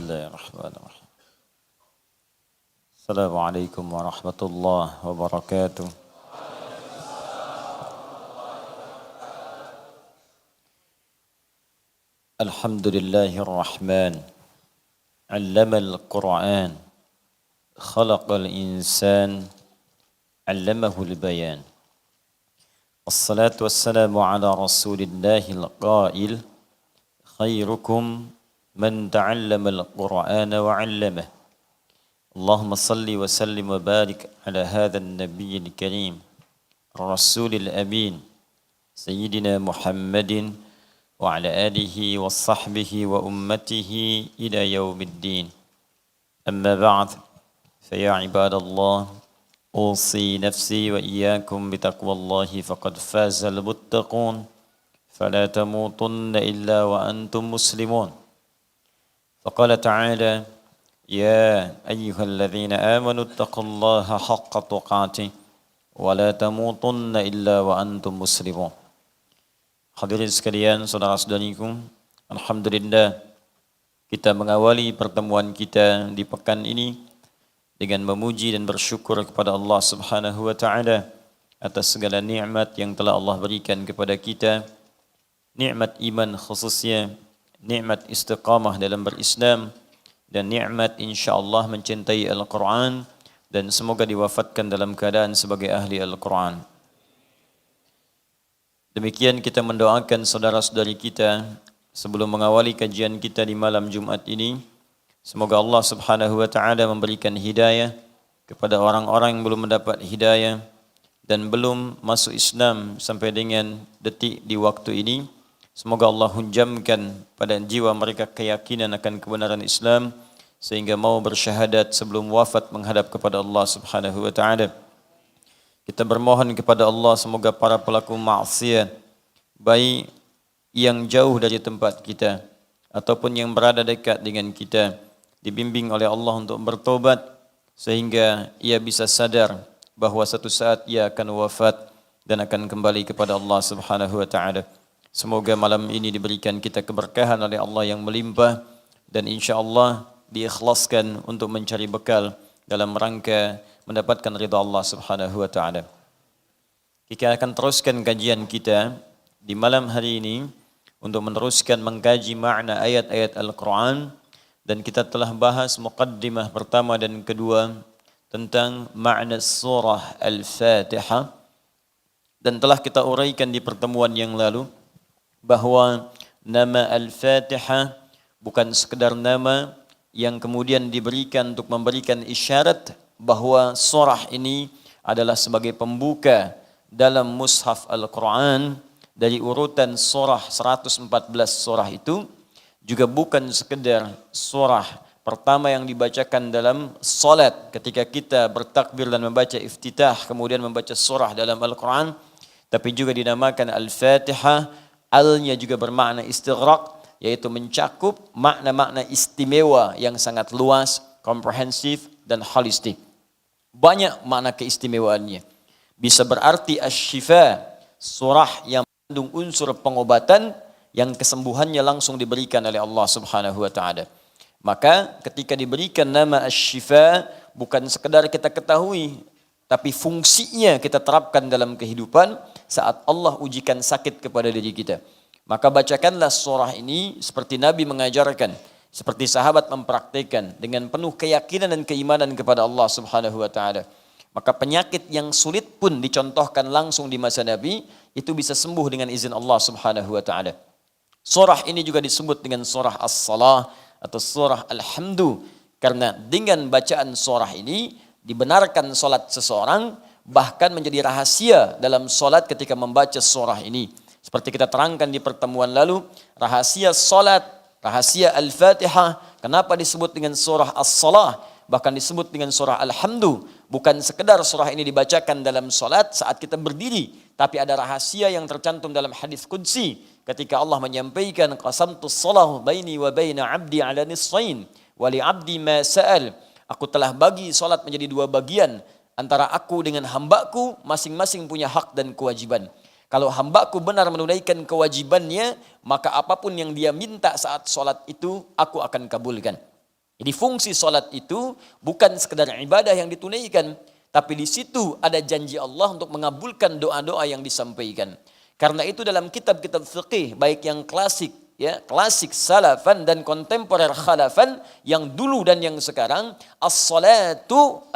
Bismillahirrahmanirrahim. Assalamualaikum warahmatullahi wabarakatuh. Alhamdulillahirrahman. Allamal Qur'an. Khalaqal insan. Allamahul bayan. Wassalatu wassalamu ala rasulillahil qail. Khairukum man ta'allamal Qur'ana wa 'allamah. Allahumma salli wa sallim wa barik ala hadzal nabiyil karim, rasulil amin, sayyidina Muhammadin wa ala alihi wa sahbihi wa ummatihi ila yaumiddin. Amma ba'd, fa ya ibadallah, usi nafsi wa iyyakum bitaqwallahi faqad fazal muttaqun, fala tamutunna illa wa antum muslimun. فقال تعالى يا أيها الذين آمنوا اتقوا الله حق تقاته ولا تموتن إلا وأنتم مسلمون. Hadirin sekalian, saudara-saudariku, alhamdulillah kita mengawali pertemuan kita di pekan ini dengan memuji dan bersyukur kepada Allah Subhanahu wa taala atas segala nikmat yang telah Allah berikan kepada kita. Nikmat iman khususnya, nikmat istiqamah dalam berislam, dan nikmat insyaallah mencintai Al-Quran, dan semoga diwafatkan dalam keadaan sebagai ahli Al-Quran. Demikian kita mendoakan saudara-saudari kita sebelum mengawali kajian kita di malam Jumat ini. Semoga Allah Subhanahu wa taala memberikan hidayah kepada orang-orang yang belum mendapat hidayah dan belum masuk Islam sampai dengan detik di waktu ini. Semoga Allah hunjamkan pada jiwa mereka keyakinan akan kebenaran Islam sehingga mau bersyahadat sebelum wafat menghadap kepada Allah Subhanahu wa taala. Kita bermohon kepada Allah semoga para pelaku maksiat, baik yang jauh dari tempat kita ataupun yang berada dekat dengan kita, dibimbing oleh Allah untuk bertobat sehingga ia bisa sadar bahwa satu saat ia akan wafat dan akan kembali kepada Allah Subhanahu wa taala. Semoga malam ini diberikan kita keberkahan oleh Allah yang melimpah dan insya-Allah diikhlaskan untuk mencari bekal dalam rangka mendapatkan ridha Allah Subhanahu wa taala. Kita akan teruskan kajian kita di malam hari ini untuk meneruskan mengkaji makna ayat-ayat Al-Qur'an, dan kita telah bahas muqaddimah pertama dan kedua tentang makna surah Al-Fatihah, dan telah kita uraikan di pertemuan yang lalu bahwa nama Al-Fatihah bukan sekedar nama yang kemudian diberikan untuk memberikan isyarat bahwa surah ini adalah sebagai pembuka dalam mushaf Al-Quran dari urutan surah 114 surah itu, juga bukan sekedar surah pertama yang dibacakan dalam salat ketika kita bertakbir dan membaca iftitah kemudian membaca surah dalam Al-Quran, tapi juga dinamakan Al-Fatihah. Al-nya juga bermakna istighraq, yaitu mencakup makna-makna istimewa yang sangat luas, komprehensif dan holistik. Banyak makna keistimewaannya. Bisa berarti asy-syifa, surah yang mengandung unsur pengobatan yang kesembuhannya langsung diberikan oleh Allah Subhanahu wa taala. Maka ketika diberikan nama asy-syifa bukan sekedar kita ketahui, tapi fungsinya kita terapkan dalam kehidupan saat Allah ujikan sakit kepada diri kita. Maka bacakanlah surah ini seperti Nabi mengajarkan, seperti sahabat mempraktikkan dengan penuh keyakinan dan keimanan kepada Allah Subhanahu wa taala. Maka penyakit yang sulit pun dicontohkan langsung di masa Nabi itu bisa sembuh dengan izin Allah Subhanahu wa taala. Surah ini juga disebut dengan surah As-Salah atau surah Al-Hamdu, karena dengan bacaan surah ini dibenarkan solat seseorang, bahkan menjadi rahasia dalam solat ketika membaca surah ini. Seperti kita terangkan di pertemuan lalu, rahasia solat, rahasia Al-Fatihah, kenapa disebut dengan surah As-Salah, bahkan disebut dengan surah Al-Hamdu. Bukan sekedar surah ini dibacakan dalam solat saat kita berdiri, tapi ada rahasia yang tercantum dalam hadis qudsi ketika Allah menyampaikan qasamtus salah baini wa baina abdi ala nisfain wa li abdi ma sa'al. Aku telah bagi solat menjadi dua bagian, antara aku dengan hambaku masing-masing punya hak dan kewajiban. Kalau hambaku benar menunaikan kewajibannya, maka apapun yang dia minta saat solat itu aku akan kabulkan. Jadi fungsi salat itu bukan sekedar ibadah yang ditunaikan, tapi di situ ada janji Allah untuk mengabulkan doa-doa yang disampaikan. Karena itu dalam kitab-kitab fikih baik yang klasik, ya, klasik salafan dan kontemporer khalafan, yang dulu dan yang sekarang, as-salatu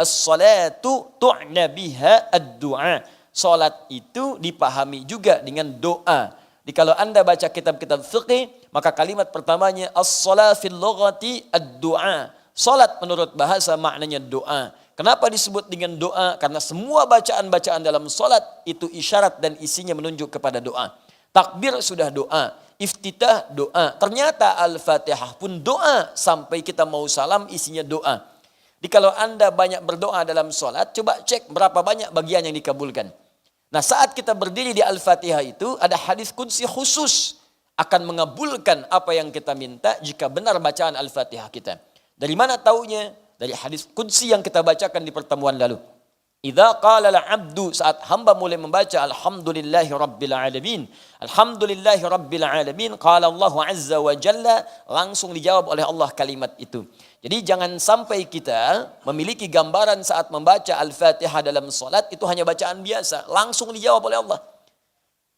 tu'na biha ad-du'a. Salat itu dipahami juga dengan doa. Jadi kalau Anda baca kitab-kitab fikih, maka kalimat pertamanya as-salah fil lughati ad-du'a. Salat menurut bahasa maknanya doa. Kenapa disebut dengan doa? Karena semua bacaan-bacaan dalam salat itu isyarat dan isinya menunjuk kepada doa. Takbir sudah doa, iftitah doa. Ternyata Al-Fatihah pun doa, sampai kita mau salam isinya doa. Jadi kalau Anda banyak berdoa dalam salat, coba cek berapa banyak bagian yang dikabulkan. Nah, saat kita berdiri di Al-Fatihah itu ada hadis qudsi khusus akan mengabulkan apa yang kita minta jika benar bacaan Al-Fatihah kita. Dari mana taunya? Dari hadis qudsi yang kita bacakan di pertemuan lalu. Idza qala al-'abdu, saat hamba mulai membaca alhamdulillahi rabbil alamin. Alhamdulillahi rabbil alamin, qala Allah azza wa jalla, langsung dijawab oleh Allah kalimat itu. Jadi jangan sampai kita memiliki gambaran saat membaca Al-Fatihah dalam salat itu hanya bacaan biasa, langsung dijawab oleh Allah.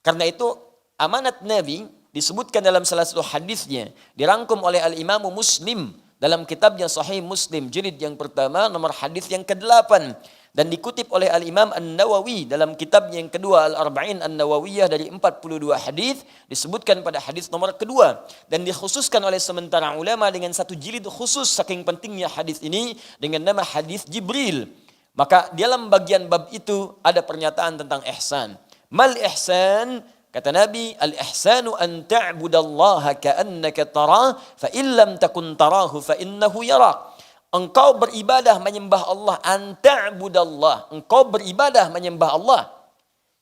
Karena itu amanat Nabi disebutkan dalam salah satu hadisnya, dirangkum oleh Al-Imam Muslim dalam kitabnya Sahih Muslim jilid yang pertama nomor hadis yang ke-8, dan dikutip oleh Al-Imam An-Nawawi dalam kitabnya yang kedua Al-Arba'in An-Nawawiyah dari 42 hadis, disebutkan pada hadis nomor kedua, dan dikhususkan oleh sementara ulama dengan satu jilid khusus saking pentingnya hadis ini dengan nama hadis Jibril. Maka dalam bagian bab itu ada pernyataan tentang ihsan. Mal ihsan? Kata Nabi, al-ihsanu an ta'budallaha ka'annaka tarah, fa illam takun tarahu fa innahu yarak. Engkau beribadah menyembah Allah, an ta'budallah. Engkau beribadah menyembah Allah.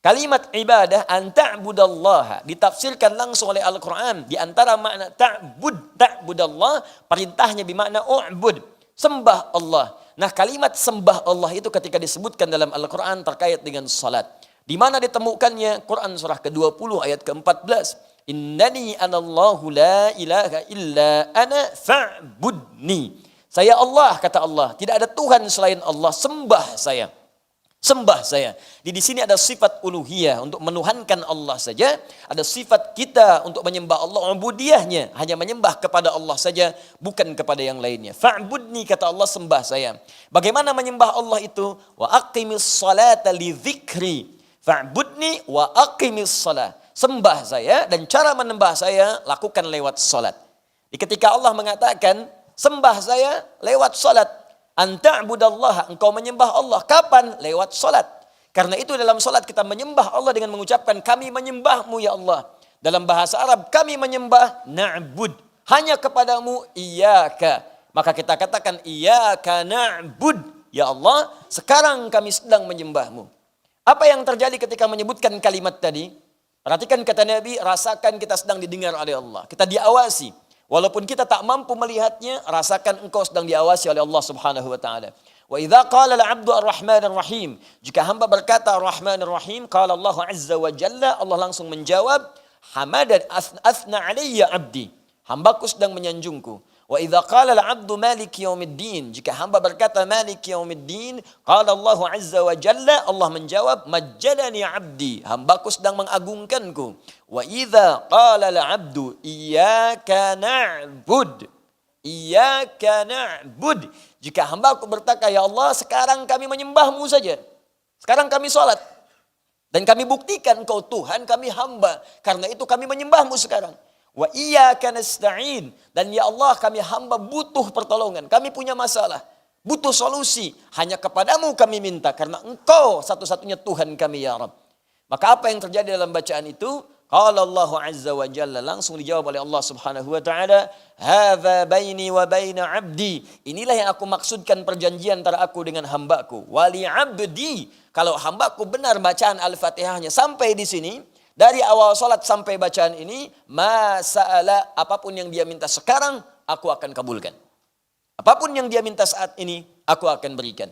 Kalimat ibadah an ta'budallaha ditafsirkan langsung oleh Al-Quran. Di antara makna ta'budallah, perintahnya bermakna u'bud, sembah Allah. Nah, kalimat sembah Allah itu ketika disebutkan dalam Al-Quran terkait dengan salat. Di mana ditemukannya? Quran surah ke-20 ayat ke-14. Innani anallahu la ilaha illa ana fa'budni. Saya Allah, kata Allah, tidak ada Tuhan selain Allah, sembah saya. Sembah saya. Di sini ada sifat uluhiyah untuk menuhankan Allah saja, ada sifat kita untuk menyembah Allah, ubudiyahnya hanya menyembah kepada Allah saja, bukan kepada yang lainnya. Fa'budni, kata Allah, sembah saya. Bagaimana menyembah Allah itu? Wa aqimis salata li dzikri. Fa'budni wa aqimis salat. Sembah saya, dan cara menyembah saya lakukan lewat salat. Ketika Allah mengatakan sembah saya lewat salat, anta'budallaha, engkau menyembah Allah. Kapan? Lewat salat. Karena itu dalam salat kita menyembah Allah dengan mengucapkan kami menyembahmu ya Allah. Dalam bahasa Arab kami menyembah na'bud, hanya kepadamu iyyaka. Maka kita katakan iyyaka na'bud, ya Allah, sekarang kami sedang menyembahmu. Apa yang terjadi ketika menyebutkan kalimat tadi? Perhatikan kata Nabi, rasakan kita sedang didengar oleh Allah. Kita diawasi. Walaupun kita tak mampu melihatnya, rasakan engkau sedang diawasi oleh Allah Subhanahu wa taala. Wa idza qala al-'abdu ar-rahman ar-rahim, jika hamba berkata ar-rahman ar-rahim, qala Allah azza wa jalla, Allah langsung menjawab, hamadan athna alayya 'abdi. Hambaku sedang menyanjungku. Wa idza qala al-'abdu maliki yaumiddin, jika hamba berkata maliki yaumiddin, qala Allah azza wa jalla, Allah menjawab majjadani 'abdi, hambaku sedang mengagungkanku. Wa idza qala al-'abdu iyyaka na'bud, iyyaka na'bud, jika hambaku berkata ya Allah, sekarang kami menyembahmu saja, sekarang kami salat, dan kami buktikan engkau Tuhan, kami hamba, karena itu kami menyembahmu sekarang. Wa iyyaka nasta'in, dan ya Allah kami hamba butuh pertolongan, kami punya masalah, butuh solusi, hanya kepadamu kami minta, karena engkau satu-satunya Tuhan kami ya Rabb. Maka apa yang terjadi dalam bacaan itu? Qala Allah azza wa jalla, langsung dijawab oleh Allah subhanahu wa ta'ala, hadza baini wa baina 'abdi, inilah yang aku maksudkan perjanjian antara aku dengan hambaku. Wali 'abdi, kalau hambaku benar bacaan Al-Fatihahnya sampai di sini, dari awal salat sampai bacaan ini, masa'ala, apapun yang dia minta sekarang, aku akan kabulkan. Apapun yang dia minta saat ini, aku akan berikan.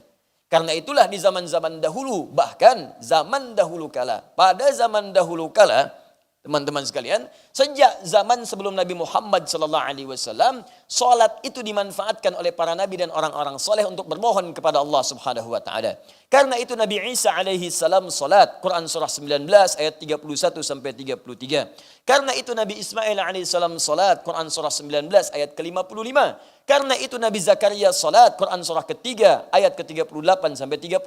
Karena itulah di zaman-zaman dahulu, bahkan zaman dahulu kala, pada zaman dahulu kala, Teman-teman sekalian, sejak zaman sebelum Nabi Muhammad SAW, salat itu dimanfaatkan oleh para nabi dan orang-orang soleh untuk bermohon kepada Allah Subhanahu wa taala. Karena itu Nabi Isa alaihi salam salat, Quran surah 19 ayat 31 sampai 33. Karena itu Nabi Ismail alaihi salam salat, Quran surah 19 ayat ke-55. Karena itu Nabi Zakaria salat, Quran surah ketiga ayat ke-38 sampai 39.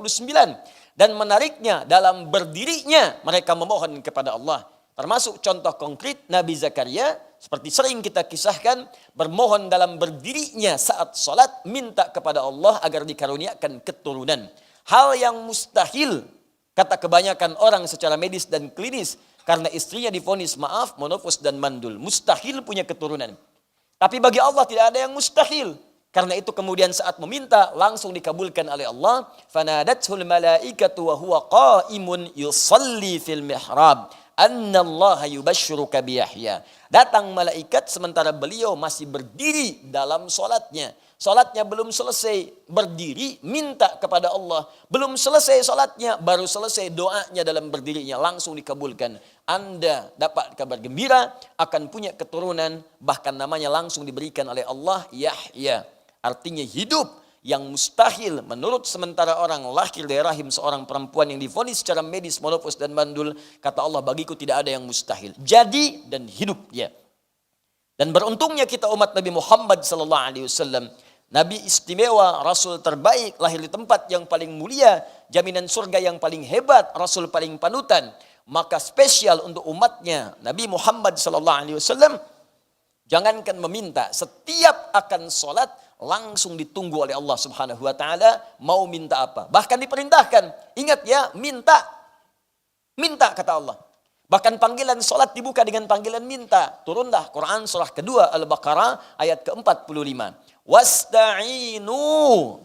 Dan menariknya dalam berdirinya mereka memohon kepada Allah. Termasuk contoh konkret Nabi Zakaria, seperti sering kita kisahkan, bermohon dalam berdirinya saat salat, minta kepada Allah agar dikaruniakan keturunan. Hal yang mustahil, kata kebanyakan orang secara medis dan klinis, karena istrinya divonis maaf, monofos dan mandul. Mustahil punya keturunan. Tapi bagi Allah tidak ada yang mustahil. Karena itu kemudian saat meminta, langsung dikabulkan oleh Allah. Fanadathul malaikatu wa huwa qaimun yusalli fil mihrab. Annallaha yubashshiruka biyahya. Datang malaikat sementara beliau masih berdiri dalam solatnya. Solatnya belum selesai, berdiri minta kepada Allah. Belum selesai solatnya, baru selesai doanya dalam berdirinya, langsung dikabulkan. Anda dapat kabar gembira, akan punya keturunan, bahkan namanya langsung diberikan oleh Allah, Yahya. Artinya hidup. Yang mustahil menurut sementara orang lahir dari rahim seorang perempuan yang divonis secara medis monofos dan mandul, kata Allah, bagiku tidak ada yang mustahil. Jadi dan hidup dia. Dan beruntungnya kita umat Nabi Muhammad SAW, Nabi istimewa, Rasul terbaik, lahir di tempat yang paling mulia, jaminan surga yang paling hebat, Rasul paling panutan. Maka spesial untuk umatnya Nabi Muhammad SAW, jangankan meminta, setiap akan sholat langsung ditunggu oleh Allah Subhanahu wa taala, mau minta apa. Bahkan diperintahkan, ingat ya, minta. Minta kata Allah. Bahkan panggilan salat dibuka dengan panggilan minta. Turunlah Quran surah kedua Al-Baqarah ayat ke-45. Wasta'inu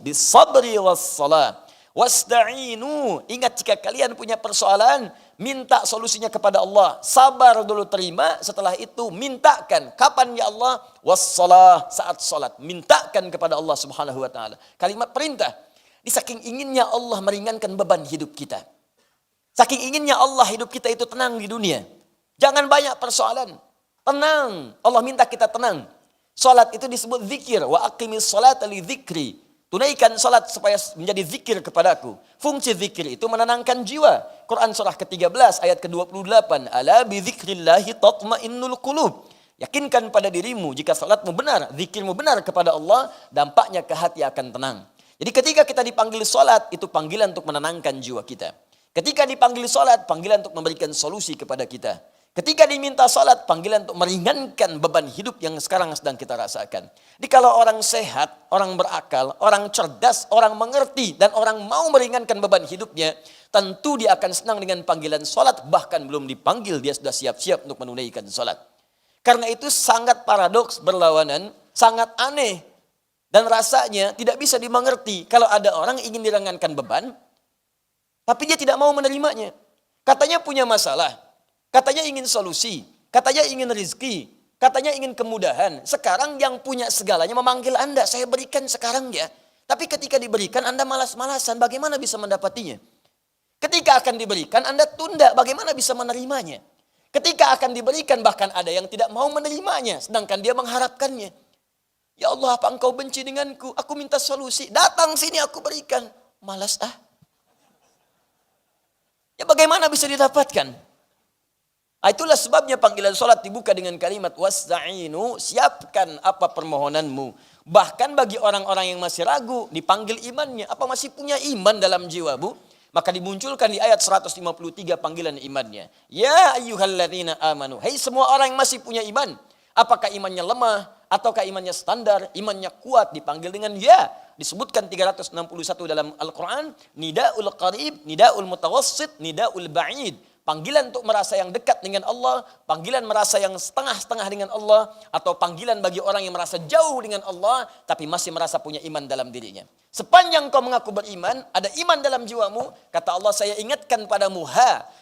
bis-sabri was-salat. Wasta'inu, ingat jika kalian punya persoalan, minta solusinya kepada Allah. Sabar dulu terima, setelah itu mintakan. Kapan ya Allah? Wassalah, saat salat. Mintakan kepada Allah Subhanahu wa taala. Kalimat perintah. Di saking inginnya Allah meringankan beban hidup kita. Saking inginnya Allah hidup kita itu tenang di dunia. Jangan banyak persoalan. Tenang. Allah minta kita tenang. Salat itu disebut zikir. Wa aqimis salata li dzikri. Tunaikan salat supaya menjadi zikir kepadaku. Fungsi zikir itu menenangkan jiwa. Quran surah ke-13 ayat ke-28. Ala bi dzikrillahi tatmainnul qulub. Yakinkan pada dirimu jika salatmu benar, zikirmu benar kepada Allah, dampaknya ke hati akan tenang. Jadi ketika kita dipanggil salat, itu panggilan untuk menenangkan jiwa kita. Ketika dipanggil salat, panggilan untuk memberikan solusi kepada kita. Ketika diminta salat, panggilan untuk meringankan beban hidup yang sekarang sedang kita rasakan. Jadi kalau orang sehat, orang berakal, orang cerdas, orang mengerti, dan orang mau meringankan beban hidupnya, tentu dia akan senang dengan panggilan salat, bahkan belum dipanggil, dia sudah siap-siap untuk menunaikan salat. Karena itu sangat paradoks, berlawanan, sangat aneh, dan rasanya tidak bisa dimengerti kalau ada orang ingin diringankan beban, tapi dia tidak mau menerimanya. Katanya punya masalah. Katanya ingin solusi, katanya ingin rezeki, katanya ingin kemudahan. Sekarang yang punya segalanya memanggil Anda, saya berikan sekarang ya. Tapi ketika diberikan Anda malas-malasan, bagaimana bisa mendapatinya? Ketika akan diberikan Anda tunda, bagaimana bisa menerimanya? Ketika akan diberikan bahkan ada yang tidak mau menerimanya, sedangkan dia mengharapkannya. Ya Allah, apa engkau benci denganku? Aku minta solusi, datang sini aku berikan. Malas ah. Ya bagaimana bisa didapatkan? Itulah sebabnya panggilan salat dibuka dengan kalimat wasta'inu, siapkan apa permohonanmu. Bahkan bagi orang-orang yang masih ragu, dipanggil imannya. Apa masih punya iman dalam jiwa, Bu? Maka dimunculkan di ayat 153 panggilan imannya. Ya ayyuhalladzina amanu. Hai semua orang yang masih punya iman. Apakah imannya lemah? Ataukah imannya standar? Imannya kuat? Dipanggil dengan ya. Disebutkan 361 dalam Al-Quran. Nida'ul qarib, nida'ul mutawassit, nida'ul ba'id. Panggilan untuk merasa yang dekat dengan Allah, panggilan merasa yang setengah-setengah dengan Allah, atau panggilan bagi orang yang merasa jauh dengan Allah, tapi masih merasa punya iman dalam dirinya. Sepanjang kau mengaku beriman, ada iman dalam jiwamu, kata Allah, saya ingatkan padamu,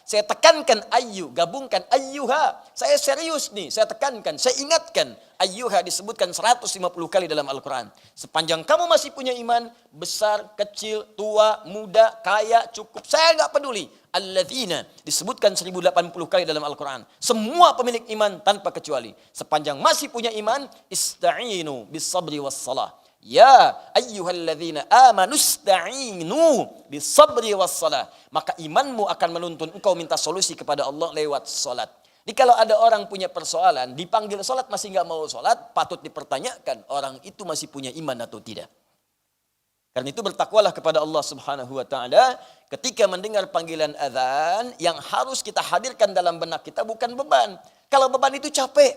saya tekankan ayyu, gabungkan ayyuha, saya serius nih, saya tekankan, saya ingatkan, ayyuha disebutkan 150 kali dalam Al-Quran. Sepanjang kamu masih punya iman, besar, kecil, tua, muda, kaya, cukup, saya nggak peduli. alladzina disebutkan 1080 kali dalam Al-Quran. Semua pemilik iman tanpa kecuali. Sepanjang masih punya iman, ista'inu bis sabri was salah. Ya ayyuhalladzina amanu ista'inu bis sabri was salah. Maka imanmu akan menuntun engkau minta solusi kepada Allah lewat salat. Jadi kalau ada orang punya persoalan, dipanggil salat masih nggak mau salat, patut dipertanyakan orang itu masih punya iman atau tidak. Karena itu bertakwalah kepada Allah Subhanahu wa taala ketika mendengar panggilan azan yang harus kita hadirkan dalam benak kita bukan beban. Kalau beban itu capek.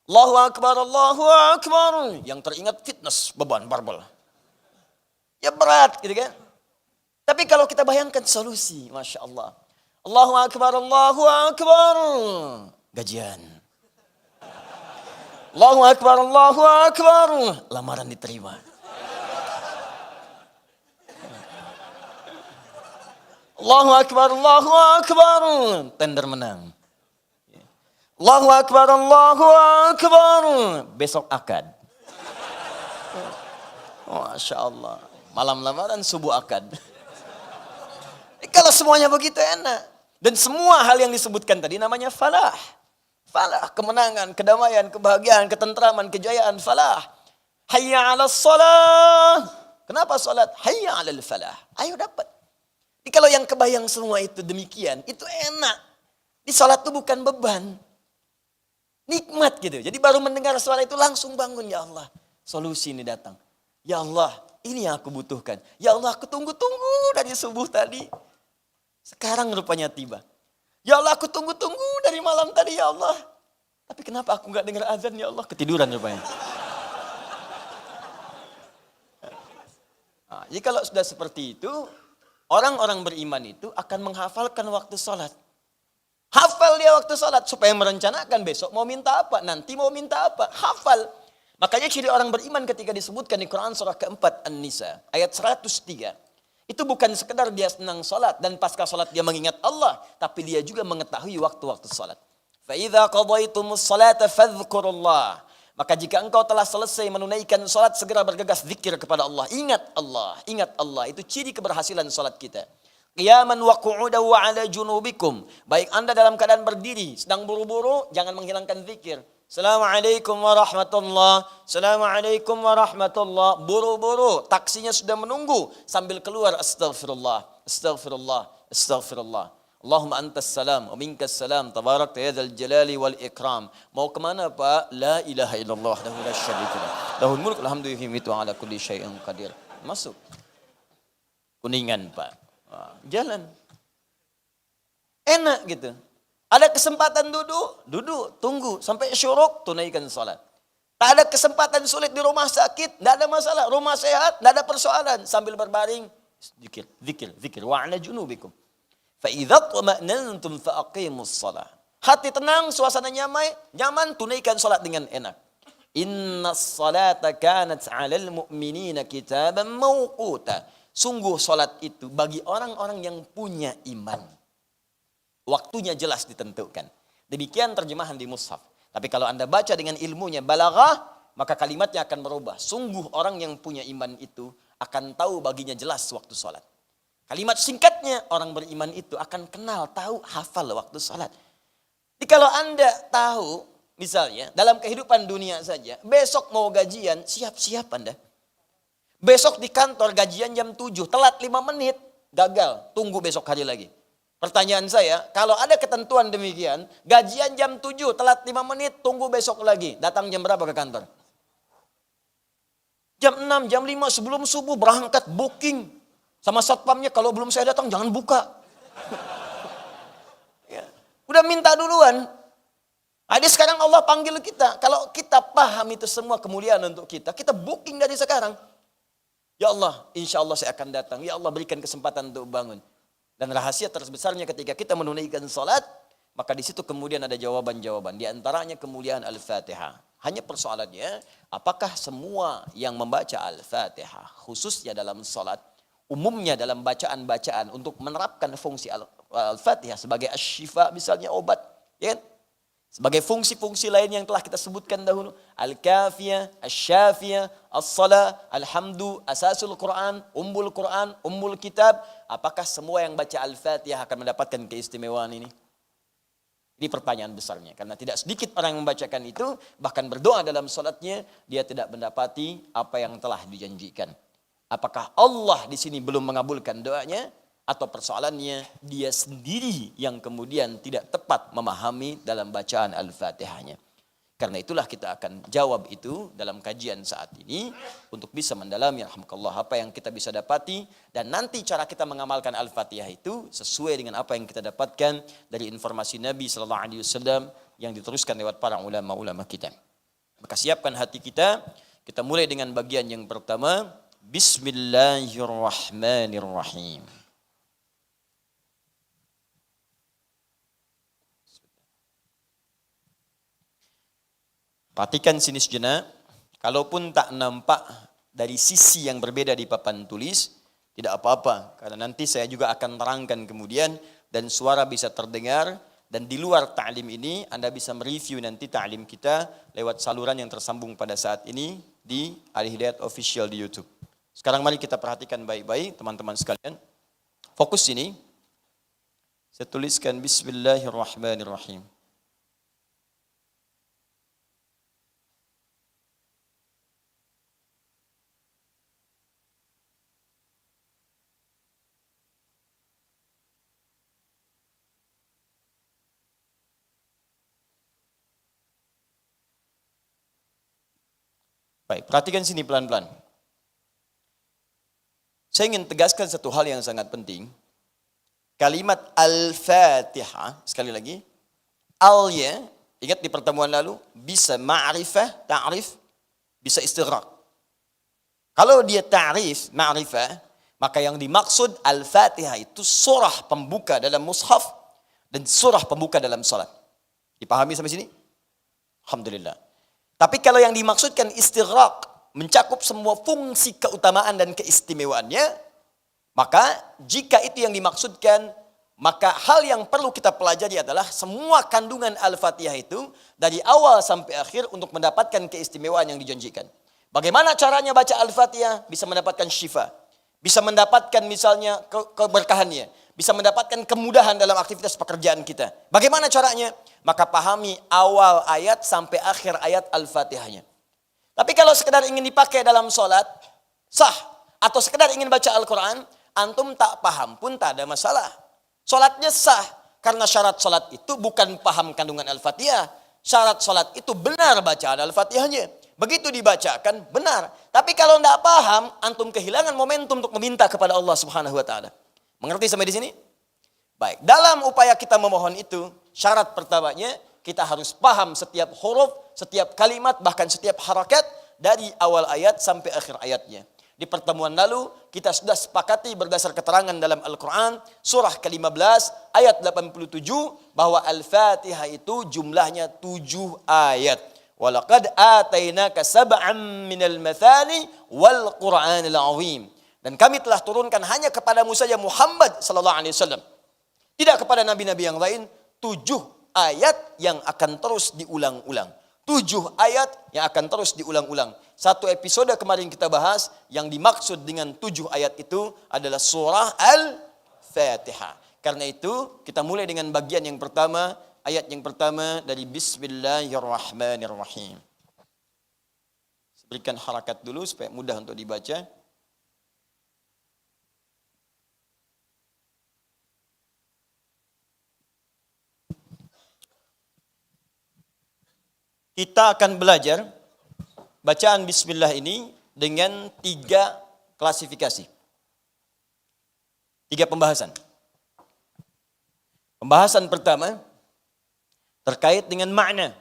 Allahu akbar, Allahu akbar. Yang teringat fitness, beban barbel. Ya berat gitu kan. Tapi kalau kita bayangkan solusi, Masya Allah. Allahu akbar, Allahu akbar. Gajian. Allahu akbar, Allahu akbar. Lamaran diterima. Allahu akbar, Allahu akbar. Tender menang. Allahu akbar, Allahu akbar. Besok akad. Masya Allah. Malam lamaran, subuh akad. Kalau semuanya begitu enak. Dan semua hal yang disebutkan tadi namanya falah. Falah, kemenangan, kedamaian, kebahagiaan, ketentraman, kejayaan, falah. Hayya 'alas shalah. Kenapa salat? Hayya 'alal falah. Ayo dapat. Jadi kalau yang kebayang semua itu demikian, itu enak. Di salat itu bukan beban. Nikmat gitu. Jadi baru mendengar suara itu langsung bangun. Ya Allah, solusi ini datang. Ya Allah, ini yang aku butuhkan. Ya Allah, aku tunggu-tunggu dari subuh tadi. Sekarang rupanya tiba. Ya Allah, aku tunggu-tunggu dari malam tadi ya Allah. Tapi kenapa aku gak dengar azan ya Allah? Ketiduran rupanya. Nah, jadi kalau sudah seperti itu, orang-orang beriman itu akan menghafalkan waktu sholat. Hafal dia waktu sholat supaya merencanakan besok mau minta apa, nanti mau minta apa. Hafal. Makanya ciri orang beriman ketika disebutkan di Quran surah keempat An-Nisa ayat 103. Itu bukan sekedar dia senang sholat dan pasca sholat dia mengingat Allah. Tapi dia juga mengetahui waktu-waktu sholat. فَإِذَا قَضَيْتُمُ الصَّلَاةَ فَاذْكُرُوا اللَّهَ. Maka jika engkau telah selesai menunaikan sholat, segera bergegas zikir kepada Allah. Ingat Allah, ingat Allah. Itu ciri keberhasilan sholat kita. Qiyaman wa qu'udan wa ala junubikum. Baik anda dalam keadaan berdiri, sedang buru-buru, jangan menghilangkan zikir. Assalamualaikum warahmatullah. Assalamualaikum warahmatullah. Buru-buru, taksinya sudah menunggu. Sambil keluar, astaghfirullah, astaghfirullah, astaghfirullah. Allahumma antas salam, wa minkas salam, tabarakta ya dzal jalali wal ikram. Mau kemana Pak? La ilaha illallah, lahu la syarika lah. Lahul mulk, alhamdulillah, wa ala kulli syai'in qadir. Masuk. Kuningan Pak. Jalan. Enak gitu. Ada kesempatan duduk, tunggu. Sampai syuruk, tunaikan salat. Tak ada kesempatan sulit di rumah sakit, tidak ada masalah. Rumah sehat, tidak ada persoalan. Sambil berbaring, zikir, zikir, zikir. Wa ala junubikum. فَإِذَا طُمَأْنَنْتُمْ فَأَقِيمُوا الصَّلَاةَ. Hati tenang, suasana nyaman, tunaikan salat dengan enak. Inna salata kanat 'alal mu'minina kitaban mawquta. Sungguh salat itu bagi orang-orang yang punya iman. Waktunya jelas ditentukan. Demikian terjemahan di mushaf. Tapi kalau Anda baca dengan ilmunya balaghah, maka kalimatnya akan berubah. Sungguh orang yang punya iman itu akan tahu baginya jelas waktu salat. Kalimat singkatnya, orang beriman itu akan kenal, tahu, hafal waktu salat. Jadi kalau Anda tahu, misalnya dalam kehidupan dunia saja, besok mau gajian, siap-siap Anda. Besok di kantor gajian jam 7, telat 5 menit, gagal, tunggu besok hari lagi. Pertanyaan saya, kalau ada ketentuan demikian, gajian jam 7, telat 5 menit, tunggu besok lagi. Datang jam berapa ke kantor? Jam 6, jam 5 sebelum subuh berangkat, booking. Sama satpamnya, kalau belum saya datang jangan buka. Ya. Udah minta duluan. Jadi sekarang Allah panggil kita. Kalau kita paham itu semua kemuliaan untuk kita, kita booking dari sekarang. Ya Allah, insya Allah saya akan datang. Ya Allah, berikan kesempatan untuk bangun. Dan rahasia terbesarnya ketika kita menunaikan salat, maka di situ kemudian ada jawaban-jawaban. Di antaranya kemuliaan Al-Fatihah. Hanya persoalannya, apakah semua yang membaca Al-Fatihah, khususnya dalam salat, umumnya dalam bacaan-bacaan untuk menerapkan fungsi Al-Fatihah sebagai asy-syifa misalnya obat, ya kan? Sebagai fungsi-fungsi lain yang telah kita sebutkan dahulu, Al-Kafiyah, Asy-Syafiyah, as-salah, alhamdu, asasul Quran, ummul kitab. Apakah semua yang baca Al-Fatihah akan mendapatkan keistimewaan ini? Ini pertanyaan besarnya. Karena tidak sedikit orang yang membacakan itu, bahkan berdoa dalam salatnya, dia tidak mendapati apa yang telah dijanjikan. Apakah Allah di sini belum mengabulkan doanya? Atau persoalannya dia sendiri yang kemudian tidak tepat memahami dalam bacaan Al-Fatihahnya. Karena itulah kita akan jawab itu dalam kajian saat ini untuk bisa mendalami rahmatullah apa yang kita bisa dapati, dan nanti cara kita mengamalkan Al-Fatihah itu sesuai dengan apa yang kita dapatkan dari informasi Nabi sallallahu alaihi wasallam yang diteruskan lewat para ulama-ulama kita. Maka siapkan hati kita mulai dengan bagian yang pertama, Bismillahirrahmanirrahim. Perhatikan sini sejenak, kalaupun tak nampak dari sisi yang berbeda di papan tulis, tidak apa-apa. Karena nanti saya juga akan terangkan kemudian, dan suara bisa terdengar, dan di luar ta'lim ini, Anda bisa mereview nanti ta'lim kita lewat saluran yang tersambung pada saat ini di Al-Hidayat Official di YouTube. Sekarang mari kita perhatikan baik-baik teman-teman sekalian. Fokus sini, saya tuliskan Bismillahirrahmanirrahim. Baik, perhatikan sini pelan-pelan. Saya ingin tegaskan satu hal yang sangat penting. Kalimat Al-Fatihah, sekali lagi, al-nya, ingat di pertemuan lalu, bisa ma'rifah, ta'rif, bisa istighraq. Kalau dia ta'rif, ma'rifah, maka yang dimaksud Al-Fatihah itu surah pembuka dalam mushaf dan surah pembuka dalam salat. Dipahami sampai sini? Alhamdulillah. Tapi kalau yang dimaksudkan istighraq, mencakup semua fungsi keutamaan dan keistimewaannya, maka jika itu yang dimaksudkan, maka hal yang perlu kita pelajari adalah semua kandungan Al-Fatihah itu dari awal sampai akhir untuk mendapatkan keistimewaan yang dijanjikan. Bagaimana caranya baca Al-Fatihah? Bisa mendapatkan syifa, bisa mendapatkan misalnya keberkahannya, bisa mendapatkan kemudahan dalam aktivitas pekerjaan kita. Bagaimana caranya? Maka pahami awal ayat sampai akhir ayat Al-Fatihahnya. Tapi kalau sekedar ingin dipakai dalam sholat, sah. Atau sekedar ingin baca Al-Quran, antum tak paham pun tak ada masalah. Sholatnya sah. Karena syarat sholat itu bukan paham kandungan Al-Fatihah. Syarat sholat itu benar bacaan Al-Fatihahnya. Begitu dibacakan, benar. Tapi kalau tidak paham, antum kehilangan momentum untuk meminta kepada Allah Subhanahu wa Ta'ala. Mengerti sampai di sini? Baik, dalam upaya kita memohon itu, syarat pertamanya kita harus paham setiap huruf, setiap kalimat, bahkan setiap harakat dari awal ayat sampai akhir ayatnya. Di pertemuan lalu kita sudah sepakati berdasar keterangan dalam Al-Quran surah ke-15 ayat 87 bahwa Al-Fatihah itu jumlahnya 7 ayat. Walaqad atainaka sab'an minal mathani wal Qur'anil azim. Dan kami telah turunkan hanya kepadamu saja Muhammad sallallahu alaihi wasallam. Tidak kepada nabi-nabi yang lain, 7 ayat yang akan terus diulang-ulang. 7 ayat yang akan terus diulang-ulang. Satu episode kemarin kita bahas, yang dimaksud dengan 7 ayat itu adalah surah Al-Fatihah. Karena itu, kita mulai dengan bagian yang pertama, ayat yang pertama dari Bismillahirrahmanirrahim. Berikan harakat dulu supaya mudah untuk dibaca. Kita akan belajar bacaan bismillah ini dengan 3 klasifikasi. 3 pembahasan. Pembahasan pertama terkait dengan makna.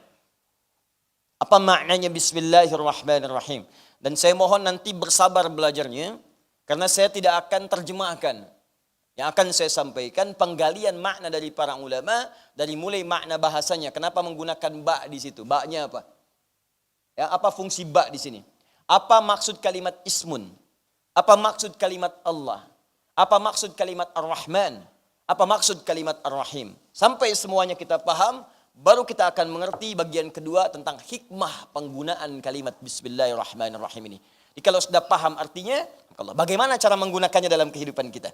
Apa maknanya bismillahirrahmanirrahim? Dan saya mohon nanti bersabar belajarnya karena saya tidak akan terjemahkan. Yang akan saya sampaikan penggalian makna dari para ulama dari mulai makna bahasanya. Kenapa menggunakan ba di situ? Ba-nya apa? Ya, apa fungsi ba di sini? Apa maksud kalimat ismun? Apa maksud kalimat Allah? Apa maksud kalimat Ar-Rahman? Apa maksud kalimat Ar-Rahim? Sampai semuanya kita paham, baru kita akan mengerti bagian kedua tentang hikmah penggunaan kalimat Bismillahirrahmanirrahim ini. Jadi kalau sudah paham artinya, bagaimana cara menggunakannya dalam kehidupan kita.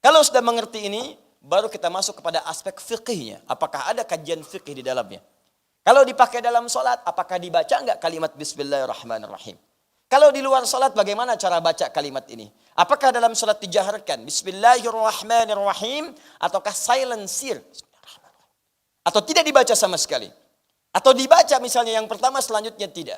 Kalau sudah mengerti ini, baru kita masuk kepada aspek fikihnya. Apakah ada kajian fikih di dalamnya? Kalau dipakai dalam sholat, apakah dibaca enggak kalimat Bismillahirrahmanirrahim? Kalau di luar sholat, bagaimana cara baca kalimat ini? Apakah dalam sholat dijaharkan Bismillahirrahmanirrahim ataukah silencer? Atau tidak dibaca sama sekali? Atau dibaca misalnya yang pertama, selanjutnya tidak?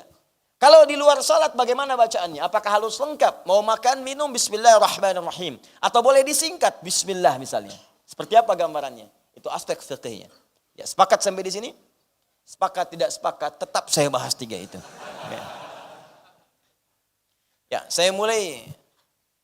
Kalau di luar salat bagaimana bacaannya? Apakah harus lengkap? Mau makan, minum, Bismillahirrahmanirrahim. Atau boleh disingkat, Bismillah misalnya. Seperti apa gambarannya? Itu aspek fikihnya. Ya, sepakat sampai di sini? Sepakat, tidak sepakat, tetap saya bahas 3 itu. Ya, saya mulai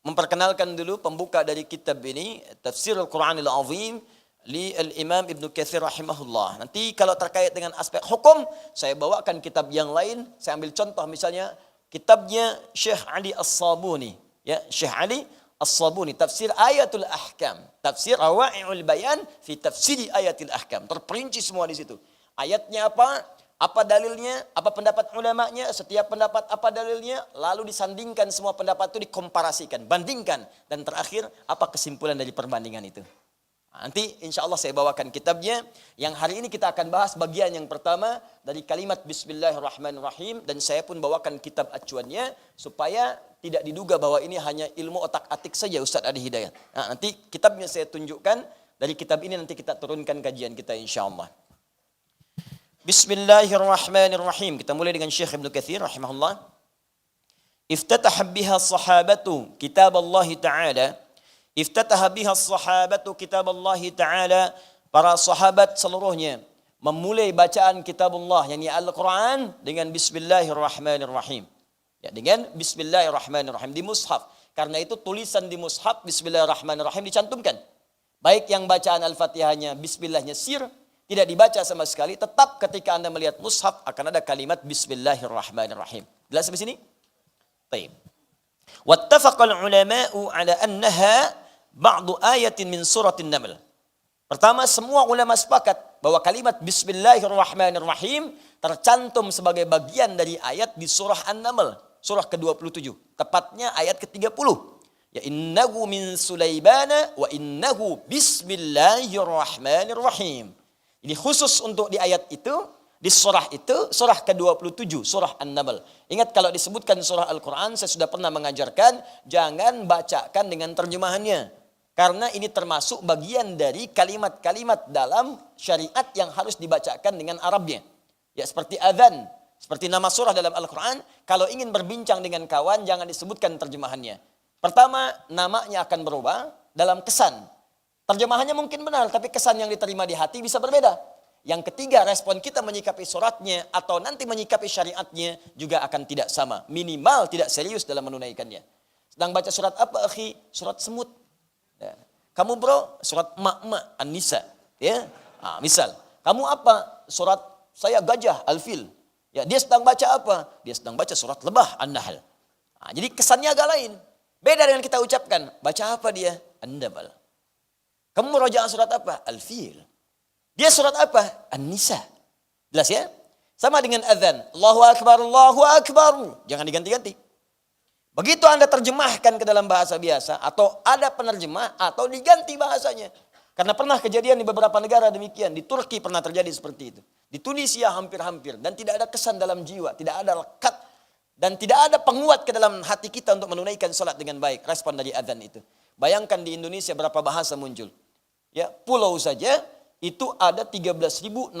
memperkenalkan dulu pembuka dari kitab ini, Tafsir Al-Quranil Azim, li al-Imam Ibnu Katsir rahimahullah. Nanti kalau terkait dengan aspek hukum, saya bawakan kitab yang lain. Saya ambil contoh misalnya kitabnya Syekh Ali As-Sabuni, ya, Syekh Ali As-Sabuni, Tafsir Ayatul Ahkam, Tafsir Rawa'i'ul Bayan fi Tafsir Ayatul Ahkam. Terperinci semua di situ. Ayatnya apa dalilnya, apa pendapat ulamanya, setiap pendapat apa dalilnya, lalu disandingkan semua pendapat itu, dikomparasikan, bandingkan, dan terakhir apa kesimpulan dari perbandingan itu. Nanti insya Allah saya bawakan kitabnya. Yang hari ini kita akan bahas bagian yang pertama dari kalimat Bismillahirrahmanirrahim. Dan saya pun bawakan kitab acuannya supaya tidak diduga bahwa ini hanya ilmu otak-atik saja Ustaz Adi Hidayat. Nah, nanti kitabnya saya tunjukkan. Dari kitab ini nanti kita turunkan kajian kita insya Allah. Bismillahirrahmanirrahim. Kita mulai dengan Syekh Ibnu Katsir rahimahullah. Iftataha biha sahabatu kitab Allah Ta'ala. Iftataha biha sahabatu kitab Allah Ta'ala. Para sahabat seluruhnya memulai bacaan kitab Allah, yakni Al-Quran, dengan Bismillahirrahmanirrahim. Ya, dengan Bismillahirrahmanirrahim di mushaf. Karena itu tulisan di mushaf Bismillahirrahmanirrahim dicantumkan. Baik yang bacaan Al-Fatihahnya Bismillahnya sir, tidak dibaca sama sekali, tetap ketika Anda melihat mushaf akan ada kalimat Bismillahirrahmanirrahim. Jelas sampai sini? Baik. Wattafaqal ulama'u ala annaha ba'du ayatin min suratin Naml. Pertama, semua ulama sepakat bahwa kalimat Bismillahirrahmanirrahim tercantum sebagai bagian dari ayat di surah An-Naml, surah ke-27. Tepatnya ayat ke-30. Ya innahu min Sulaimana wa innahu bismillahirrahmanirrahim. Ini khusus untuk di ayat itu, di surah itu, surah ke-27, surah An-Naml. Ingat kalau disebutkan surah Al-Quran, saya sudah pernah mengajarkan, jangan bacakan dengan terjemahannya. Karena ini termasuk bagian dari kalimat-kalimat dalam syariat yang harus dibacakan dengan Arabnya. Ya seperti azan, seperti nama surah dalam Al-Quran, kalau ingin berbincang dengan kawan, jangan disebutkan terjemahannya. Pertama, namanya akan berubah dalam kesan. Terjemahannya mungkin benar, tapi kesan yang diterima di hati bisa berbeda. Yang ketiga, respon kita menyikapi suratnya atau nanti menyikapi syariatnya juga akan tidak sama. Minimal tidak serius dalam menunaikannya. Sedang baca surat apa, akhi? Surat semut. Ya. Kamu bro, surat mak-mak, An-Nisa. Ya. Nah, misal, kamu apa? Surat saya gajah, Al-Fil. Ya, dia sedang baca apa? Dia sedang baca surat lebah, An-Nahl. Nah, jadi kesannya agak lain. Beda dengan kita ucapkan. Baca apa dia? An-Naml. Kamu merajaan surat apa? Al-Fil. Dia surat apa? An-Nisa. Jelas ya? Sama dengan azan. Allahu Akbar, Allahu Akbar. Jangan diganti-ganti. Begitu Anda terjemahkan ke dalam bahasa biasa, atau ada penerjemah, atau diganti bahasanya. Karena pernah kejadian di beberapa negara demikian. Di Turki pernah terjadi seperti itu. Di Tunisia hampir-hampir. Dan tidak ada kesan dalam jiwa. Tidak ada lekat. Dan tidak ada penguat ke dalam hati kita untuk menunaikan salat dengan baik. Respon dari azan itu. Bayangkan di Indonesia berapa bahasa muncul. Ya, pulau saja itu ada 13.677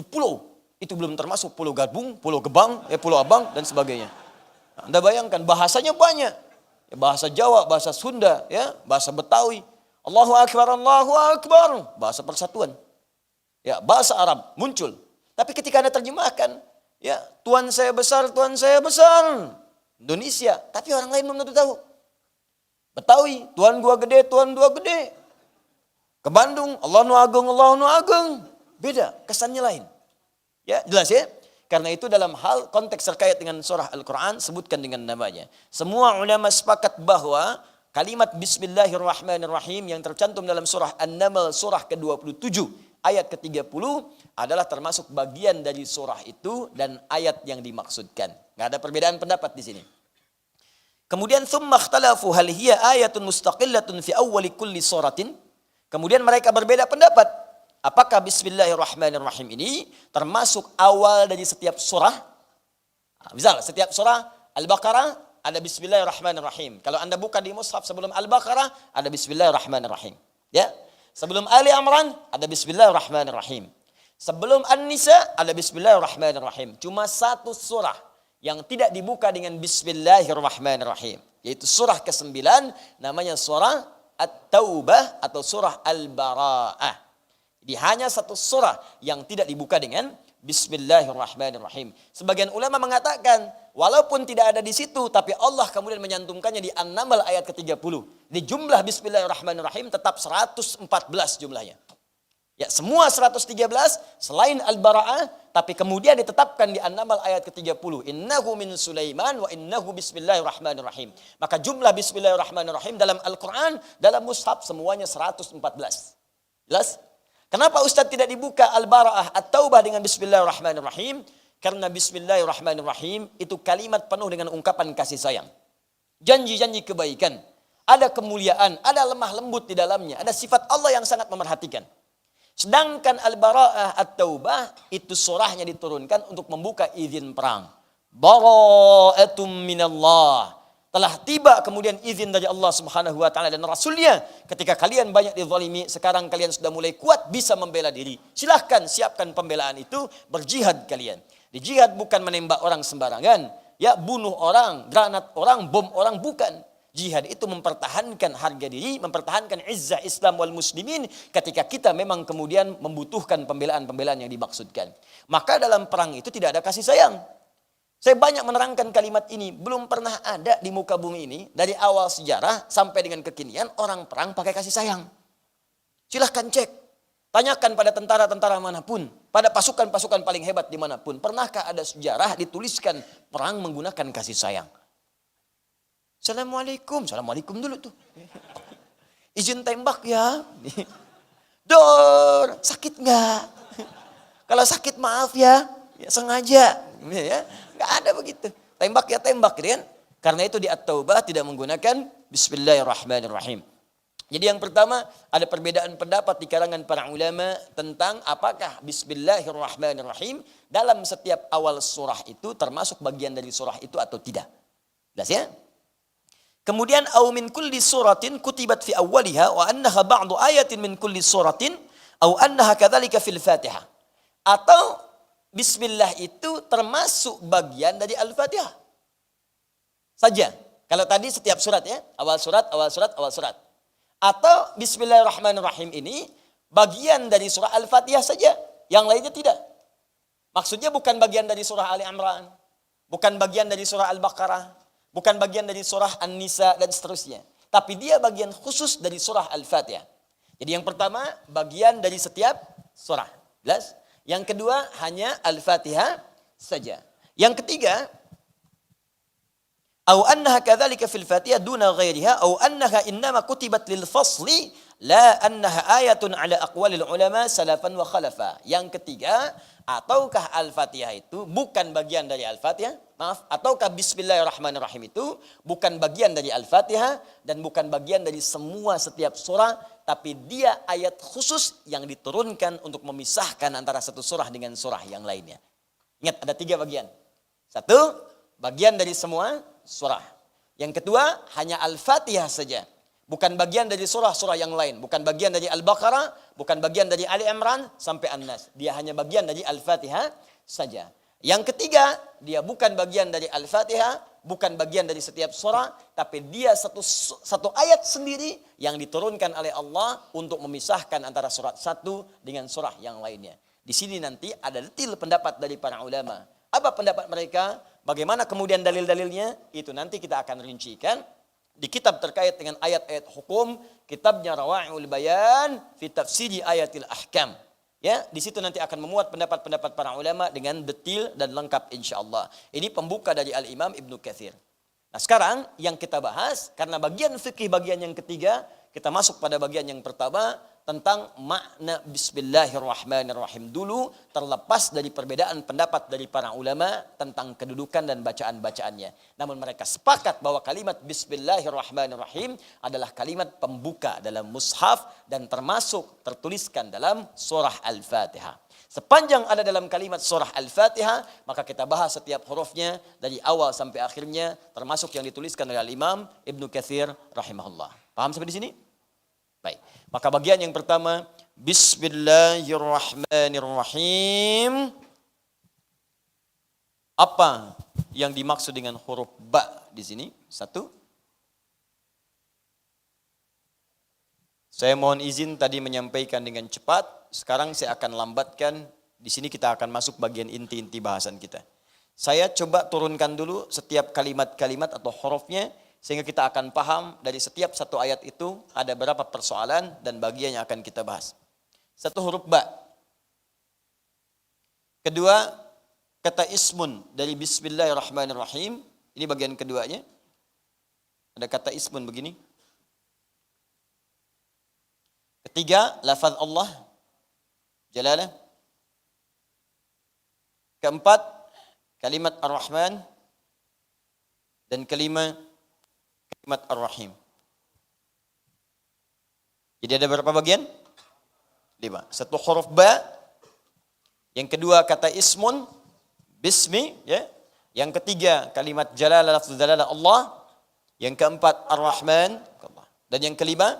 pulau. Itu belum termasuk Pulau Gadung, Pulau Gebang, Pulau Abang dan sebagainya. Nah, Anda bayangkan bahasanya banyak. Ya, bahasa Jawa, bahasa Sunda, ya, bahasa Betawi. Allahu Akbar, Allahu Akbar. Bahasa persatuan. Ya, bahasa Arab muncul. Tapi ketika Anda terjemahkan, ya, Tuhan saya besar, Tuhan saya besar. Indonesia, tapi orang lain belum tentu tahu. Betawi, Tuhan gua gede, Tuhan gua gede. Ke Bandung, Allah nu agung, Allah nu agung. Beda, kesannya lain. Ya, jelas ya? Karena itu dalam hal konteks terkait dengan surah Al-Quran, sebutkan dengan namanya. Semua ulama sepakat bahwa kalimat Bismillahirrahmanirrahim yang tercantum dalam surah An-Naml, surah ke-27, ayat ke-30 adalah termasuk bagian dari surah itu dan ayat yang dimaksudkan. Nggak ada perbedaan pendapat di sini. Kemudian tsumma ikhtalafu hal hiya ayatun mustaqillatun fi awwali kulli suratin. Kemudian mereka berbeda pendapat. Apakah bismillahirrahmanirrahim ini termasuk awal dari setiap surah? Misal setiap surah Al-Baqarah ada bismillahirrahmanirrahim. Kalau Anda buka di mushaf sebelum Al-Baqarah ada bismillahirrahmanirrahim. Ya. Sebelum Ali Imran ada bismillahirrahmanirrahim. Sebelum An-Nisa ada bismillahirrahmanirrahim. Cuma satu surah yang tidak dibuka dengan bismillahirrahmanirrahim, yaitu surah ke-9 namanya surah At-Taubah atau surah Al-Bara'ah. Jadi hanya satu surah yang tidak dibuka dengan bismillahirrahmanirrahim. Sebagian ulama mengatakan walaupun tidak ada di situ tapi Allah kemudian menyantumkannya di An-Naml ayat ke-30. Di jumlah bismillahirrahmanirrahim tetap 114 jumlahnya. Ya, semua 113 selain Al-Bara'ah, tapi kemudian ditetapkan di An-Naml ayat ke-30. Innahu min Sulaiman wa innahu bismillahirrahmanirrahim. Maka jumlah bismillahirrahmanirrahim dalam Al-Quran, dalam mushaf semuanya 114. Jelas? Kenapa Ustaz tidak dibuka Al-Bara'ah At-Taubah dengan bismillahirrahmanirrahim? Karena bismillahirrahmanirrahim itu kalimat penuh dengan ungkapan kasih sayang. Janji-janji kebaikan. Ada kemuliaan, ada lemah lembut di dalamnya. Ada sifat Allah yang sangat memerhatikan. Sedangkan Al-Bara'ah At-Taubah itu surahnya diturunkan untuk membuka izin perang. Bara'atum minallah. Telah tiba kemudian izin dari Allah Subhanahu wa taala dan Rasulnya. Ketika kalian banyak dizalimi, sekarang kalian sudah mulai kuat bisa membela diri. Silahkan siapkan pembelaan itu, berjihad kalian. Di jihad bukan menembak orang sembarangan, ya bunuh orang, granat orang, bom orang, bukan. Jihad itu mempertahankan harga diri, mempertahankan izzah Islam wal muslimin ketika kita memang kemudian membutuhkan pembelaan-pembelaan yang dimaksudkan. Maka dalam perang itu tidak ada kasih sayang. Saya banyak menerangkan kalimat ini, belum pernah ada di muka bumi ini dari awal sejarah sampai dengan kekinian orang perang pakai kasih sayang. Silahkan cek, tanyakan pada tentara-tentara manapun, pada pasukan-pasukan paling hebat dimanapun. Pernahkah ada sejarah dituliskan perang menggunakan kasih sayang? Assalamualaikum, assalamualaikum dulu tuh. Izin tembak ya. Dor, sakit nggak? Kalau sakit maaf ya, sengaja. Ya, nggak ada begitu. Tembak ya tembak, gitu kan? Karena itu di At-Taubah tidak menggunakan Bismillahirrahmanirrahim. Jadi yang pertama ada perbedaan pendapat di kalangan para ulama tentang apakah Bismillahirrahmanirrahim dalam setiap awal surah itu termasuk bagian dari surah itu atau tidak. Jelas ya? Kemudian au min kulli suratin kutibat fi awwaliha wa annaha ba'du ayatin min kulli suratin au annaha kadzalika fil Fatihah. Atau bismillah itu termasuk bagian dari Al-Fatihah. Saja. Kalau tadi setiap surat ya, awal surat, awal surat, awal surat. Atau bismillahirrahmanirrahim ini bagian dari surah Al-Fatihah saja, yang lainnya tidak. Maksudnya bukan bagian dari surah Ali Imran, bukan bagian dari surah Al-Baqarah, bukan bagian dari surah An-Nisa dan seterusnya. Tapi dia bagian khusus dari surah Al-Fatihah. Jadi yang pertama bagian dari setiap surah. Jelas? Yang kedua hanya Al-Fatihah saja. Yang ketiga, au annaha kadzalika fil Fatihah duna ghairiha au annaha innama kutibat lil fasli la annaha ayatun ala aqwalil ulama salafan wa khalafa. Yang ketiga, ataukah Al-Fatihah itu bukan bagian dari Al-Fatihah? Maaf, ataukah Bismillahirrahmanirrahim itu bukan bagian dari Al-Fatihah dan bukan bagian dari semua setiap surah, tapi dia ayat khusus yang diturunkan untuk memisahkan antara satu surah dengan surah yang lainnya. Ingat ada 3 bagian. 1, bagian dari semua surah. Yang kedua, hanya Al-Fatihah saja. Bukan bagian dari surah-surah yang lain. Bukan bagian dari Al-Baqarah, bukan bagian dari Ali Imran sampai An-Nas. Dia hanya bagian dari Al-Fatihah saja. Yang ketiga, dia bukan bagian dari Al-Fatihah, bukan bagian dari setiap surah, tapi dia satu ayat sendiri yang diturunkan oleh Allah untuk memisahkan antara surat satu dengan surah yang lainnya. Di sini nanti ada detail pendapat dari para ulama. Apa pendapat mereka? Bagaimana kemudian dalil-dalilnya? Itu nanti kita akan rincikan di kitab terkait dengan ayat-ayat hukum, kitabnya Rawai'ul Bayan fi Tafsiri Ayatil Ahkam. Ya, di situ nanti akan memuat pendapat-pendapat para ulama dengan detail dan lengkap insyaallah. Ini pembuka dari Al-Imam Ibnu Katsir. Nah, sekarang yang kita bahas karena bagian fikih bagian yang ketiga, kita masuk pada bagian yang pertama, tentang makna Bismillahirrahmanirrahim dulu, terlepas dari perbedaan pendapat dari para ulama tentang kedudukan dan bacaan-bacaannya. Namun mereka sepakat bahwa kalimat Bismillahirrahmanirrahim adalah kalimat pembuka dalam mushaf dan termasuk tertuliskan dalam surah Al-Fatihah. Sepanjang ada dalam kalimat surah Al-Fatihah, maka kita bahas setiap hurufnya dari awal sampai akhirnya, termasuk yang dituliskan oleh Imam Ibnu Katsir rahimahullah. Paham sampai di sini? Baik. Maka bagian yang pertama, Bismillahirrahmanirrahim. Apa yang dimaksud dengan huruf ba di sini? Satu. Saya mohon izin tadi menyampaikan dengan cepat. Sekarang saya akan lambatkan. Di sini kita akan masuk bagian inti-inti bahasan kita. Saya coba turunkan dulu setiap kalimat-kalimat atau hurufnya, sehingga kita akan paham dari setiap satu ayat itu ada berapa persoalan dan bagian yang akan kita bahas. Satu huruf ba. Kedua, kata ismun dari Bismillahirrahmanirrahim. Ini bagian keduanya. Ada kata ismun begini. Ketiga, lafaz Allah Jalalah. Keempat, kalimat Ar-Rahman. Dan kalimat Ar-Rahim. Jadi ada berapa bagian? 5. Satu huruf ba. Yang kedua kata ismun, bismi, ya. Yang ketiga kalimat jalalah, lafz jalalah Allah. Yang keempat Ar-Rahman, dan yang kelima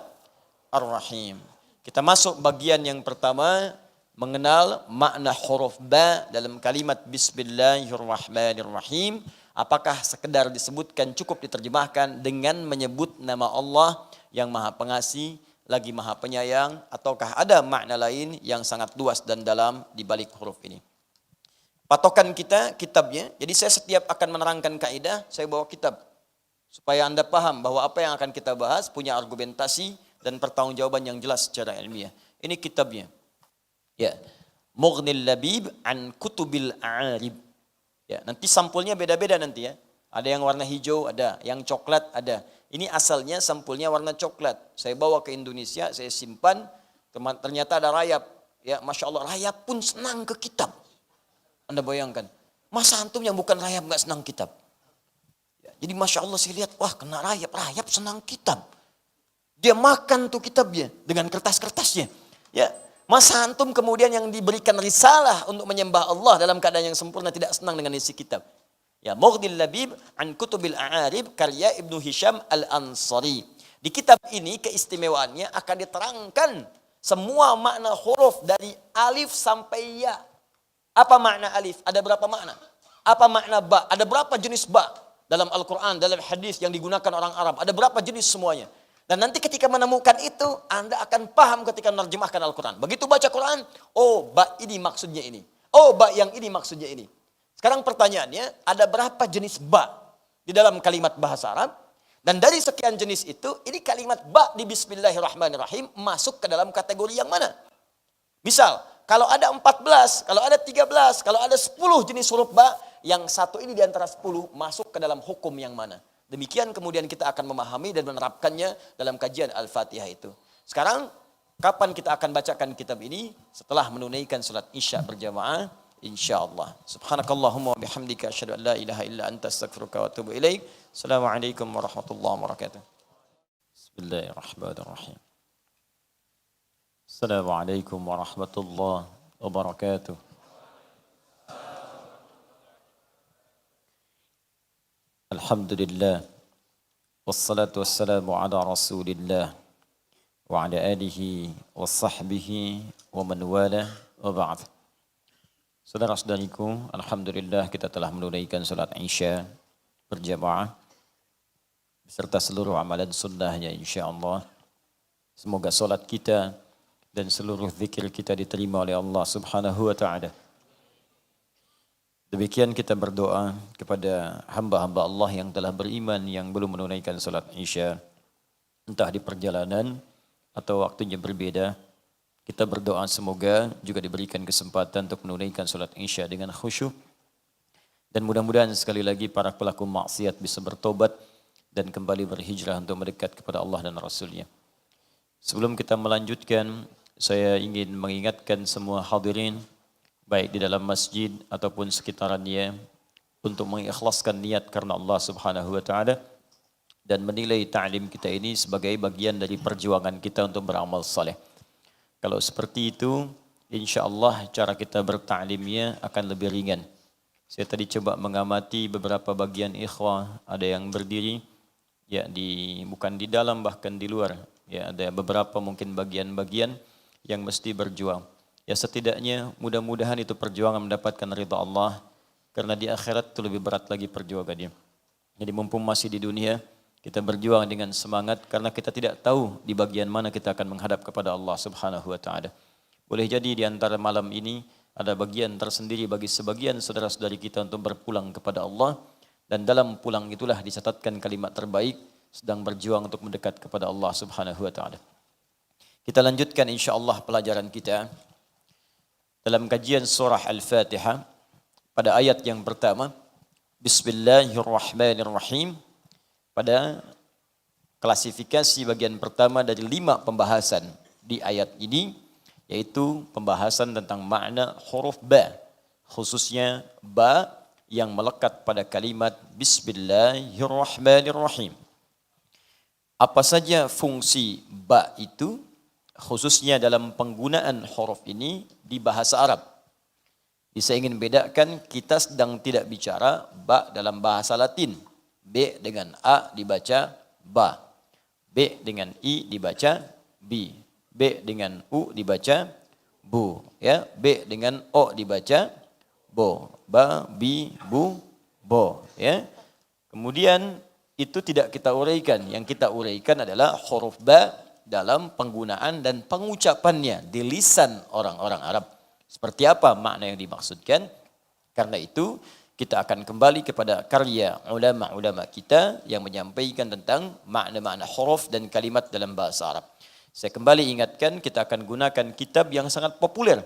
Ar-Rahim. Kita masuk bagian yang pertama, mengenal makna huruf ba dalam kalimat Bismillahirrahmanirrahim. Apakah sekedar disebutkan cukup diterjemahkan dengan menyebut nama Allah yang Maha Pengasih, lagi Maha Penyayang, ataukah ada makna lain yang sangat luas dan dalam di balik huruf ini? Patokan kita kitabnya. Jadi saya setiap akan menerangkan kaidah, saya bawa kitab supaya Anda paham bahwa apa yang akan kita bahas punya argumentasi dan pertanggungjawaban yang jelas secara ilmiah. Ini kitabnya. Ya. Mughnil Labib an Kutubil A'arib. Ya, nanti sampulnya beda-beda nanti ya. Ada yang warna hijau, ada yang coklat, ada. Ini asalnya sampulnya warna coklat. Saya bawa ke Indonesia, saya simpan. Ternyata ada rayap. Ya, Masya Allah, rayap pun senang ke kitab. Anda bayangkan, masa antum yang bukan rayap nggak senang kitab? Ya, jadi Masya Allah saya lihat, wah kena rayap, rayap senang kitab. Dia makan tuh kitabnya dengan kertas-kertasnya. Ya. Masa antum kemudian yang diberikan risalah untuk menyembah Allah dalam keadaan yang sempurna tidak senang dengan isi kitab. Ya, Mughnil Labib an Kutubil A'arib karya Ibnu Hisham Al-Ansari. Di kitab ini keistimewaannya akan diterangkan semua makna huruf dari alif sampai ya. Apa makna alif? Ada berapa makna? Apa makna ba? Ada berapa jenis ba dalam Al-Quran, dalam hadis yang digunakan orang Arab? Ada berapa jenis semuanya? Dan nanti ketika menemukan itu, Anda akan paham ketika menerjemahkan Al-Quran. Begitu baca Quran, oh ba ini maksudnya ini. Oh ba yang ini maksudnya ini. Sekarang pertanyaannya, ada berapa jenis ba di dalam kalimat bahasa Arab? Dan dari sekian jenis itu, ini kalimat ba di Bismillahirrahmanirrahim masuk ke dalam kategori yang mana? Misal, kalau ada 14, kalau ada 13, kalau ada 10 jenis huruf ba, yang satu ini di antara 10 masuk ke dalam hukum yang mana? Demikian kemudian kita akan memahami dan menerapkannya dalam kajian Al-Fatihah itu. Sekarang, kapan kita akan bacakan kitab ini? Setelah menunaikan salat Isya berjamaah, insyaallah. Subhanakallahumma wa bihamdika asyhadu an la ilaha illa anta astaghfiruka wa atubu ilaik. Assalamualaikum warahmatullahi wabarakatuh. Bismillahirrahmanirrahim. Assalamualaikum warahmatullahi wabarakatuh. Alhamdulillah. Wassalatu wassalamu ala Rasulillah wa ala alihi wa sahbihi wa man wala wa ba'd. Saudara-saudariku, alhamdulillah kita telah menunaikan salat Isya berjamaah beserta seluruh amalan sunnahnya insyaallah. Semoga salat kita dan seluruh zikir kita diterima oleh Allah Subhanahu wa taala. Demikian kita berdoa kepada hamba-hamba Allah yang telah beriman yang belum menunaikan salat Isya, entah di perjalanan atau waktunya berbeda. Kita berdoa semoga juga diberikan kesempatan untuk menunaikan salat Isya dengan khusyuk. Dan mudah-mudahan sekali lagi para pelaku maksiat bisa bertobat dan kembali berhijrah untuk mendekat kepada Allah dan Rasulnya. Sebelum kita melanjutkan, saya ingin mengingatkan semua hadirin, baik di dalam masjid ataupun sekitarannya, untuk mengikhlaskan niat karena Allah Subhanahu wa taala dan menilai ta'lim kita ini sebagai bagian dari perjuangan kita untuk beramal saleh. Kalau seperti itu, insya-Allah cara kita bertaklimnya akan lebih ringan. Saya tadi coba mengamati beberapa bagian ikhwah, ada yang berdiri, ya bukan di dalam bahkan di luar. Ya ada beberapa mungkin bagian-bagian yang mesti berjuang. Ya setidaknya mudah-mudahan itu perjuangan mendapatkan ridha Allah, karena di akhirat itu lebih berat lagi perjuangannya. Jadi mumpung masih di dunia, kita berjuang dengan semangat karena kita tidak tahu di bagian mana kita akan menghadap kepada Allah Subhanahu wa taala. Boleh jadi di antara malam ini ada bagian tersendiri bagi sebagian saudara-saudari kita untuk berpulang kepada Allah, dan dalam pulang itulah dicatatkan kalimat terbaik sedang berjuang untuk mendekat kepada Allah Subhanahu wa taala. Kita lanjutkan insyaallah pelajaran kita dalam kajian surah Al-Fatihah pada ayat yang pertama. Bismillahirrahmanirrahim. Pada klasifikasi bagian pertama dari 5 pembahasan di ayat ini, yaitu pembahasan tentang makna huruf ba, khususnya ba yang melekat pada kalimat Bismillahirrahmanirrahim. Apa saja fungsi ba itu, khususnya dalam penggunaan huruf ini di bahasa Arab. Saya ingin bedakan, kita sedang tidak bicara ba dalam bahasa Latin. B dengan A dibaca ba, B dengan I dibaca bi, B dengan U dibaca bu, ya, B dengan O dibaca bo, ba, bi, bu, bo, ya. Kemudian itu tidak kita uraikan, yang kita uraikan adalah huruf ba dalam penggunaan dan pengucapannya di lisan orang-orang Arab. Seperti apa makna yang dimaksudkan? Karena itu kita akan kembali kepada karya ulama-ulama kita yang menyampaikan tentang makna-makna huruf dan kalimat dalam bahasa Arab. Saya kembali ingatkan, kita akan gunakan kitab yang sangat populer.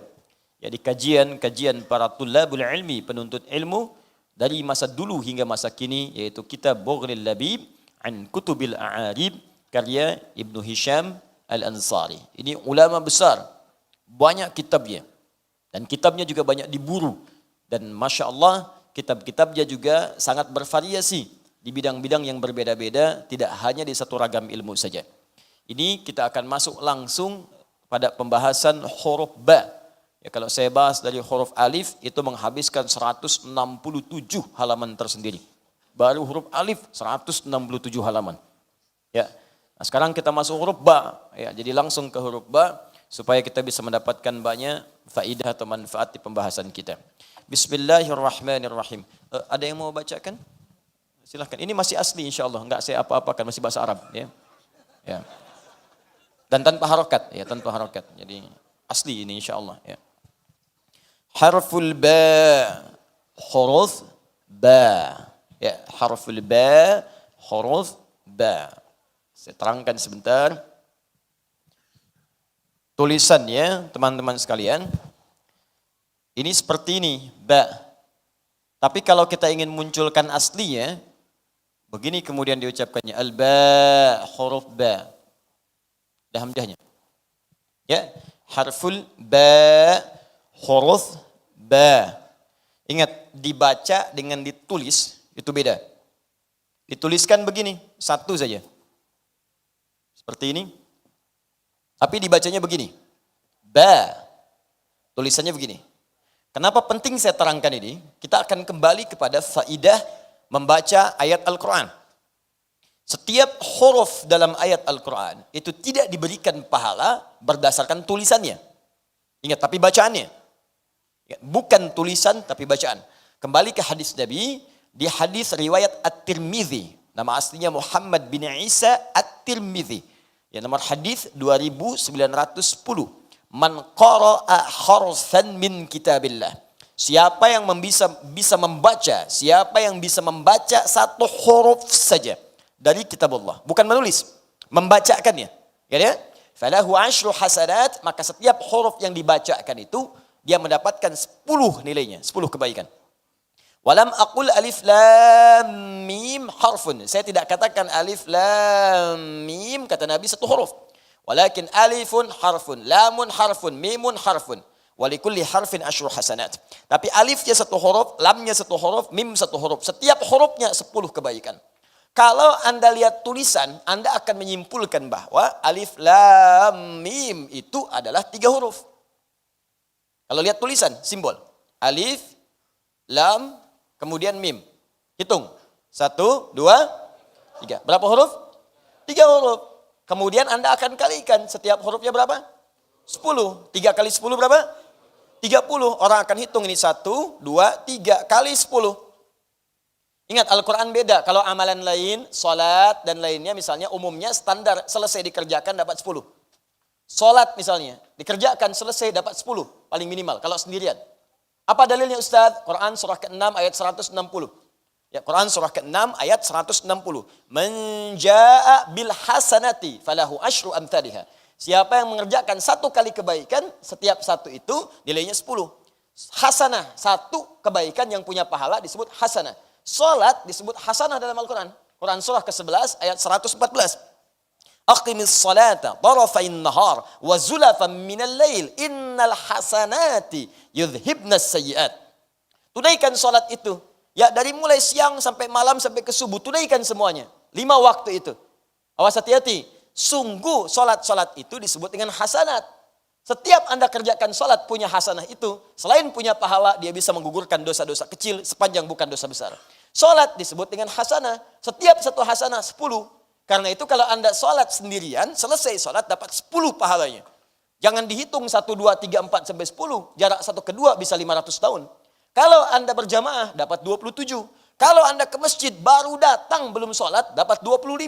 Jadi kajian-kajian para tulabul ilmi, penuntut ilmu dari masa dulu hingga masa kini, yaitu kitab Bughnil Labib an Kutubil A'arib karya Ibnu Hisham Al-Ansari. Ini ulama besar, banyak kitabnya. Dan kitabnya juga banyak diburu. Dan Masya Allah, kitab-kitabnya juga sangat bervariasi di bidang-bidang yang berbeda-beda, tidak hanya di satu ragam ilmu saja. Ini kita akan masuk langsung pada pembahasan huruf ba. Ya, kalau saya bahas dari huruf alif, itu menghabiskan 167 halaman tersendiri. Baru huruf alif 167 halaman. Ya. Nah, sekarang kita masuk huruf ba. Ya, jadi langsung ke huruf ba supaya kita bisa mendapatkan banyak faidah atau manfaat di pembahasan kita. Bismillahirrahmanirrahim. Ada yang mau bacakan? Silahkan. Ini masih asli insyaallah, enggak saya apa-apakan, masih bahasa Arab, ya. Ya. Dan tanpa harokat, ya, tanpa harokat. Jadi asli ini insyaallah, ya. Harful ba, huruf ba. Ya, harful ba, huruf ba. Saya terangkan sebentar. Tulisannya, teman-teman sekalian, ini seperti ini, ba. Tapi kalau kita ingin munculkan aslinya, begini kemudian diucapkannya, al-ba, huruf ba. Ada hamzahnya. Ya, harful ba, huruf ba. Ingat, dibaca dengan ditulis itu beda. Dituliskan begini, satu saja. Seperti ini. Tapi dibacanya begini. Ba. Tulisannya begini. Kenapa penting saya terangkan ini? Kita akan kembali kepada faidah membaca ayat Al-Quran. Setiap huruf dalam ayat Al-Quran itu tidak diberikan pahala berdasarkan tulisannya. Ingat, tapi bacaannya. Bukan tulisan, tapi bacaan. Kembali ke hadis Nabi, di hadis riwayat At-Tirmidzi. Nama aslinya Muhammad bin Isa At-Tirmidzi. Ya, nomor hadis 2910. Man qara'a harfan min kitabillah. Siapa yang bisa membaca, siapa yang bisa membaca satu huruf saja dari kitab Allah, bukan menulis, membacakannya. Ya, falahu 10 hasanat, maka setiap huruf yang dibacakan itu dia mendapatkan 10 nilainya, 10 kebaikan. Walam aqul alif lam mim harfun. Saya tidak katakan alif lam mim kata Nabi satu huruf. Walakin alifun harfun, lamun harfun, mimun harfun. Walikulli harfin asyru hasanat. Tapi alifnya satu huruf, lamnya satu huruf, mim satu huruf. Setiap hurufnya 10 kebaikan. Kalau Anda lihat tulisan, Anda akan menyimpulkan bahwa alif, lam, mim itu adalah 3 huruf. Kalau lihat tulisan, simbol. Alif, lam, kemudian mim. Hitung. 1, 2, 3. Berapa huruf? 3 huruf. Kemudian Anda akan kalikan. Setiap hurufnya berapa? 10. 3 kali 10 berapa? 30. Orang akan hitung ini 1, 2, 3 kali 10. Ingat Al-Quran beda. Kalau amalan lain, salat dan lainnya misalnya umumnya standar selesai dikerjakan dapat 10. Salat misalnya dikerjakan selesai dapat 10 paling minimal kalau sendirian. Apa dalilnya Ustaz? Quran surah ke-6 ayat 160. Ya, Quran surah ke-6 ayat 160. Man jaa'a bil hasanati falahu asyru amthaliha. Siapa yang mengerjakan 1 kali kebaikan, setiap 1 itu nilainya 10. Hasanah, 1 kebaikan yang punya pahala disebut hasanah. Salat disebut hasanah dalam Al-Quran. Quran surah ke-11 ayat 114. Aqimis salata tarafain nahar wa zulafan minal lail innal hasanati yudhibnas sayyiat. Tunaikan salat itu. Ya, dari mulai siang sampai malam sampai ke subuh, tunaikan semuanya. 5 waktu itu. Awas hati-hati. Sungguh salat-salat itu disebut dengan hasanat. Setiap Anda kerjakan salat punya hasanah itu, selain punya pahala, dia bisa menggugurkan dosa-dosa kecil sepanjang bukan dosa besar. Salat disebut dengan hasanah. Setiap satu hasanah 10. Karena itu kalau Anda salat sendirian, selesai salat dapat 10 pahalanya. Jangan dihitung 1, 2, 3, 4 sampai 10. Jarak satu kedua bisa 500 tahun. Kalau Anda berjamaah dapat 27. Kalau Anda ke masjid baru datang belum salat dapat 25.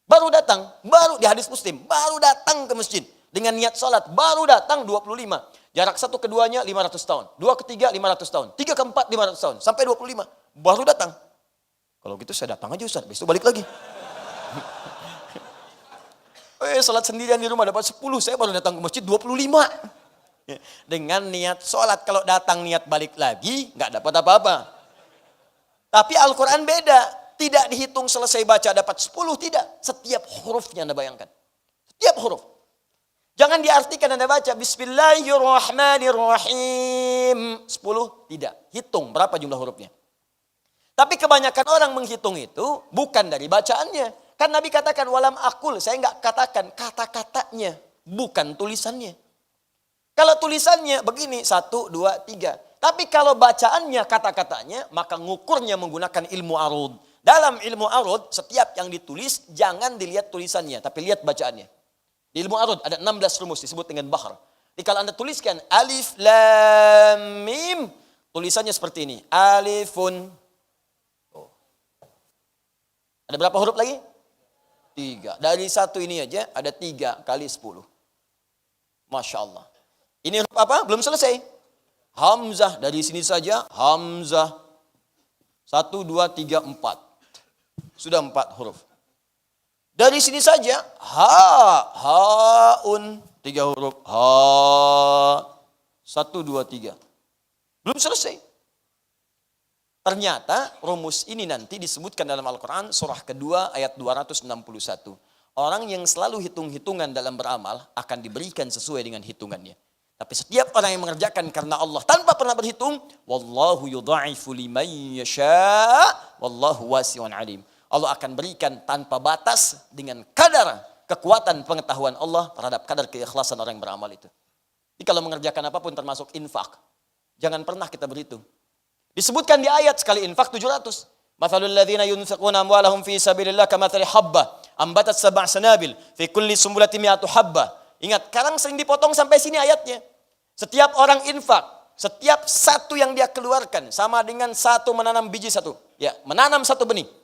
Baru datang, baru di hadis Muslim, baru datang ke masjid dengan niat salat, baru datang 25. Jarak satu keduanya 500 tahun, 2 ketiga 500 tahun, 3 keempat 500 tahun, sampai 25. Baru datang. Kalau gitu saya datang aja Ustaz, besok balik lagi. Salat sendirian di rumah dapat 10, saya baru datang ke masjid 25. Dengan niat salat, kalau datang niat balik lagi, nggak dapat apa-apa. Tapi Al-Quran beda. Tidak dihitung selesai baca dapat 10, tidak. Setiap hurufnya Anda bayangkan. Setiap huruf. Jangan diartikan Anda baca Bismillahirrahmanirrahim. 10, tidak. Hitung berapa jumlah hurufnya. Tapi kebanyakan orang menghitung itu bukan dari bacaannya. Kan Nabi katakan walam akul. Saya enggak katakan kata-katanya. Bukan tulisannya. Kalau tulisannya begini 1, 2, 3. Tapi kalau bacaannya kata-katanya maka ngukurnya menggunakan ilmu arud. Dalam ilmu arud, setiap yang ditulis, jangan dilihat tulisannya, tapi lihat bacaannya. Di ilmu arud, ada 16 rumus, disebut dengan bahar. Jadi kalau Anda tuliskan, alif, lam, mim, tulisannya seperti ini. Alifun. Oh. Ada berapa huruf lagi? 3. Dari 1 ini aja, ada 3 kali 10. Masya Allah. Ini huruf apa? Belum selesai. Hamzah, dari sini saja, Hamzah. 1, 2, 3, 4. Sudah 4 huruf. Dari sini saja, haun, 3 huruf, ha, 1, 2, 3. Belum selesai. Ternyata rumus ini nanti disebutkan dalam Al-Quran surah kedua ayat 261. Orang yang selalu hitung-hitungan dalam beramal akan diberikan sesuai dengan hitungannya. Tapi setiap orang yang mengerjakan karena Allah tanpa pernah berhitung, wallahu yudha'ifu liman yasha' wallahu wasi'un alim. Allah akan berikan tanpa batas dengan kadar kekuatan pengetahuan Allah terhadap kadar keikhlasan orang yang beramal itu. Jadi kalau mengerjakan apapun termasuk infak, jangan pernah kita berhitung. Disebutkan di ayat sekali infak 700. Mathalul ladzina yunfiquna amwalahum fi sabilillah kamathali habbah ambatat sab'a sanabil fi kulli sumbulatin mi'atu habbah. Ingat, sekarang sering dipotong sampai sini ayatnya. Setiap orang infak, setiap satu yang dia keluarkan sama dengan satu menanam biji satu. Ya, menanam satu benih.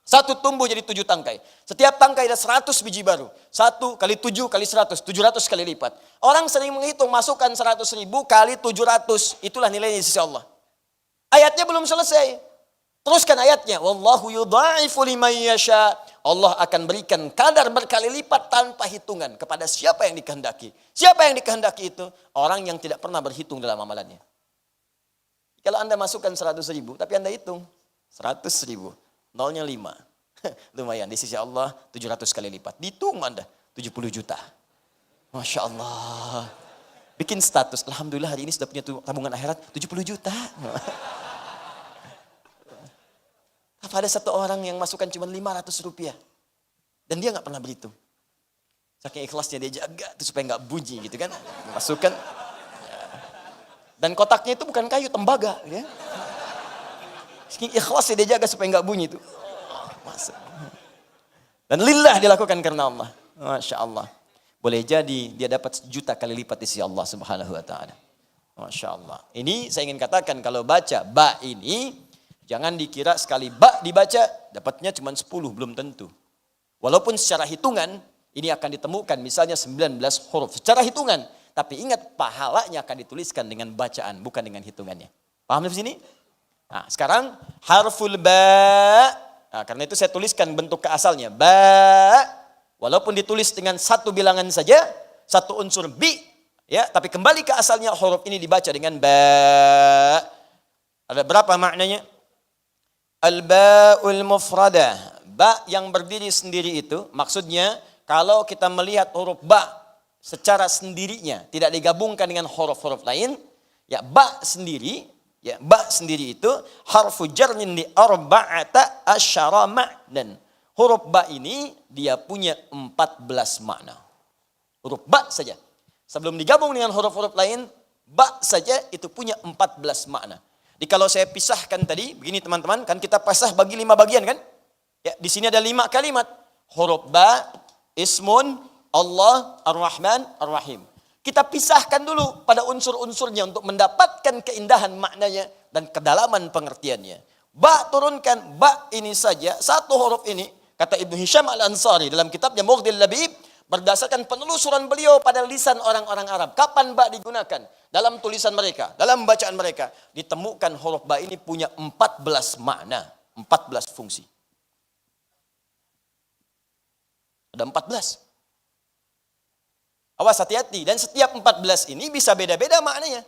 Satu tumbuh jadi 7 tangkai. Setiap tangkai ada 100 biji baru. 1 kali 7 kali 100, 700 kali lipat. Orang sering menghitung, masukkan 100.000 kali 700. Itulah nilainya di sisi Allah. Ayatnya belum selesai. Teruskan ayatnya. Wallahu yudha'ifu liman yasha. Allah akan berikan kadar berkali lipat tanpa hitungan kepada siapa yang dikehendaki. Siapa yang dikehendaki itu? Orang yang tidak pernah berhitung dalam amalannya. Kalau Anda masukkan 100.000, tapi Anda hitung 100.000. Nolnya 5. Lumayan, di sisi Allah 700 kali lipat. Dihitung Anda. 70 juta. Masya Allah. Bikin status, alhamdulillah hari ini sudah punya tabungan akhirat 70 juta. Apa ada satu orang yang masukkan cuma 500 rupiah. Dan dia nggak pernah berhitung. Saking ikhlasnya dia jaga itu supaya nggak bunyi gitu kan. Masukkan. Dan kotaknya itu bukan kayu, tembaga. Ya. Saking ikhlasnya dia jaga supaya nggak bunyi itu. Masuk. Dan lillah dilakukan karena Allah. Masya Allah. Boleh jadi dia dapat 1 juta kali lipat di sisi Allah Subhanahu wa taala. Masya Allah. Ini saya ingin katakan kalau baca ba ini jangan dikira sekali ba dibaca dapatnya cuma 10, belum tentu. Walaupun secara hitungan ini akan ditemukan misalnya 19 huruf secara hitungan, tapi ingat pahalanya akan dituliskan dengan bacaan bukan dengan hitungannya. Paham di sini? Nah, sekarang harful ba. Nah, karena itu saya tuliskan bentuk keasalnya ba. Walaupun ditulis dengan satu bilangan saja, satu unsur bi, ya, tapi kembali ke asalnya huruf ini dibaca dengan ba. Ada berapa maknanya? Al-ba'ul mufradah. Ba yang berdiri sendiri itu, maksudnya kalau kita melihat huruf ba secara sendirinya, tidak digabungkan dengan huruf-huruf lain, ya ba sendiri, ya ba sendiri itu harfu jarmin li arba'ata asyara ma'nan. Huruf ba ini dia punya 14 makna. Huruf ba saja. Sebelum digabung dengan huruf-huruf lain, ba saja itu punya 14 makna. Jadi kalau saya pisahkan tadi, begini teman-teman, kan kita pasah bagi 5 bagian kan? Ya, di sini ada 5 kalimat. Huruf ba, ismun, Allah, ar-Rahman, ar-Rahim. Kita pisahkan dulu pada unsur-unsurnya untuk mendapatkan keindahan maknanya dan kedalaman pengertiannya. Ba turunkan, ba ini saja, satu huruf ini. Kata Ibnu Hisham Al-Ansari dalam kitabnya Mughdil Labib, berdasarkan penelusuran beliau pada lisan orang-orang Arab. Kapan ba digunakan? Dalam tulisan mereka, dalam bacaan mereka. Ditemukan huruf ba ini punya 14 makna, 14 fungsi. Ada 14. Awas hati-hati. Dan setiap 14 ini bisa beda-beda maknanya.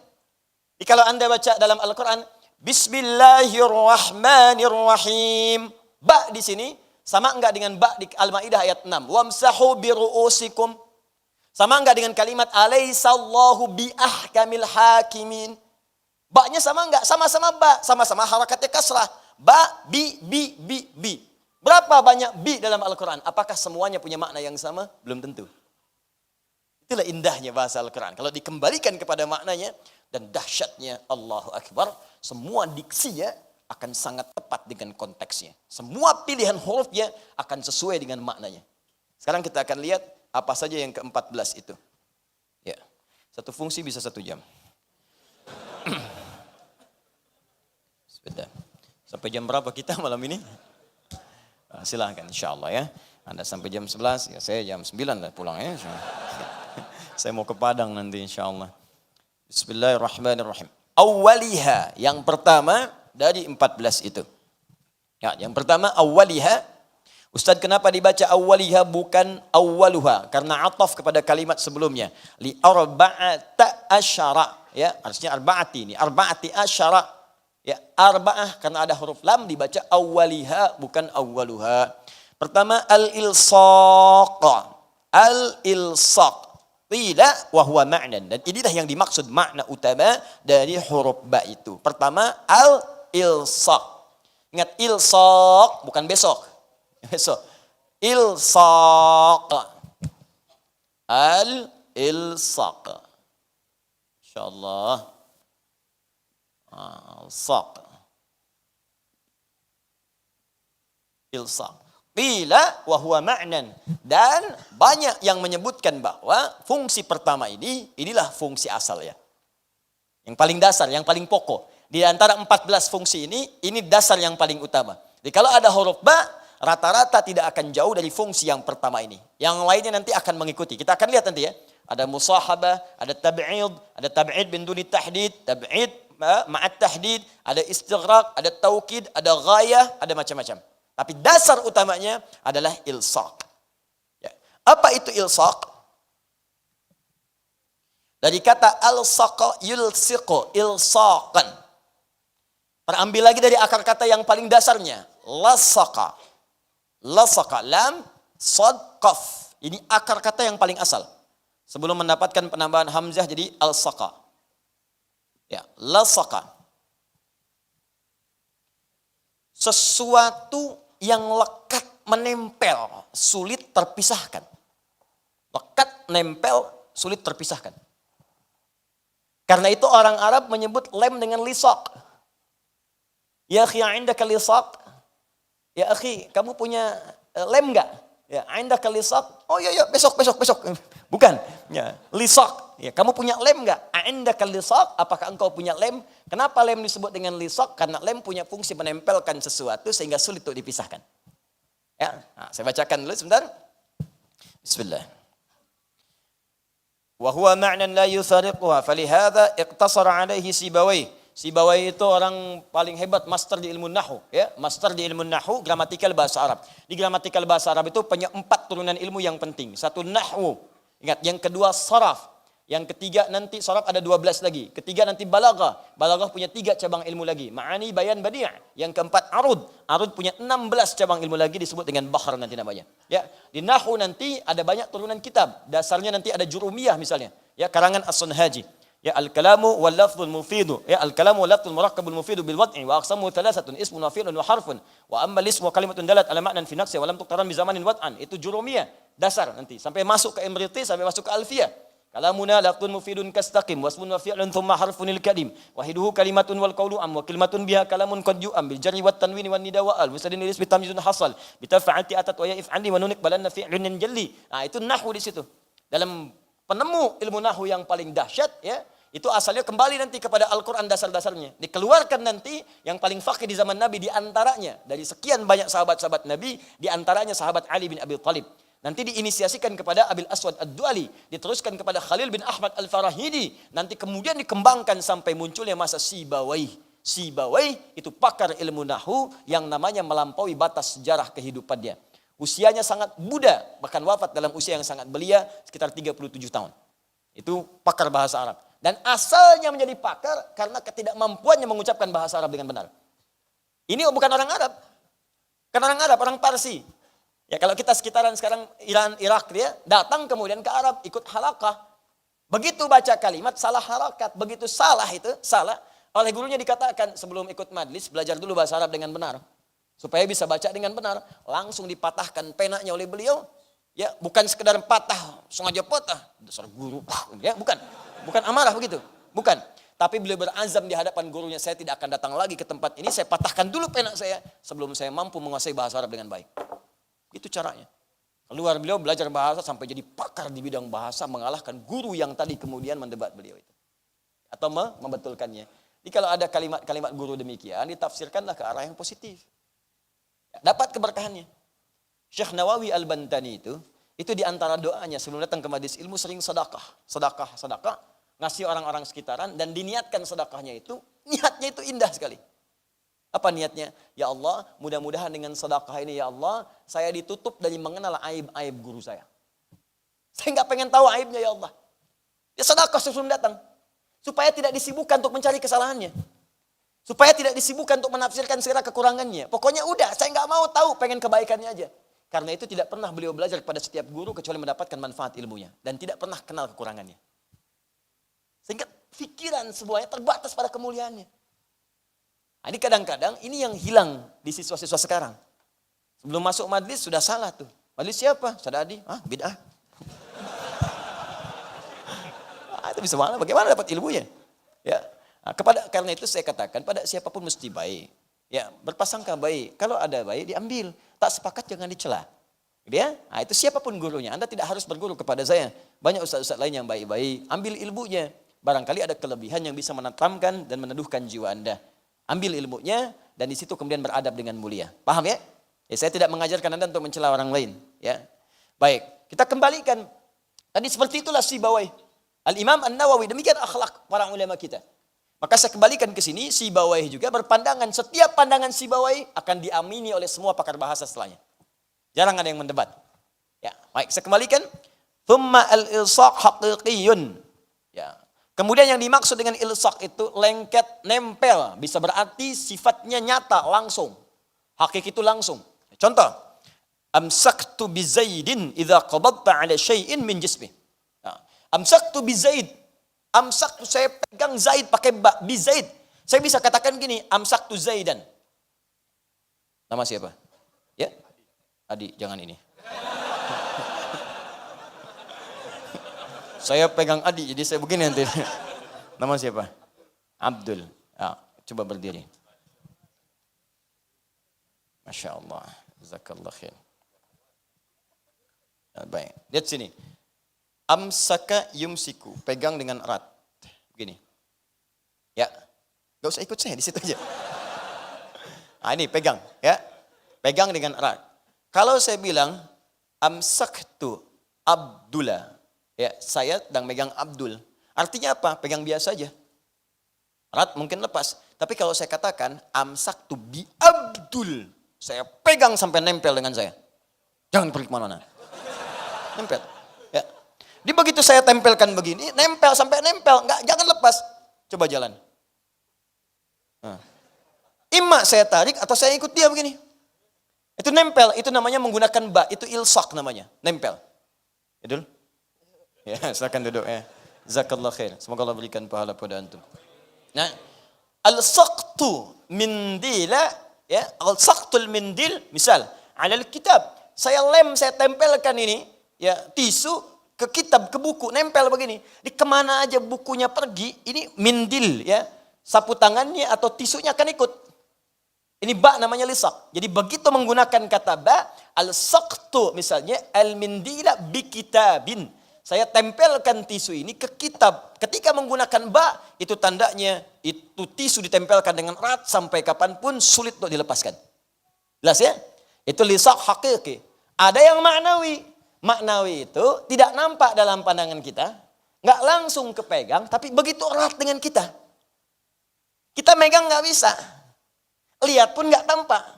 Jadi kalau Anda baca dalam Al-Quran, Bismillahirrahmanirrahim. Ba di sini sama enggak dengan ba di Al-Maidah ayat 6? Wamsahu biru'usikum. Sama enggak dengan kalimat alaisallahu biahkamil hakimin? Ba-nya sama enggak? Sama-sama ba, sama-sama harakatnya kasrah. Ba, bi. Berapa banyak bi dalam Al-Quran? Apakah semuanya punya makna yang sama? Belum tentu. Itulah indahnya bahasa Al-Quran. Kalau dikembalikan kepada maknanya dan dahsyatnya Allahu Akbar, semua diksinya akan sangat tepat dengan konteksnya. Semua pilihan hurufnya akan sesuai dengan maknanya. Sekarang kita akan lihat apa saja yang ke-14 itu. Ya, satu fungsi bisa 1 jam. Sudah. Sampai jam berapa kita malam ini? Silahkan insyaAllah ya. Anda sampai jam 11, ya saya jam 9 lah pulang ya. Saya mau ke Padang nanti insyaAllah. Bismillahirrahmanirrahim. Awwaliha, yang pertama dari 14 itu. Ya, yang pertama awwaliha. Ustaz, kenapa dibaca awwaliha bukan awwaluha? Karena ataf kepada kalimat sebelumnya. Li arba'ata asyara. Ya, harusnya arba'ati ini. Arba'ati asyara. Ya, arba'ah karena ada huruf lam dibaca awwaliha bukan awwaluha. Pertama al-ilsaq. Al-ilsaq. Qila wa huwa ma'nan. Dan inilah yang dimaksud makna utama dari huruf ba itu. Pertama al-ilsaq. Ingat ilsaq bukan besok. Besok. Ilsaq. Al-ilsaq. Insyaallah. Ilsaq. Ilsaq. Qila wa huwa ma'nan. Dan banyak yang menyebutkan bahwa fungsi pertama inilah fungsi asal ya. Yang paling dasar, yang paling pokok. Di antara 14 fungsi ini dasar yang paling utama. Jadi kalau ada huruf ba, rata-rata tidak akan jauh dari fungsi yang pertama ini. Yang lainnya nanti akan mengikuti. Kita akan lihat nanti ya. Ada musahabah, ada tab'id bin duni tahdid, tab'id ma'at tahdid, ada istighraq, ada taukid, ada ghayah, ada macam-macam. Tapi dasar utamanya adalah ilsaq. Ya. Apa itu ilsaq? Dari kata alsaqa yulsiqu, ilsaqan. Terambil lagi dari akar kata yang paling dasarnya, lasaqa. Lasaqa, lam, Sod, qaf. Ini akar kata yang paling asal. Sebelum mendapatkan penambahan hamzah jadi al-saqa. Ya, la-saqa. Sesuatu yang lekat menempel, sulit terpisahkan. Lekat, nempel, sulit terpisahkan. Karena itu orang Arab menyebut lem dengan lisaq. Ya akhi, indaka lisaq? Ya akhi, kamu punya lem enggak? Ya, indaka lisaq? Oh iya, besok. Bukan, ya, lisaq. Ya, kamu punya lem enggak? Indaka lisaq? Apakah engkau punya lem? Kenapa lem disebut dengan lisaq? Karena lem punya fungsi menempelkan sesuatu sehingga sulit untuk dipisahkan. Ya, nah, saya bacakan dulu sebentar. Bismillah. Wa huwa ma'nan la yufariquha falihadza iqtasara alaihi Sibawayh. Sibawayh itu orang paling hebat, master di ilmu nahwu, ya, master di ilmu nahwu, gramatikal bahasa Arab. Di gramatikal bahasa Arab itu punya 4 turunan ilmu yang penting. 1 nahwu. Ingat, yang kedua saraf. Yang ketiga nanti saraf ada 12 lagi. Ketiga nanti balaghah. Balaghah punya 3 cabang ilmu lagi. Ma'ani, bayan, badi'. Yang keempat arud. Arud punya 16 cabang ilmu lagi disebut dengan bahr nanti namanya. Ya, di nahwu nanti ada banyak turunan kitab. Dasarnya nanti ada jurumiyah misalnya. Ya, karangan As-Sunhaji. Ya, al-kalamu wal lafdhul mufidu. Ya, al-kalamu wal lafdhul murakkabul mufidu bil wad'i wa aqsamu thalathatun ismun wa fi'lun wa harfun. Wa amma al-ismu wa kalimatun dalat ala ma'nan fi naqsi wa lam tuqtaran bi zamanin wad'an. Itu jurumiyah. Dasar nanti sampai masuk ke Imriti, sampai masuk ke Alfiyah. Kalamuna lafdhun mufidun kastaqim wasmun wa fi'lun thumma harfunil kalim wahiduhu kalimatun wal qawlu am wa kalimatun biha kalamun qad yu'am bil jarri wat tanwini wan nida wa al musadin ilis bitamyizun hasal bitafa'ati atat wa ya'if ali wa nunik balanna fi'lun jalli. Nah, itu nahwu di situ. Dalam penemu ilmu nahwu yang paling dahsyat, ya, itu asalnya kembali nanti kepada Al-Qur'an, dasar-dasarnya. Dikeluarkan nanti yang paling faqih di zaman Nabi, di antaranya dari sekian banyak sahabat-sahabat Nabi, di antaranya sahabat Ali bin Abi Thalib. Nanti diinisiasikan kepada Abil Aswad Ad-Duali, diteruskan kepada Khalil bin Ahmad Al-Farahidi, nanti kemudian dikembangkan sampai munculnya masa Sibawayh. Sibawayh itu pakar ilmu nahwu yang namanya melampaui batas sejarah kehidupannya. Usianya sangat muda, bahkan wafat dalam usia yang sangat belia, sekitar 37 tahun. Itu pakar bahasa Arab. Dan asalnya menjadi pakar karena ketidakmampuannya mengucapkan bahasa Arab dengan benar. Ini bukan orang Arab. Bukan orang Arab, orang Parsi. Ya, kalau kita sekitaran sekarang Iran, Irak, dia datang kemudian ke Arab, ikut halaqah. Begitu baca kalimat, salah harakat. Begitu salah itu, salah. Oleh gurunya dikatakan, sebelum ikut majlis, belajar dulu bahasa Arab dengan benar. Supaya bisa baca dengan benar. Langsung dipatahkan penanya oleh beliau. Ya, bukan sekedar patah, sengaja patah. Dasar guru. Ya, bukan. Bukan amarah begitu. Bukan. Tapi beliau berazam di hadapan gurunya, saya tidak akan datang lagi ke tempat ini, saya patahkan dulu pena saya sebelum saya mampu menguasai bahasa Arab dengan baik. Itu caranya. Keluar beliau belajar bahasa sampai jadi pakar di bidang bahasa, mengalahkan guru yang tadi kemudian mendebat beliau itu. Atau membetulkannya. Jadi kalau ada kalimat-kalimat guru demikian, ditafsirkanlah ke arah yang positif. Dapat keberkahannya. Syekh Nawawi Al-Bantani itu di antara doanya sebelum datang ke majelis ilmu sering sedekah, ngasih orang-orang sekitaran, dan diniatkan sedekahnya itu, niatnya itu indah sekali. Apa niatnya? Ya Allah, mudah-mudahan dengan sedekah ini, ya Allah, saya ditutup dari mengenal aib-aib guru saya. Saya nggak pengen tahu aibnya, ya Allah. Ya sedekah sebelum datang. Supaya tidak disibukkan untuk mencari kesalahannya. Supaya tidak disibukkan untuk menafsirkan segala kekurangannya. Pokoknya udah, saya nggak mau tahu, pengen kebaikannya aja. Karena itu tidak pernah beliau belajar kepada setiap guru kecuali mendapatkan manfaat ilmunya. Dan tidak pernah kenal kekurangannya. Sehingga pikiran semuanya terbatas pada kemuliaannya. Ini kadang-kadang ini yang hilang di siswa-siswa sekarang. Sebelum masuk majlis sudah salah tuh. Majlis siapa? Ustaz Adi? Bid'ah. Itu bisa mana? Bagaimana dapat ilmunya? Ya. Karena itu saya katakan pada siapapun mesti baik. Ya, berprasangka baik. Kalau ada baik diambil, tak sepakat jangan dicela. Ya? Itu siapapun gurunya. Anda tidak harus berguru kepada saya. Banyak ustaz-ustaz lain yang baik-baik. Ambil ilmunya. Barangkali ada kelebihan yang bisa menenteramkan dan meneduhkan jiwa Anda. Ambil ilmunya dan di situ kemudian beradab dengan mulia. Paham ya? Saya tidak mengajarkan Anda untuk mencela orang lain. Ya, baik. Kita kembalikan. Tadi seperti itulah Sibawayh. Al-Imam An-Nawawi, demikian akhlak para ulama kita. Maka saya kembalikan ke sini, Sibawayh juga berpandangan, setiap pandangan Sibawayh akan diamini oleh semua pakar bahasa setelahnya. Jarang ada yang mendebat. Ya, baik, saya kembalikan. Thumma al-ilsaq haqiqiyun. Ya. Kemudian yang dimaksud dengan ilsaq itu lengket, nempel. Bisa berarti sifatnya nyata, langsung. Hakiki itu langsung. Contoh, Amsaktu bi Zaidin idza qabadta ala syai'in min jismi. Amsaktu bi Zaid. Amsaktu, saya pegang Zaid pakai ba, bi Zaid. Saya bisa katakan gini, amsaktu Zaidan. Nama siapa? Ya? Adi, jangan ini. Saya pegang Adi, jadi saya begini nanti. Nama siapa? Abdul. Coba berdiri. Masya Allah. Jazakallah khair. Baik, lihat sini. Amsaka yumsiku, pegang dengan erat. Begini. Ya. Gak usah ikut saya, di situ aja. Ini pegang, ya. Pegang dengan erat. Kalau saya bilang amsaktu Abdullah, ya, saya sedang megang Abdul. Artinya apa? Pegang biasa aja. Erat mungkin lepas. Tapi kalau saya katakan amsaktu bi Abdul, saya pegang sampai nempel dengan saya. Jangan pergi kemana-mana. Nempel. Ya. Di begitu saya tempelkan begini, nempel sampai nempel. Jangan lepas. Coba jalan. Ima saya tarik atau saya ikut dia begini. Itu nempel. Itu namanya menggunakan ba. Itu ilsak namanya. Nempel. Ya dulu. Ya, silakan duduk ya. Jazakallah khair. Semoga Allah berikan pahala pada antum. Nah, al-saqtu mindila, ya, al-saqtul mindil, misal, alal kitab. Saya tempelkan ini, ya, tisu ke kitab, ke buku, nempel begini. Di kemana aja bukunya pergi, ini mindil, ya. Sapu tangannya atau tisunya akan ikut. Ini ba namanya lisak. Jadi begitu menggunakan kata ba, al-saqtu misalnya, al-mindila bi kitabin. Saya tempelkan tisu ini ke kitab. Ketika menggunakan ba, itu tandanya itu tisu ditempelkan dengan erat sampai kapanpun sulit untuk dilepaskan. Jelas ya? Itu lisak hakiki. Ada yang maknawi. Maknawi itu tidak nampak dalam pandangan kita. Nggak langsung kepegang, tapi begitu erat dengan kita. Kita megang nggak bisa. Lihat pun nggak tampak.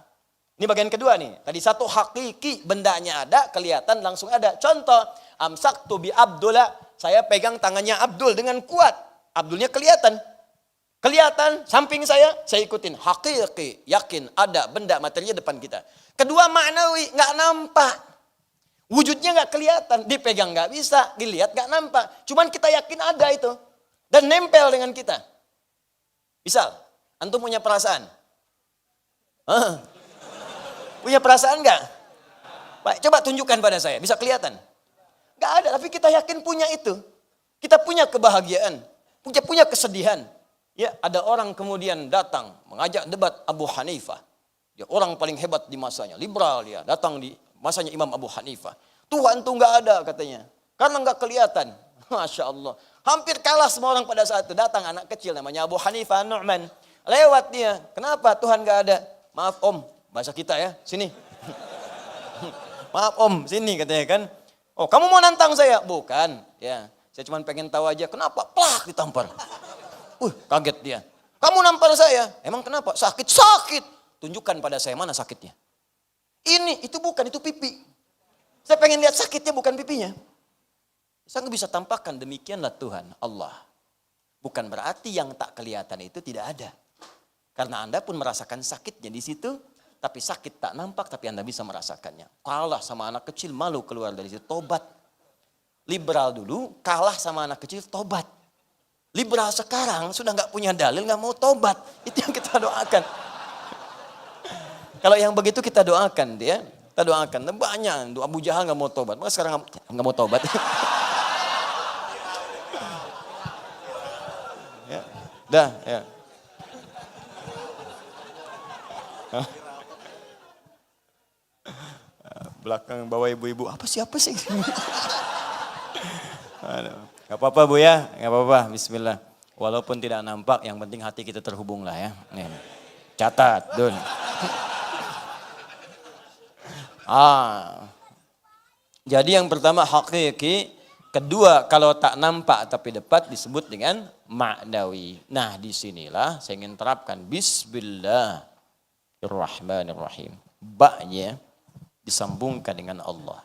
Ini bagian kedua nih. Tadi satu hakiki, bendanya ada, kelihatan langsung ada. Contoh, amsaktu bi Abdullah, saya pegang tangannya Abdul dengan kuat. Abdulnya kelihatan. Kelihatan, samping saya ikutin. Hakiki, yakin, ada benda materinya depan kita. Kedua maknawi, nggak nampak. Wujudnya nggak kelihatan, dipegang nggak bisa, dilihat nggak nampak. Cuman kita yakin ada itu. Dan nempel dengan kita. Misal, antum punya perasaan. Punya perasaan nggak? Baik, coba tunjukkan pada saya, bisa kelihatan. Nggak ada, tapi kita yakin punya itu. Kita punya kebahagiaan, punya kesedihan. Ya, ada orang kemudian datang mengajak debat Abu Hanifah. Dia orang paling hebat di masanya, liberal dia, datang di masanya Imam Abu Hanifah. Tuhan tuh nggak ada katanya, karena nggak kelihatan. Masya Allah, hampir kalah semua orang pada saat itu. Datang anak kecil namanya Abu Hanifah Nu'man, lewat dia. Kenapa Tuhan nggak ada? Maaf om, bahasa kita ya, sini. Maaf om, sini katanya kan. Oh, kamu mau nantang saya? Bukan, ya. Saya cuma pengen tahu aja kenapa plak ditampar. Kaget dia. Kamu nampar saya? Emang kenapa? Sakit. Tunjukkan pada saya mana sakitnya. Itu bukan, itu pipi. Saya pengen lihat sakitnya, bukan pipinya. Saya nggak bisa tampakkan, demikianlah Tuhan, Allah. Bukan berarti yang tak kelihatan itu tidak ada. Karena Anda pun merasakan sakitnya di situ, tapi sakit tak nampak, tapi Anda bisa merasakannya. Kalah sama anak kecil, malu keluar dari situ, tobat. Liberal dulu, kalah sama anak kecil, tobat. Liberal sekarang sudah nggak punya dalil, nggak mau tobat. Itu yang kita doakan. Kalau yang begitu kita doakan dia, kita doakan. Banyak, Abu Jahal nggak mau tobat, maka sekarang nggak mau tobat. Ya, dah, ya. Belakang bawa ibu-ibu, siapa sih? Gak apa-apa Bu ya, gak apa-apa, bismillah. Walaupun tidak nampak, yang penting hati kita terhubung lah ya. Nih, catat, Dun. Jadi yang pertama hakiki, kedua kalau tak nampak tapi dapat disebut dengan maknawi. Nah disinilah saya ingin terapkan Bismillahirrahmanirrahim. Ba-nya disambungkan dengan Allah.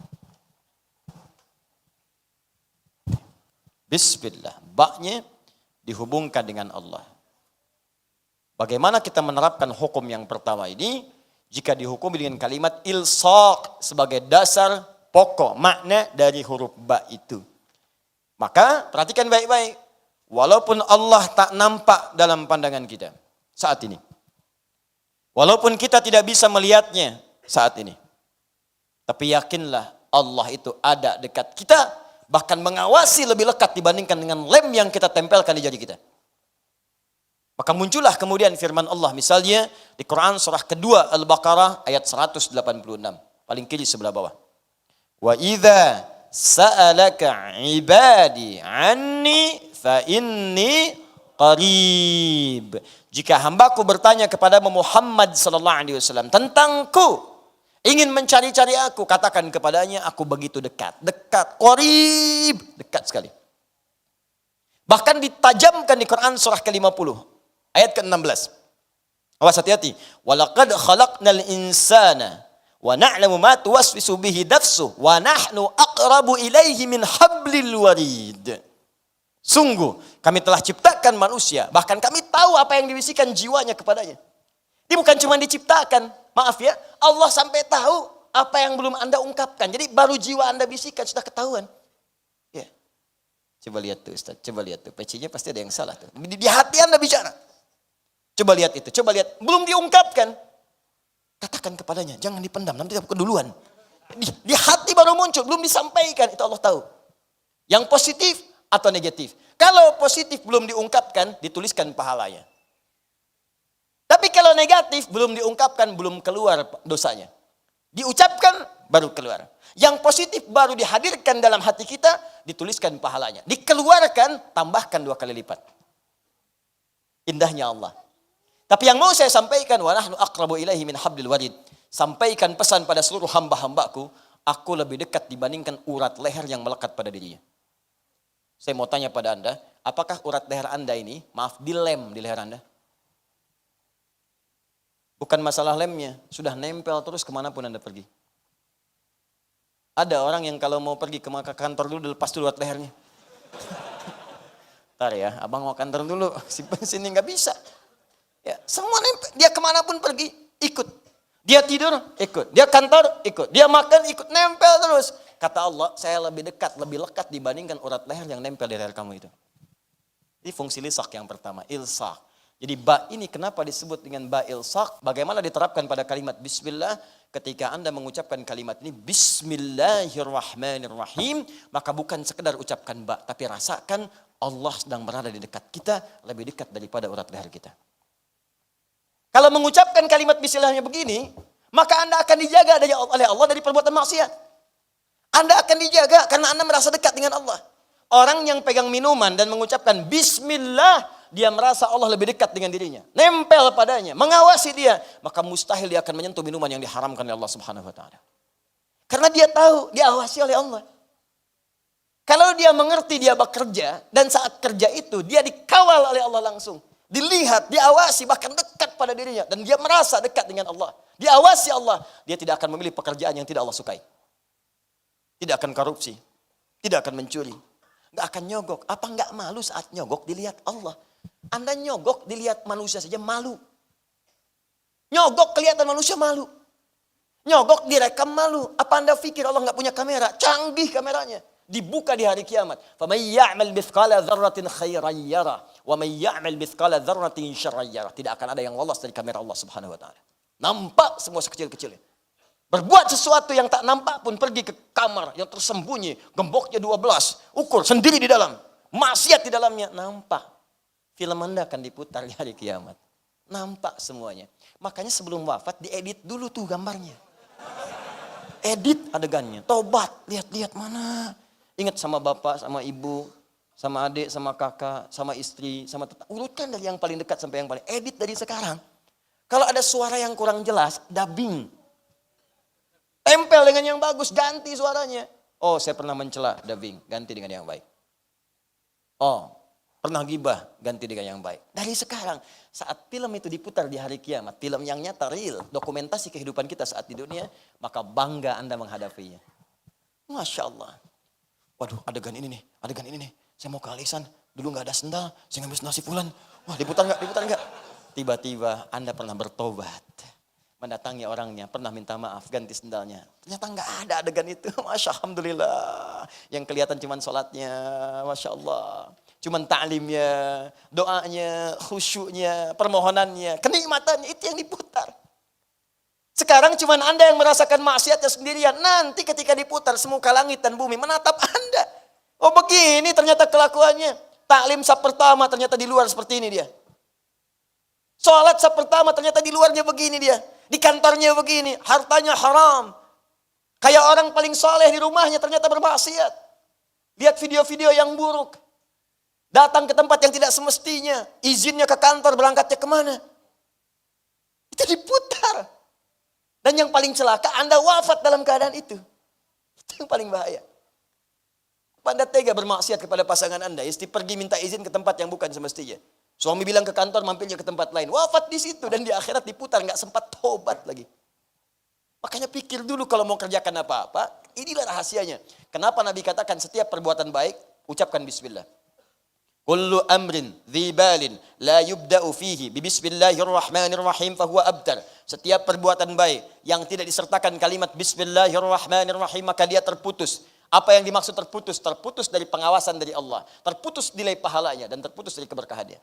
Bismillah, ba-nya dihubungkan dengan Allah. Bagaimana kita menerapkan hukum yang pertama ini? jika dihukumi dengan kalimat ilsaq sebagai dasar pokok makna dari huruf ba itu. Maka perhatikan baik-baik. Walaupun Allah tak nampak dalam pandangan kita saat ini. Walaupun kita tidak bisa melihatnya saat ini. Tapi yakinlah Allah itu ada dekat kita. Bahkan mengawasi lebih lekat dibandingkan dengan lem yang kita tempelkan di jari kita. Maka muncullah kemudian firman Allah. Misalnya di Quran surah kedua Al-Baqarah ayat 186. Paling kiri sebelah bawah. Wa idza sa'alaka ibadi anni fa inni qarib. Jika hambaku bertanya kepada Muhammad sallallahu alaihi wasallam tentangku, ingin mencari-cari aku, katakan kepadanya aku begitu dekat, qarib, dekat sekali. Bahkan ditajamkan di Quran surah ke-50 ayat ke-16. Awas hati-hati. Walaqad khalaqnal insana wa na'lamu ma tuwaswisu bihi nafsuhu wa nahnu aqrabu ilaihi min hablil warid. Sungguh kami telah ciptakan manusia, bahkan kami tahu apa yang dibisikkan jiwanya kepadanya. Ini bukan cuma diciptakan, maaf ya, Allah sampai tahu apa yang belum Anda ungkapkan. Jadi baru jiwa Anda bisikan sudah ketahuan. Ya. Coba lihat tuh Ustaz, coba lihat tuh. PC-nya pasti ada yang salah tuh. Di hati Anda bicara. Coba lihat itu, coba lihat. Belum diungkapkan. Katakan kepadanya, jangan dipendam, nanti aku keduluan. Di hati baru muncul, belum disampaikan, itu Allah tahu. Yang positif atau negatif. Kalau positif belum diungkapkan, dituliskan pahalanya. Tapi kalau negatif belum diungkapkan, belum keluar dosanya. Diucapkan, baru keluar. Yang positif baru dihadirkan dalam hati kita, dituliskan pahalanya. Dikeluarkan, tambahkan 2 kali lipat. Indahnya Allah. Tapi yang mau saya sampaikan, wa nahnu aqrabu ilaihi min hablil warid. Sampaikan pesan pada seluruh hamba-hambaku, aku lebih dekat dibandingkan urat leher yang melekat pada dirinya. Saya mau tanya pada Anda, apakah urat leher Anda ini, maaf, dilem di leher Anda? Bukan masalah lemnya, sudah nempel terus kemanapun Anda pergi. Ada orang yang kalau mau pergi ke kantor dulu, lepas dulu urat lehernya. Ntar ya, abang mau kantor dulu, simpan sini nggak bisa. Ya, semua nempel, dia kemanapun pergi, ikut. Dia tidur, ikut. Dia kantor, ikut. Dia makan, ikut. Nempel terus. Kata Allah, saya lebih dekat, lebih lekat dibandingkan urat leher yang nempel di leher kamu itu. Ini fungsi lisak yang pertama, ilsak. Jadi ba ini kenapa disebut dengan ba ilsak? Bagaimana diterapkan pada kalimat bismillah? Ketika Anda mengucapkan kalimat ini, bismillahirrahmanirrahim, maka bukan sekedar ucapkan ba, tapi rasakan Allah sedang berada di dekat kita, lebih dekat daripada urat leher kita. Kalau mengucapkan kalimat bismillahnya begini, maka Anda akan dijaga oleh Allah dari perbuatan maksiat. Anda akan dijaga karena Anda merasa dekat dengan Allah. Orang yang pegang minuman dan mengucapkan bismillah, dia merasa Allah lebih dekat dengan dirinya. Nempel padanya, mengawasi dia. Maka mustahil dia akan menyentuh minuman yang diharamkan oleh Allah Subhanahu wa ta'ala. Karena dia tahu, diawasi oleh Allah. Kalau dia mengerti dia bekerja, dan saat kerja itu dia dikawal oleh Allah langsung. Dilihat, diawasi, bahkan dekat pada dirinya. Dan dia merasa dekat dengan Allah. Diawasi Allah, dia tidak akan memilih pekerjaan yang tidak Allah sukai. Tidak akan korupsi, tidak akan mencuri, nggak akan nyogok. Apa nggak malu saat nyogok dilihat Allah? Anda nyogok dilihat manusia saja malu. Nyogok kelihatan manusia malu. Nyogok direkam malu. Apa Anda pikir Allah nggak punya kamera? Canggih kameranya. Dibuka di hari kiamat. فَمَنْ يَعْمَلْ مِثْقَالَ ذَرَّةٍ خَيْرًا يَرَهُ وَمَنْ يَعْمَلْ مِثْقَالَ ذَرَّةٍ شَرًّا يَرَهُ. Tidak akan ada yang lolos dari kamera Allah Subhanahu wa ta'ala. Nampak semua sekecil-kecilnya. Berbuat sesuatu yang tak nampak pun, pergi ke kamar yang tersembunyi, gemboknya 12, ukur sendiri di dalam, maksiat di dalamnya, nampak. Film Anda akan diputar di hari kiamat. Nampak semuanya. Makanya sebelum wafat diedit dulu tuh gambarnya. Edit adegannya, tobat, lihat-lihat mana. Ingat sama bapak, sama ibu, sama adik, sama kakak, sama istri, sama tetangga. Urutkan dari yang paling dekat sampai yang paling. Edit dari sekarang. Kalau ada suara yang kurang jelas, dubbing. Tempel dengan yang bagus, ganti suaranya. Oh, saya pernah mencela, dubbing, ganti dengan yang baik. Oh, pernah gibah, ganti dengan yang baik. Dari sekarang, saat film itu diputar di hari kiamat, film yang nyata, real, dokumentasi kehidupan kita saat di dunia, maka bangga Anda menghadapinya. Masya Allah. Waduh, adegan ini nih, saya mau ke alisan, dulu gak ada sendal, saya ngambil nasi pulan. Wah, diputar enggak? Tiba-tiba Anda pernah bertobat. mendatangi orangnya, pernah minta maaf, ganti sendalnya. Ternyata nggak ada adegan itu. Masya Alhamdulillah. Yang kelihatan cuman sholatnya, Masya Allah. Cuman ta'limnya, doanya, khusyuknya, permohonannya, kenikmatannya, itu yang diputar. Sekarang cuman Anda yang merasakan maksiatnya sendirian. Nanti ketika diputar, semuka langit dan bumi menatap Anda. Oh begini ternyata kelakuannya. Taklim sab pertama ternyata di luar seperti ini dia. Sholat sab pertama ternyata di luarnya begini dia. Di kantornya begini, hartanya haram. Kayak orang paling soleh di rumahnya ternyata bermaksiat. Lihat video-video yang buruk. Datang ke tempat yang tidak semestinya. Izinnya ke kantor, berangkatnya kemana? Itu diputar. Dan yang paling celaka, Anda wafat dalam keadaan itu. Itu yang paling bahaya. Anda tega bermaksiat kepada pasangan Anda. Istri pergi minta izin ke tempat yang bukan semestinya. Suami bilang ke kantor, mampirnya ke tempat lain. Wafat di situ dan di akhirat diputar, nggak sempat tobat lagi. Makanya pikir dulu kalau mau kerjakan apa-apa, inilah rahasianya. Kenapa Nabi katakan setiap perbuatan baik, ucapkan bismillah. Kullu amrin dzibalin la yubda'u fihi bi bismillahirrahmanirrahim fahuwa abtar. Setiap perbuatan baik yang tidak disertakan kalimat bismillahirrahmanirrahim maka dia terputus. Apa yang dimaksud terputus? Terputus dari pengawasan dari Allah, terputus nilai pahalanya dan terputus dari keberkahannya.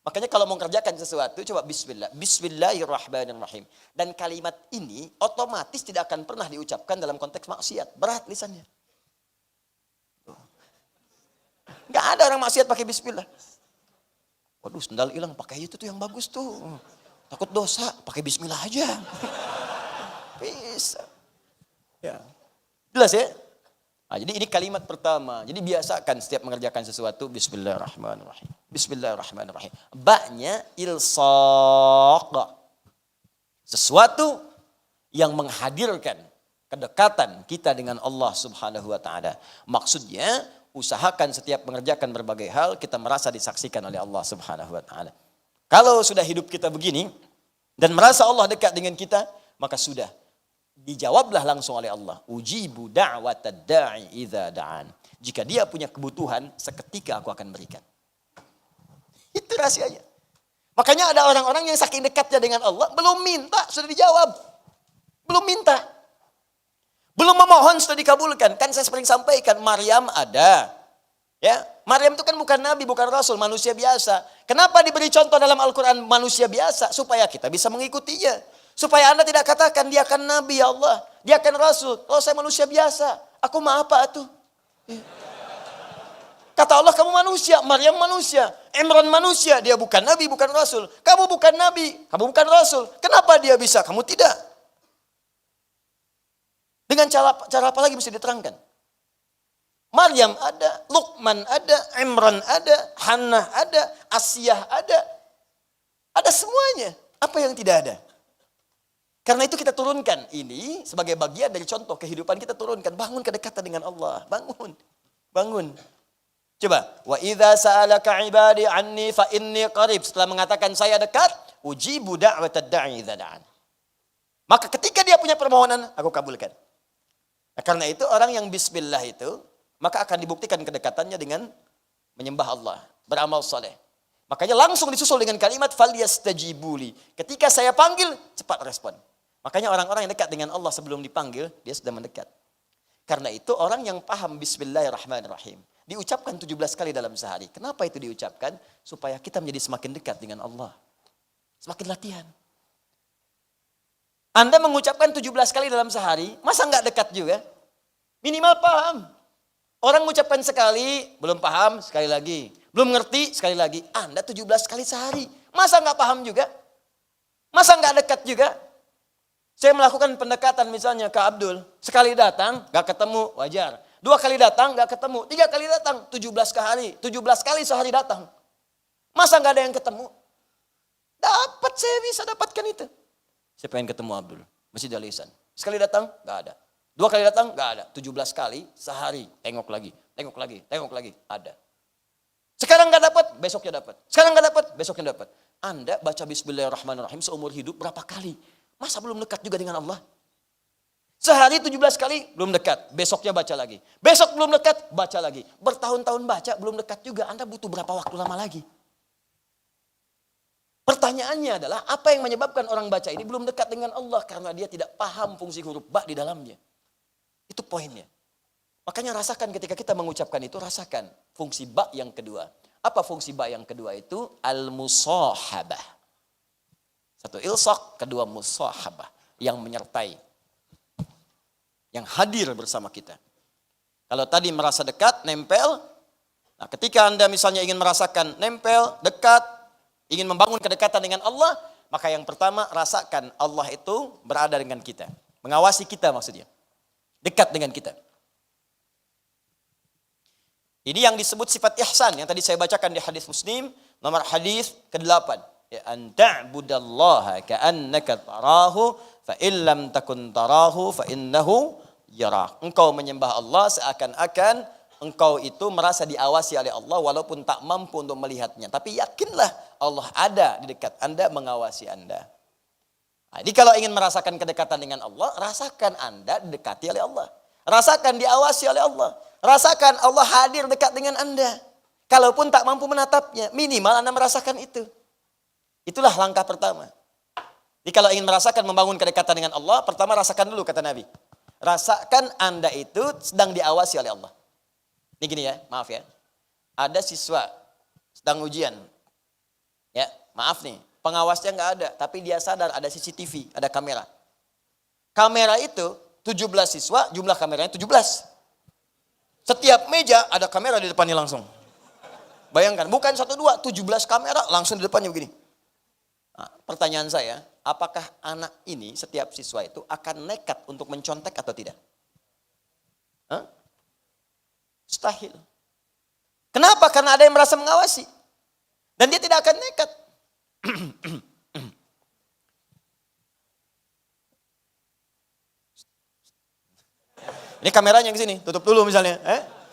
Makanya kalau mau kerjakan sesuatu, coba bismillah. Bismillahirrahmanirrahim. Dan kalimat ini otomatis tidak akan pernah diucapkan dalam konteks maksiat. Berat lisannya. Gak ada orang maksiat pakai bismillah. Waduh sendal hilang, pakai itu tuh yang bagus tuh. Takut dosa, pakai bismillah aja. Bisa. Ya. Jelas ya? Nah, jadi ini kalimat pertama. Jadi biasakan setiap mengerjakan sesuatu bismillahirrahmanirrahim. Bismillahirrahmanirrahim. Ba'nya ilsaq. Sesuatu yang menghadirkan kedekatan kita dengan Allah Subhanahu wa taala. Maksudnya usahakan setiap mengerjakan berbagai hal kita merasa disaksikan oleh Allah Subhanahu wa taala. Kalau sudah hidup kita begini dan merasa Allah dekat dengan kita, maka sudah dijawablah langsung oleh Allah. Ujibu da'watad da'i idza da'an. Jika dia punya kebutuhan, seketika aku akan berikan. Itu rahasianya. Makanya ada orang-orang yang saking dekatnya dengan Allah, belum minta sudah dijawab. Belum minta. Belum memohon sudah dikabulkan. Kan saya sering sampaikan, Maryam ada. Ya, Maryam itu kan bukan nabi, bukan rasul, manusia biasa. Kenapa diberi contoh dalam Al-Quran manusia biasa? Supaya kita bisa mengikutinya. Supaya Anda tidak katakan dia kan nabi ya Allah, dia kan rasul. Kalau saya manusia biasa, aku mah apa tuh? Kata Allah kamu manusia, Maryam manusia, Imran manusia, dia bukan nabi, bukan rasul. Kamu bukan nabi, kamu bukan rasul. Kenapa dia bisa, kamu tidak? Dengan cara apa lagi bisa diterangkan? Maryam ada, Luqman ada, Imran ada, Hannah ada, Asiyah ada. Ada semuanya. Apa yang tidak ada? Karena itu kita turunkan ini sebagai bagian dari contoh kehidupan kita turunkan. Bangun kedekatan dengan Allah. Bangun. Bangun. Coba. Wa idza sa'alaka ibadi anni fa inni qarib. Setelah mengatakan saya dekat, ujibu da'watad da'i idza da'an. Maka ketika dia punya permohonan, aku kabulkan. Nah, karena itu orang yang bismillah itu, maka akan dibuktikan kedekatannya dengan menyembah Allah, beramal saleh. Makanya langsung disusul dengan kalimat falyastajibuli. Ketika saya panggil, cepat respon. Makanya orang-orang yang dekat dengan Allah sebelum dipanggil, dia sudah mendekat. Karena itu orang yang paham bismillahirrahmanirrahim, diucapkan 17 kali dalam sehari. Kenapa itu diucapkan? Supaya kita menjadi semakin dekat dengan Allah. Semakin latihan. Anda mengucapkan 17 kali dalam sehari, masa nggak dekat juga? Minimal paham. Orang mengucapkan sekali, belum paham, sekali lagi. Belum ngerti, sekali lagi. Anda 17 kali sehari, masa nggak paham juga? Masa nggak dekat juga? Saya melakukan pendekatan misalnya ke Abdul. Sekali datang, gak ketemu, wajar. 2 kali datang, gak ketemu. 3 kali datang, 17 kali. 17 kali sehari datang. Masa gak ada yang ketemu? Dapat, saya bisa dapatkan itu. Saya pengen ketemu Abdul. Masjid Al-Ihsan. Sekali datang, gak ada. 2 kali datang, gak ada. 17 kali sehari. Tengok lagi, tengok lagi, tengok lagi. Ada. Sekarang gak dapat, besoknya dapat. Sekarang gak dapat, besoknya dapat. Anda baca bismillahirrahmanirrahim seumur hidup berapa kali? Masa belum dekat juga dengan Allah? Sehari 17 kali belum dekat, besoknya baca lagi. Besok belum dekat, baca lagi. Bertahun-tahun baca belum dekat juga, Anda butuh berapa waktu lama lagi? Pertanyaannya adalah, apa yang menyebabkan orang baca ini belum dekat dengan Allah? Karena dia tidak paham fungsi huruf ba di dalamnya. Itu poinnya. Makanya rasakan ketika kita mengucapkan itu, rasakan fungsi ba yang kedua. Apa fungsi ba yang kedua itu? Al-musahabah. Satu ilsaq, kedua musahabah. Yang menyertai. Yang hadir bersama kita. Kalau tadi merasa dekat, nempel. Nah, ketika Anda misalnya ingin merasakan nempel, dekat, ingin membangun kedekatan dengan Allah, maka yang pertama rasakan Allah itu berada dengan kita. Mengawasi kita maksudnya. Dekat dengan kita. Ini yang disebut sifat ihsan yang tadi saya bacakan di hadis Muslim, nomor hadis ke-8. Ya, an ta'budallaha ka'annaka tarahu fa illam takun tarahu fa innahu yarak. Engkau menyembah Allah seakan-akan engkau itu merasa diawasi oleh Allah walaupun tak mampu untuk melihatnya. Tapi yakinlah Allah ada di dekat Anda, mengawasi Anda. Nah, jadi kalau ingin merasakan kedekatan dengan Allah, rasakan Anda didekati oleh Allah. Rasakan diawasi oleh Allah. Rasakan Allah hadir dekat dengan Anda. Kalaupun tak mampu menatapnya, minimal Anda merasakan itu. Itulah langkah pertama. Jadi kalau ingin merasakan membangun kedekatan dengan Allah, pertama rasakan dulu kata Nabi. Rasakan Anda itu sedang diawasi oleh Allah. Ini gini ya, maaf ya. Ada siswa sedang ujian. Ya, maaf nih, pengawasnya nggak ada, tapi dia sadar ada CCTV, ada kamera. Kamera itu 17 siswa, jumlah kameranya 17. Setiap meja ada kamera di depannya langsung. Bayangkan, bukan 1, 2, 17 kamera langsung di depannya begini. Nah, pertanyaan saya, apakah anak ini, setiap siswa itu akan nekat untuk mencontek atau tidak? Hah? Mustahil. Kenapa? Karena ada yang merasa mengawasi. Dan dia tidak akan nekat. Ini kameranya ke sini, tutup dulu misalnya.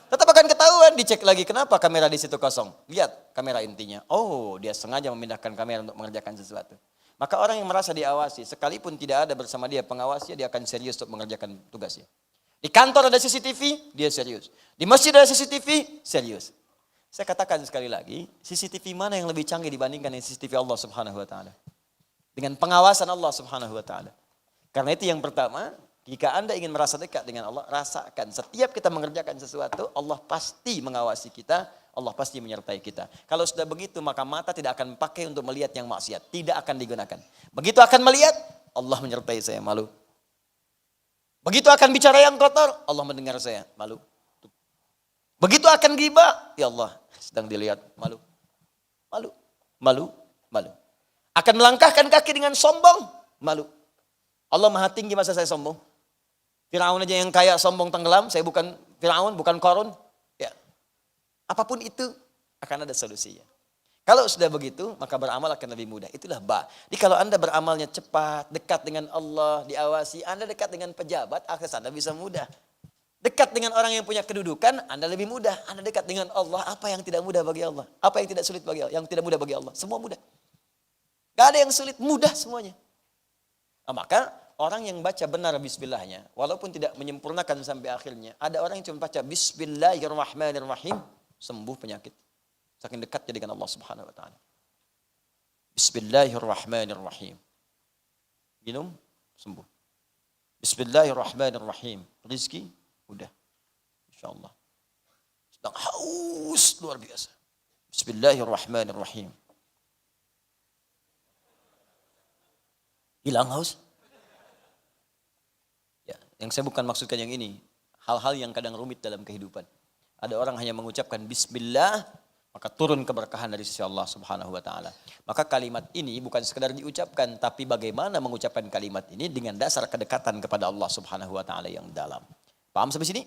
Tetap akan ketahuan, dicek lagi kenapa kamera di situ kosong. Lihat kamera intinya. Oh, dia sengaja memindahkan kamera untuk mengerjakan sesuatu. Maka orang yang merasa diawasi, sekalipun tidak ada bersama dia pengawasnya, dia akan serius untuk mengerjakan tugasnya. Di kantor ada CCTV, dia serius. Di masjid ada CCTV, serius. Saya katakan sekali lagi, CCTV mana yang lebih canggih dibandingkan dengan CCTV Allah Subhanahu wa taala? Dengan pengawasan Allah Subhanahu wa taala. Karena itu yang pertama, jika Anda ingin merasa dekat dengan Allah, rasakan setiap kita mengerjakan sesuatu, Allah pasti mengawasi kita, Allah pasti menyertai kita. Kalau sudah begitu, maka mata tidak akan pakai untuk melihat yang maksiat, tidak akan digunakan. Begitu akan melihat, Allah menyertai saya, malu. Begitu akan bicara yang kotor, Allah mendengar saya, malu. Begitu akan ghibah, ya Allah, sedang dilihat, malu. Malu, malu, malu. Akan melangkahkan kaki dengan sombong, malu. Allah maha tinggi, masa saya sombong? Firaun aja yang kaya sombong tenggelam, saya bukan Firaun, bukan Qarun. Ya. Apapun itu akan ada solusinya. Kalau sudah begitu, maka beramal akan lebih mudah. Itulah ba. Jadi kalau Anda beramalnya cepat, dekat dengan Allah, diawasi, Anda dekat dengan pejabat, akses Anda bisa mudah. Dekat dengan orang yang punya kedudukan, Anda lebih mudah. Anda dekat dengan Allah, apa yang tidak mudah bagi Allah? Apa yang tidak sulit bagi Allah? Yang tidak mudah bagi Allah? Semua mudah. Gak ada yang sulit, mudah semuanya. Nah, maka orang yang baca benar bismillahnya, walaupun tidak menyempurnakan sampai akhirnya, ada orang yang cuma baca bismillahirrahmanirrahim, sembuh penyakit. Saking dekatnya dengan Allah Subhanahu wa taala. Bismillahirrahmanirrahim. Minum, sembuh. Bismillahirrahmanirrahim. Rizki, udah. Insyaallah. Sedang haus luar biasa. Bismillahirrahmanirrahim. Hilang haus? Ya, yang saya bukan maksudkan yang ini. Hal-hal yang kadang rumit dalam kehidupan. Ada orang hanya mengucapkan bismillah, maka turun keberkahan dari sisi Allah Subhanahu wa taala. Maka kalimat ini bukan sekedar diucapkan, tapi bagaimana mengucapkan kalimat ini dengan dasar kedekatan kepada Allah Subhanahu wa taala yang dalam. Paham sampai sini?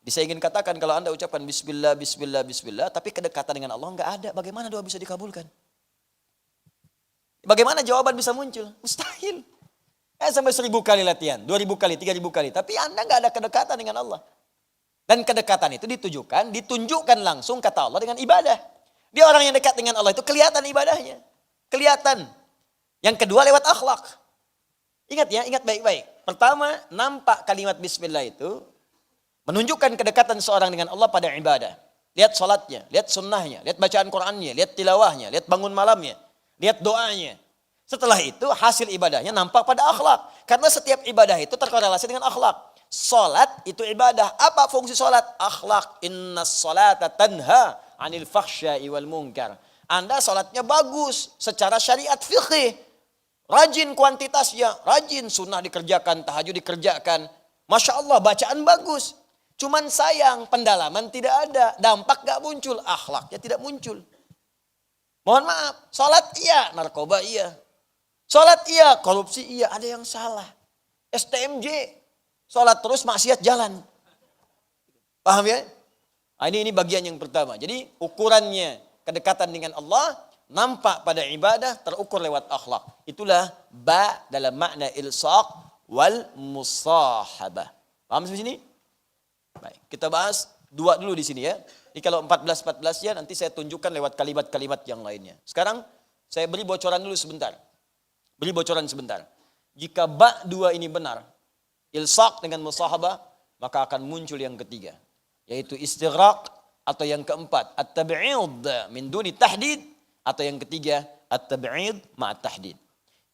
Jadi saya ingin katakan kalau Anda ucapkan bismillah, bismillah, bismillah, tapi kedekatan dengan Allah enggak ada, bagaimana doa bisa dikabulkan? Bagaimana jawaban bisa muncul? Mustahil. Sampai 1000 kali latihan, 2000 kali, 3000 kali. Tapi Anda nggak ada kedekatan dengan Allah. Dan kedekatan itu ditunjukkan langsung kata Allah dengan ibadah. Dia orang yang dekat dengan Allah itu kelihatan ibadahnya. Kelihatan. Yang kedua lewat akhlak. Ingat ya, ingat baik-baik. Pertama, nampak kalimat bismillah itu menunjukkan kedekatan seorang dengan Allah pada ibadah. Lihat sholatnya, lihat sunnahnya, lihat bacaan Qur'annya, lihat tilawahnya, lihat bangun malamnya. lihat doanya. Setelah itu hasil ibadahnya nampak pada akhlak. Karena setiap ibadah itu terkorelasi dengan akhlak. Salat itu ibadah. Apa fungsi salat? Akhlak. Innas salata tanha anil fakhsya'i wal munkar. Anda salatnya bagus secara syariat fiqih. Rajin kuantitasnya, rajin sunnah dikerjakan, tahajud dikerjakan. Masya Allah bacaan bagus. Cuman sayang pendalaman tidak ada. Dampak gak muncul, akhlaknya tidak muncul. Mohon maaf, salat iya, narkoba iya. Salat iya, korupsi iya, ada yang salah. STMJ, salat terus maksiat jalan. Paham ya? Nah, ini bagian yang pertama. Jadi ukurannya kedekatan dengan Allah nampak pada ibadah, terukur lewat akhlak. Itulah ba dalam makna ilsaq wal musahabah. Paham sampai sini? Baik, kita bahas dua dulu di sini ya. Jadi kalau 14 ya nanti saya tunjukkan lewat kalimat-kalimat yang lainnya. Sekarang saya beri bocoran dulu sebentar. Jika ba dua ini benar, ilsaq dengan musahabah, maka akan muncul yang ketiga, yaitu istighraq, atau yang keempat at-tab'id min duni tahdid, atau yang ketiga at-tab'id ma'at tahdid.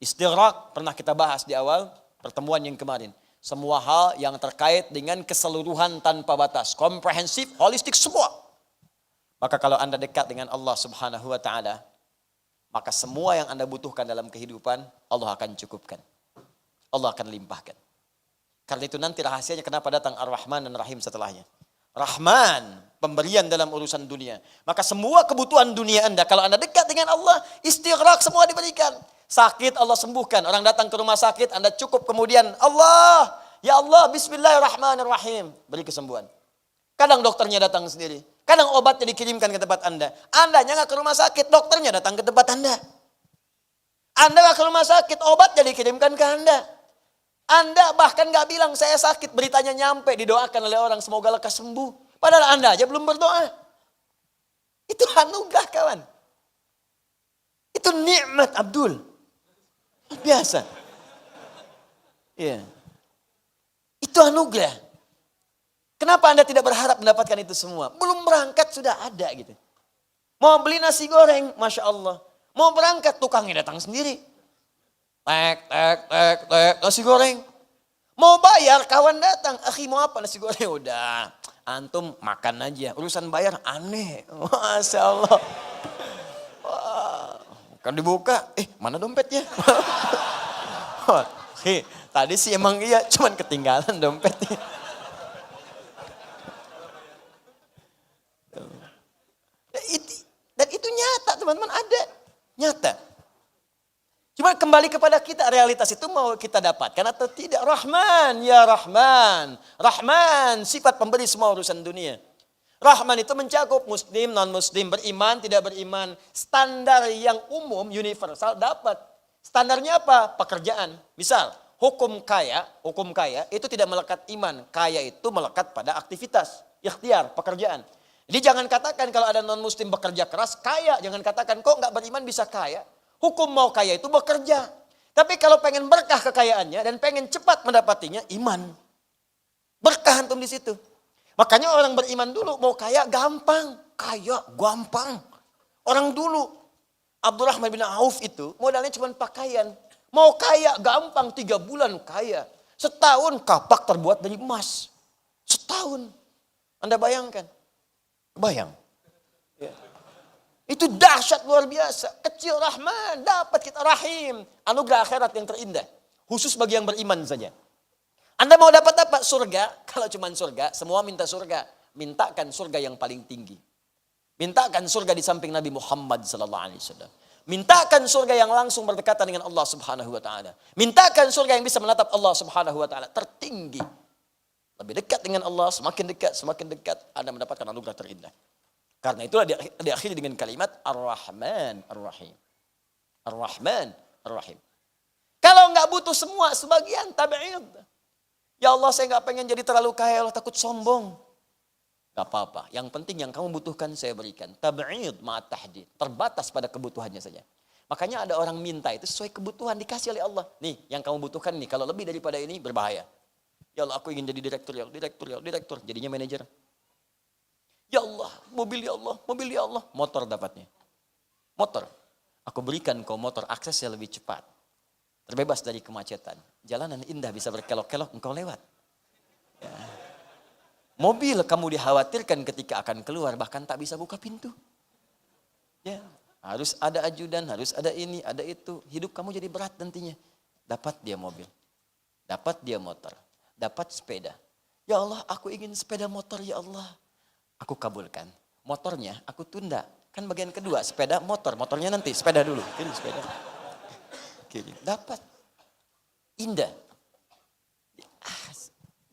Istighraq pernah kita bahas di awal pertemuan yang kemarin. Semua hal yang terkait dengan keseluruhan tanpa batas, komprehensif, holistik semua. Maka kalau Anda dekat dengan Allah Subhanahu wa taala, maka semua yang Anda butuhkan dalam kehidupan Allah akan cukupkan. Allah akan limpahkan. Karena itu nanti rahasianya kenapa datang Ar-Rahman dan Rahim setelahnya. Rahman, pemberian dalam urusan dunia. Maka semua kebutuhan dunia Anda, kalau Anda dekat dengan Allah, istighraq semua diberikan. Sakit Allah sembuhkan. Orang datang ke rumah sakit, Anda cukup kemudian Allah, ya Allah, bismillahirrahmanirrahim. Beri kesembuhan. Kadang dokternya datang sendiri. Kadang obatnya dikirimkan ke tempat Anda. Andanya nggak ke rumah sakit, dokternya datang ke tempat Anda. Anda nggak ke rumah sakit, obatnya dikirimkan ke Anda. Anda bahkan nggak bilang saya sakit, beritanya nyampe, didoakan oleh orang semoga lekas sembuh. Padahal Anda aja belum berdoa. Itu anugerah kawan. Itu nikmat Abdul. Biasa. Iya. Itu anugerah. Kenapa Anda tidak berharap mendapatkan itu semua? Belum berangkat sudah ada gitu. Mau beli nasi goreng, Masya Allah. Mau berangkat, tukangnya datang sendiri. Tek, nasi goreng. Mau bayar, kawan datang. Akhi mau apa nasi goreng? Udah, antum makan aja. Urusan bayar aneh. Masya Allah. Kan dibuka, mana dompetnya? Tadi sih emang iya, cuman ketinggalan dompetnya. Dan itu nyata teman-teman, ada. Nyata. Cuma kembali kepada kita, realitas itu mau kita dapatkan atau tidak. Rahman, ya Rahman. Rahman, sifat pemberi semua urusan dunia. Rahman itu mencakup muslim, non-muslim, beriman, tidak beriman. Standar yang umum, universal dapat. Standarnya apa? Pekerjaan. Misal, hukum kaya itu tidak melekat iman. Kaya itu melekat pada aktivitas, ikhtiar, pekerjaan. Jadi jangan katakan kalau ada non-muslim bekerja keras, kaya. Jangan katakan kok nggak beriman bisa kaya. Hukum mau kaya itu bekerja. Tapi kalau pengen berkah kekayaannya dan pengen cepat mendapatinya, iman. Berkah antum di situ. Makanya orang beriman dulu mau kaya gampang. Kaya gampang. Orang dulu Abdurrahman bin Auf itu modalnya cuma pakaian. Mau kaya gampang, 3 bulan kaya. Setahun kapak terbuat dari emas. Setahun. Anda bayangkan. Bayang. Ya. Itu dahsyat luar biasa. Kecil Rahman, dapat kita Rahim. Anugerah akhirat yang terindah. Khusus bagi yang beriman saja. Anda mau dapat apa? Surga. Kalau cuma surga, semua minta surga. Mintakan surga yang paling tinggi. Mintakan surga di samping Nabi Muhammad SAW. Mintakan surga yang langsung berdekatan dengan Allah Subhanahu Wa Taala. Mintakan surga yang bisa menatap Allah Subhanahu Wa Taala tertinggi. Lebih dekat dengan Allah, semakin dekat Anda mendapatkan anugerah terindah. Karena itulah diakhiri dengan kalimat Ar-Rahman Ar-Rahim. Ar-Rahman Ar-Rahim. Kalau nggak butuh semua, sebagian tabi'id. Ya Allah, saya nggak pengen jadi terlalu kaya, Allah takut sombong. Gak apa-apa. Yang penting yang kamu butuhkan saya berikan. Tab'id ma'at tahdid. Terbatas pada kebutuhannya saja. Makanya ada orang minta itu sesuai kebutuhan dikasih oleh Allah. Nih, yang kamu butuhkan nih. Kalau lebih daripada ini berbahaya. Ya Allah, aku ingin jadi direktur. Jadinya manajer. Ya Allah, mobil ya Allah, motor dapatnya. Motor. Aku berikan kau motor aksesnya lebih cepat. Terbebas dari kemacetan. Jalanan indah bisa berkelok-kelok engkau lewat. Ya. Mobil kamu dikhawatirkan ketika akan keluar bahkan tak bisa buka pintu. Ya, harus ada ajudan, harus ada ini, ada itu. Hidup kamu jadi berat nantinya. Dapat dia mobil, dapat dia motor, dapat sepeda. Ya Allah, aku ingin sepeda motor ya Allah. Aku kabulkan. Motornya aku tunda. Kan bagian kedua, sepeda motor. Motornya nanti, sepeda dulu. Kiri, sepeda. Kiri. Dapat. Indah.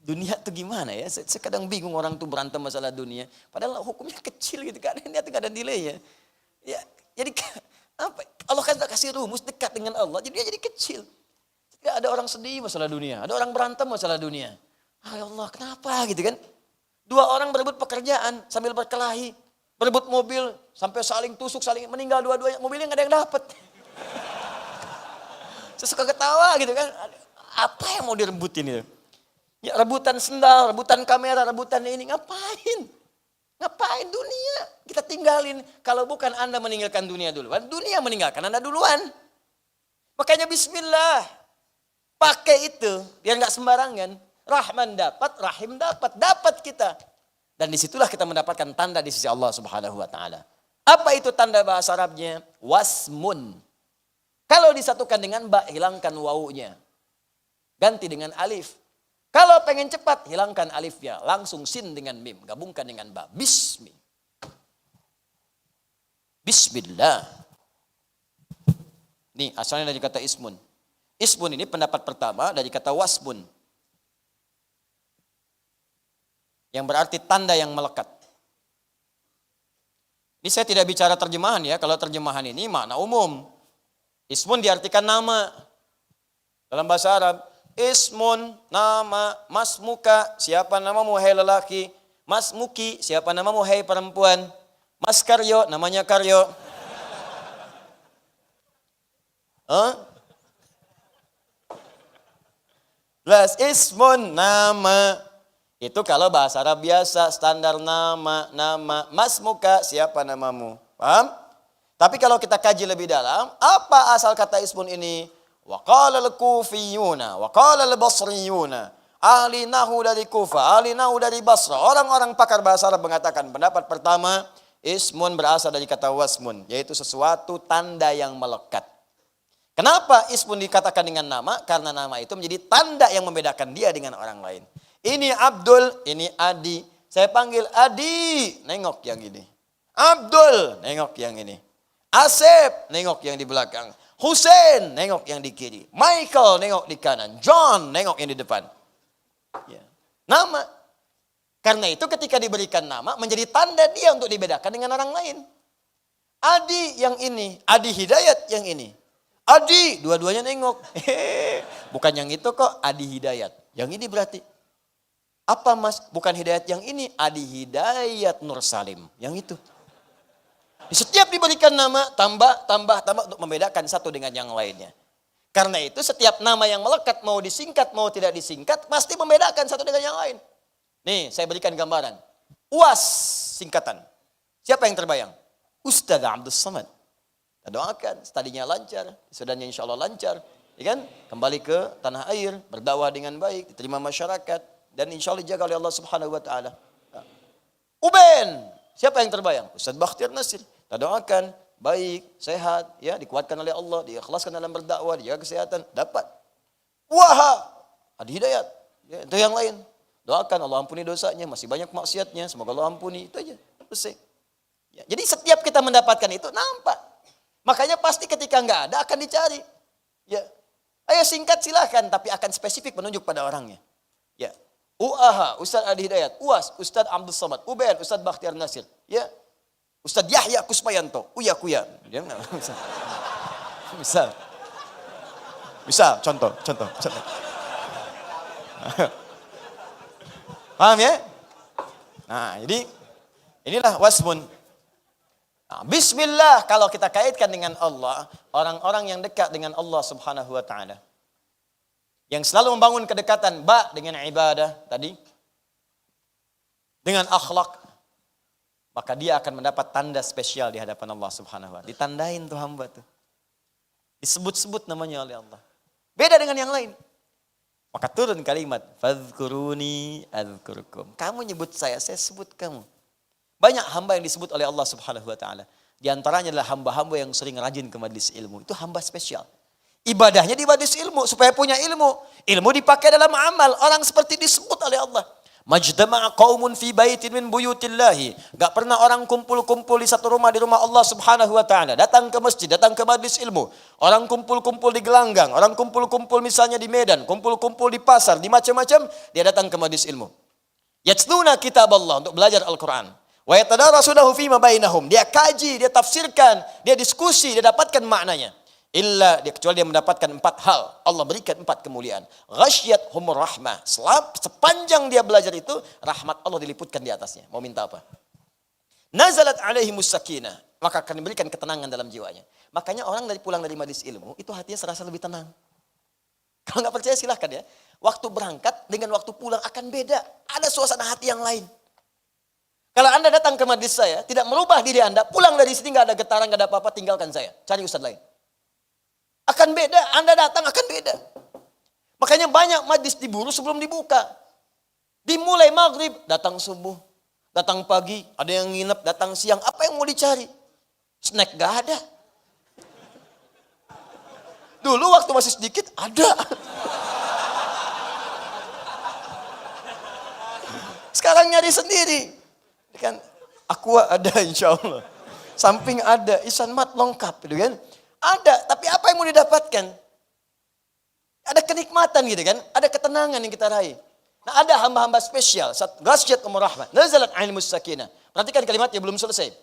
Dunia tuh gimana ya? Saya kadang bingung orang tuh berantem masalah dunia. Padahal hukumnya kecil gitu kan. Ini tuh gak ada nilainya. Ya, jadi apa? Allah kan tak kasih rumus dekat dengan Allah. Jadi dia jadi kecil. Tidak ada orang sedih masalah dunia. Ada orang berantem masalah dunia. Ya Allah, kenapa gitu kan? Dua orang berebut pekerjaan sambil berkelahi. Berebut mobil sampai saling tusuk, saling meninggal dua-duanya. Mobilnya gak ada yang dapat. Saya suka ketawa gitu kan. Apa yang mau direbutin itu? Ya, rebutan sendal, rebutan kamera, rebutan ini. Ngapain? Ngapain dunia? Kita tinggalin. Kalau bukan Anda meninggalkan dunia duluan, dunia meninggalkan Anda duluan. Makanya bismillah. Pakai itu, biar gak sembarangan. Rahman dapat, Rahim dapat. Dapat kita. Dan disitulah kita mendapatkan tanda di sisi Allah Subhanahu wa ta'ala. Apa itu tanda bahasa Arabnya? Wasmun. Kalau disatukan dengan ba, hilangkan wawunya. Ganti dengan alif. Kalau pengen cepat, hilangkan alifnya. Langsung sin dengan mim. Gabungkan dengan ba. Bismi. Bismillah. Nih asalnya dari kata ismun. Ismun ini pendapat pertama dari kata wasmun. Yang berarti tanda yang melekat. Ini saya tidak bicara terjemahan ya. Kalau terjemahan ini makna umum. Ismun diartikan nama. Dalam bahasa Arab. Ismun, nama, masmuka, siapa namamu hai lelaki. Masmuki, siapa namamu hai perempuan. Mas Karyo, namanya Karyo. Jelas, ismun, nama. Itu kalau bahasa Arab biasa, standar nama. Masmuka, siapa namamu. Paham? Tapi kalau kita kaji lebih dalam, apa asal kata ismun ini? Wa qala al-Kufiyuna, wa qala al-Basriyuna. Ahli nahu dari Kufa, ahli nahu dari Basra. Orang-orang pakar bahasa Arab mengatakan pendapat pertama, ismun berasal dari kata wasmun, yaitu sesuatu tanda yang melekat. Kenapa ismun dikatakan dengan nama? Karena nama itu menjadi tanda yang membedakan dia dengan orang lain. Ini Abdul, ini Adi. Saya panggil Adi, nengok yang ini. Abdul, nengok yang ini. Asep, nengok yang di belakang. Hussein, nengok yang di kiri. Michael, nengok di kanan. John, nengok yang di depan. Ya. Nama. Karena itu ketika diberikan nama, menjadi tanda dia untuk dibedakan dengan orang lain. Adi yang ini, Adi Hidayat yang ini. Adi, dua-duanya nengok. Bukan yang itu kok, Adi Hidayat. Yang ini berarti. Apa mas? Bukan Hidayat yang ini, Adi Hidayat Nur Salim. Yang itu. Setiap diberikan nama, tambah untuk membedakan satu dengan yang lainnya. Karena itu setiap nama yang melekat, mau disingkat, mau tidak disingkat, pasti membedakan satu dengan yang lain. Nih, saya berikan gambaran. UAS, singkatan. Siapa yang terbayang? Ustaz Abdul Samad. Kita doakan, studinya lancar, wisudanya insya Allah lancar. Ya kan? Kembali ke tanah air, berdakwah dengan baik, diterima masyarakat, dan insya Allah dijaga oleh Allah Subhanahu wa ta'ala. Uben, siapa yang terbayang? Ustaz Bakhtiar Nasir. Kita doakan, baik, sehat, ya, dikuatkan oleh Allah, diikhlaskan dalam berdakwah, dijaga kesehatan, dapat. Wah, Adi Hidayat, ya, itu yang lain. Doakan Allah ampuni dosanya, masih banyak maksiatnya, semoga Allah ampuni, itu aja, selesai. Ya, jadi setiap kita mendapatkan itu, nampak. Makanya pasti ketika nggak ada, akan dicari. Ya, ayo singkat silahkan, tapi akan spesifik menunjuk pada orangnya. Ya, UAH, Ustaz Adi Hidayat, UAS, Ustaz Abdul Samad, UBN, Ustaz Bakhtiar Nasir, ya. Ustaz Yahya Kusmayanto, Uya Kuya. Dia enggak bisa. Bisa, contoh. Paham ya? Nah, jadi inilah wasmun. Nah, bismillah kalau kita kaitkan dengan Allah, orang-orang yang dekat dengan Allah Subhanahu wa taala. Yang selalu membangun kedekatan dengan ibadah tadi, dengan akhlak, maka dia akan mendapat tanda spesial di hadapan Allah Subhanahu wa ta'ala. Ditandain tuh hamba tuh. Disebut-sebut namanya oleh Allah. Beda dengan yang lain. Maka turun kalimat, fadhkuruni adzkurkum. Kamu nyebut saya sebut kamu. Banyak hamba yang disebut oleh Allah Subhanahu wa taala. Di antaranya adalah hamba-hamba yang sering rajin ke majelis ilmu. Itu hamba spesial. Ibadahnya di majelis ilmu supaya punya ilmu. Ilmu dipakai dalam amal. Orang seperti disebut oleh Allah. Majdama'a qaumun fi baitin min buyutillahi. Gak pernah orang kumpul-kumpul di satu rumah, di rumah Allah Subhanahu wa taala. Datang ke masjid, datang ke majelis ilmu. Orang kumpul-kumpul di gelanggang, orang kumpul-kumpul misalnya di Medan, kumpul-kumpul di pasar, di macam-macam, dia datang ke majelis ilmu. Yatluna kitab Allah, untuk belajar Al-Qur'an. Wa yatadarasunahu fima bainahum. Dia kaji, dia tafsirkan, dia diskusi, dia dapatkan maknanya. Kecuali dia mendapatkan 4 hal. Allah berikan 4 kemuliaan. Ghasyiyat humur rahmah. Sepanjang dia belajar itu, rahmat Allah diliputkan di atasnya. Mau minta apa? Nazalat alaihimus sakinah. Maka akan diberikan ketenangan dalam jiwanya. Makanya orang pulang dari majelis ilmu, itu hatinya serasa lebih tenang. Kalau nggak percaya silahkan ya. Waktu berangkat dengan waktu pulang akan beda. Ada suasana hati yang lain. Kalau Anda datang ke majelis saya, tidak merubah diri Anda, pulang dari sini nggak ada getaran, nggak ada apa-apa, tinggalkan saya. Cari ustaz lain. Akan beda, Anda datang akan beda. Makanya banyak majlis diburu sebelum dibuka. Dimulai maghrib, datang subuh. Datang pagi, ada yang nginep, datang siang. Apa yang mau dicari? Snack gak ada. Dulu waktu masih sedikit, ada. Sekarang nyari sendiri. Kan, aqua ada insya Allah. Samping ada, isan mat lengkap. Gitu kan. Ada, tapi apa yang mau didapatkan? Ada kenikmatan gitu kan? Ada ketenangan yang kita raih. Nah ada hamba-hamba spesial. Ghasyiyat umur rahmah. Nazalat alaihimus sakinah. Perhatikan kalimatnya belum selesai.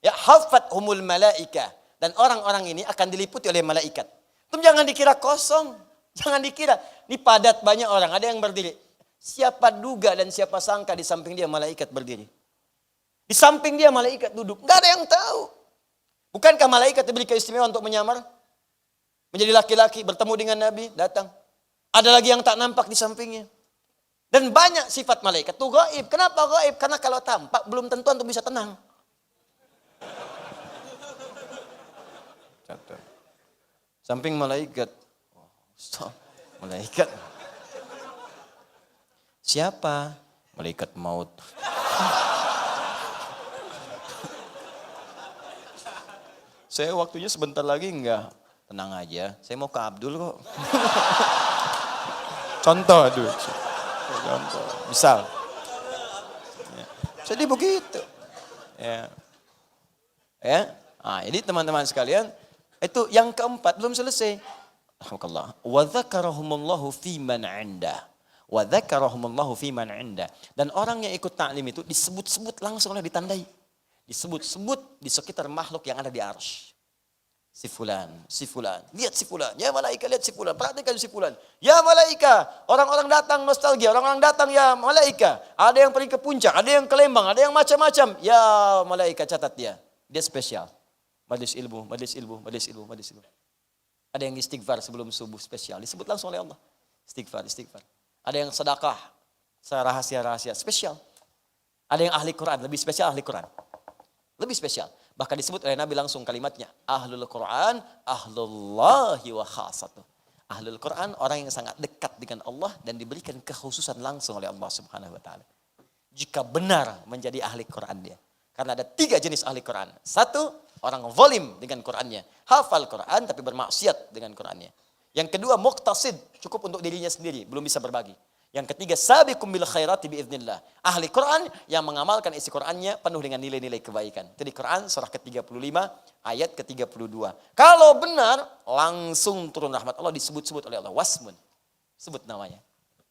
Ya hafat humul malaika. Dan orang-orang ini akan diliputi oleh malaikat. Itu jangan dikira kosong. Jangan dikira. Ini padat banyak orang. Ada yang berdiri. Siapa duga dan siapa sangka di samping dia malaikat berdiri. Di samping dia malaikat duduk. Gak ada yang tahu. Bukankah malaikat diberi keistimewaan untuk menyamar? Menjadi laki-laki, bertemu dengan Nabi, datang. Ada lagi yang tak nampak di sampingnya. Dan banyak sifat malaikat itu gaib. Kenapa gaib? Karena kalau tampak belum tentu untuk bisa tenang. Samping malaikat. Malaikat. Siapa? Malaikat maut. Saya waktunya sebentar lagi enggak. Tenang aja, saya mau ke Abdul kok. Contoh. Misal. Ya. Jadi begitu. Ya. Ini teman-teman sekalian, itu yang keempat belum selesai. Alhamdulillah. Wa dzakarahumullahu fi man 'inda. Wa dzakarahumullahu fi man 'inda. Dan orang yang ikut taklim itu disebut-sebut langsung oleh ditandai. Disebut-sebut di sekitar makhluk yang ada di arsy. Si fulan. Lihat si fulan. Ya malaika, lihat si fulan. Perhatikan si fulan. Ya malaika. Orang-orang datang nostalgia. Orang-orang datang ya malaika. Ada yang pergi ke puncak. Ada yang ke Lembang. Ada yang macam-macam. Ya malaika, catat dia. Dia spesial. Majelis ilmu. Ada yang istighfar sebelum subuh spesial. Disebut langsung oleh Allah. Istighfar. Ada yang sedekah. Rahasia-rahasia spesial. Ada yang ahli Quran. Lebih spesial ahli Quran. Lebih spesial. Bahkan disebut oleh Nabi langsung kalimatnya. Ahlul Quran, ahlullahi wa khasatuh. Ahlul Quran, orang yang sangat dekat dengan Allah dan diberikan kekhususan langsung oleh Allah Subhanahu wa taala. Jika benar menjadi ahli Quran dia. Karena ada 3 jenis ahli Quran. 1, orang zalim dengan Qurannya. Hafal Quran tapi bermaksiat dengan Qurannya. Yang kedua, muqtasid, cukup untuk dirinya sendiri, belum bisa berbagi. Yang ketiga, sabiqum bil khairati biiznillah. Ahli Quran yang mengamalkan isi Qurannya penuh dengan nilai-nilai kebaikan. Itu di Quran surah ke-35 ayat ke-32. Kalau benar, langsung turun rahmat Allah disebut-sebut oleh Allah. Wasmun. Sebut namanya.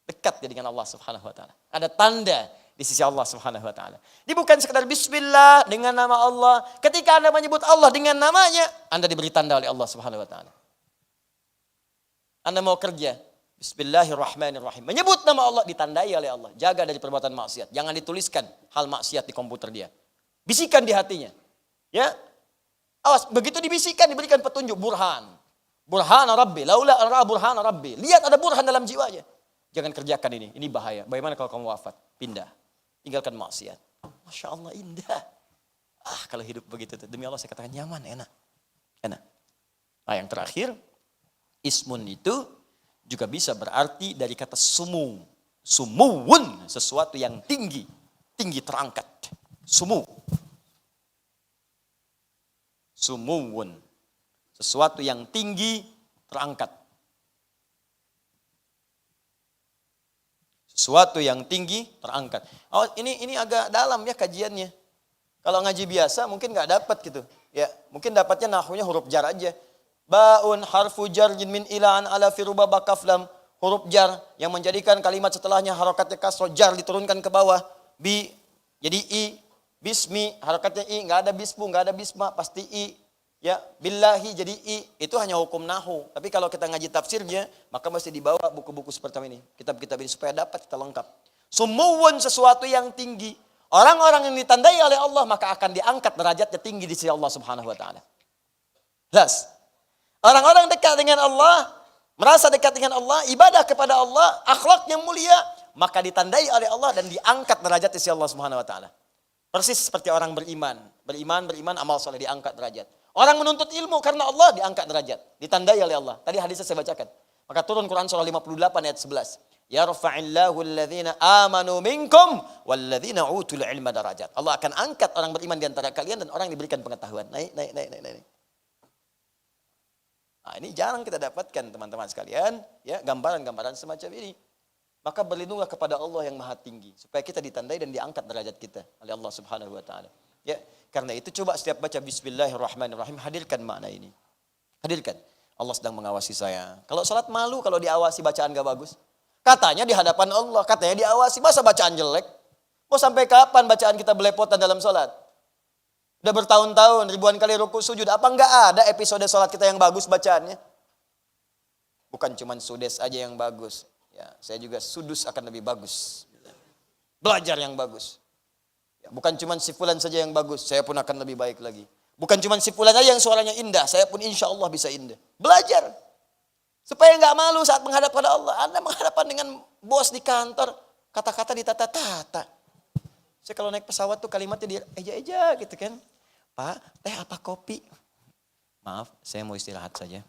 Dekat dia dengan Allah Subhanahu wa taala. Ada tanda di sisi Allah Subhanahu wa taala. Ini bukan sekadar bismillah dengan nama Allah. Ketika Anda menyebut Allah dengan namanya, Anda diberi tanda oleh Allah Subhanahu wa taala. Anda mau kerja, bismillahirrahmanirrahim. Menyebut nama Allah, ditandai oleh Allah. Jaga dari perbuatan maksiat. Jangan dituliskan hal maksiat di komputer dia. Bisikan di hatinya. Ya. Awas, begitu dibisikkan diberikan petunjuk burhan. Burhan Rabbi, laula ara burhan Rabbi. Lihat ada burhan dalam jiwanya. Jangan kerjakan ini bahaya. Bagaimana kalau kamu wafat? Pindah. Tinggalkan maksiat. Masya Allah indah. Kalau hidup begitu, demi Allah saya katakan nyaman, enak. Nah yang terakhir, Ismun itu juga bisa berarti dari kata sumu. Sumuwun, sesuatu yang tinggi. Tinggi terangkat. Sumu. Sumuwun. Sesuatu yang tinggi terangkat. Sesuatu yang tinggi terangkat. Oh, ini agak dalam ya kajiannya. Kalau ngaji biasa mungkin nggak dapat gitu. Ya, mungkin dapatnya nahwunya huruf jar aja. Baun harfu jar min ilaan ala fi rubaba kaflam. Huruf jar yang menjadikan kalimat setelahnya harokatnya kasroh, jar diturunkan ke bawah. Bi jadi i. Bismi harokatnya i, nggak ada bismu, nggak ada bisma, pasti i. Ya, billahi jadi i, itu hanya hukum nahu. Tapi kalau kita ngaji tafsirnya, maka mesti dibawa buku-buku seperti ini. Kitab-kitab ini supaya dapat kita lengkap. Sumuwun, sesuatu yang tinggi. Orang-orang yang ditandai oleh Allah, maka akan diangkat derajatnya tinggi di sisi Allah Subhanahu wa taala. Jelas. Orang-orang dekat dengan Allah, merasa dekat dengan Allah, ibadah kepada Allah, akhlaknya mulia, maka ditandai oleh Allah dan diangkat derajat di sisi Allah Subhanahu wa taala. Persis seperti orang beriman, amal soleh diangkat derajat. Orang menuntut ilmu karena Allah diangkat derajat. Ditandai oleh Allah. Tadi hadisnya saya bacakan. Maka turun Quran surah 58 ayat 11. Yarfa'illahu alladhina amanu minkum walladhina utul ilma darajat. Allah akan angkat orang beriman di antara kalian dan orang yang diberikan pengetahuan. Naik. Nah, ini jarang kita dapatkan teman-teman sekalian. Ya, gambaran-gambaran semacam ini. Maka berlindunglah kepada Allah yang maha tinggi. Supaya kita ditandai dan diangkat derajat kita oleh Allah subhanahu wa ta'ala. Ya, karena itu coba setiap baca Bismillahirrahmanirrahim, hadirkan makna ini. Hadirkan. Allah sedang mengawasi saya. Kalau sholat malu kalau diawasi bacaan gak bagus. Katanya di hadapan Allah, katanya diawasi. Masa bacaan jelek? Mau sampai kapan bacaan kita belepotan dalam sholat? Udah bertahun-tahun, ribuan kali ruku sujud. Apa enggak ada episode sholat kita yang bagus bacaannya? Bukan cuma sudes aja yang bagus. Ya, saya juga sudus akan lebih bagus. Belajar yang bagus. Ya, bukan cuma si fulan saja yang bagus, saya pun akan lebih baik lagi. Bukan cuma si fulan saja yang suaranya indah, saya pun insya Allah bisa indah. Belajar. Supaya enggak malu saat menghadap pada Allah. Anda menghadapan dengan bos di kantor, kata-kata ditata-tata. Saya kalau naik pesawat tuh kalimatnya dia eja-eja gitu kan. Pak, teh apa kopi? Maaf, saya mau istirahat saja.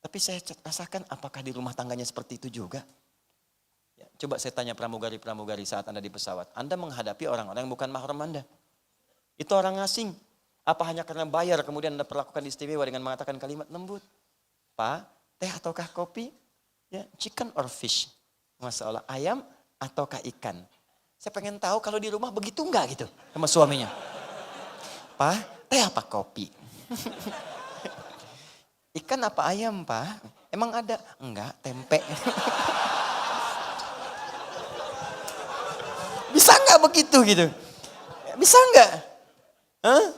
Tapi saya rasakan apakah di rumah tangganya seperti itu juga? Ya, coba saya tanya pramugari-pramugari saat Anda di pesawat. Anda menghadapi orang-orang yang bukan mahram Anda. Itu orang asing. Apa hanya karena bayar kemudian Anda perlakukan istimewa dengan mengatakan kalimat lembut? Pak, teh ataukah kopi? Ya, chicken or fish? Masalah ayam ataukah ikan? Saya pengen tahu kalau di rumah begitu enggak gitu sama suaminya. Pak, teh apa kopi? Ikan apa ayam, Pak? Emang ada? Enggak, tempe. Bisa enggak begitu gitu? Bisa enggak? Hah?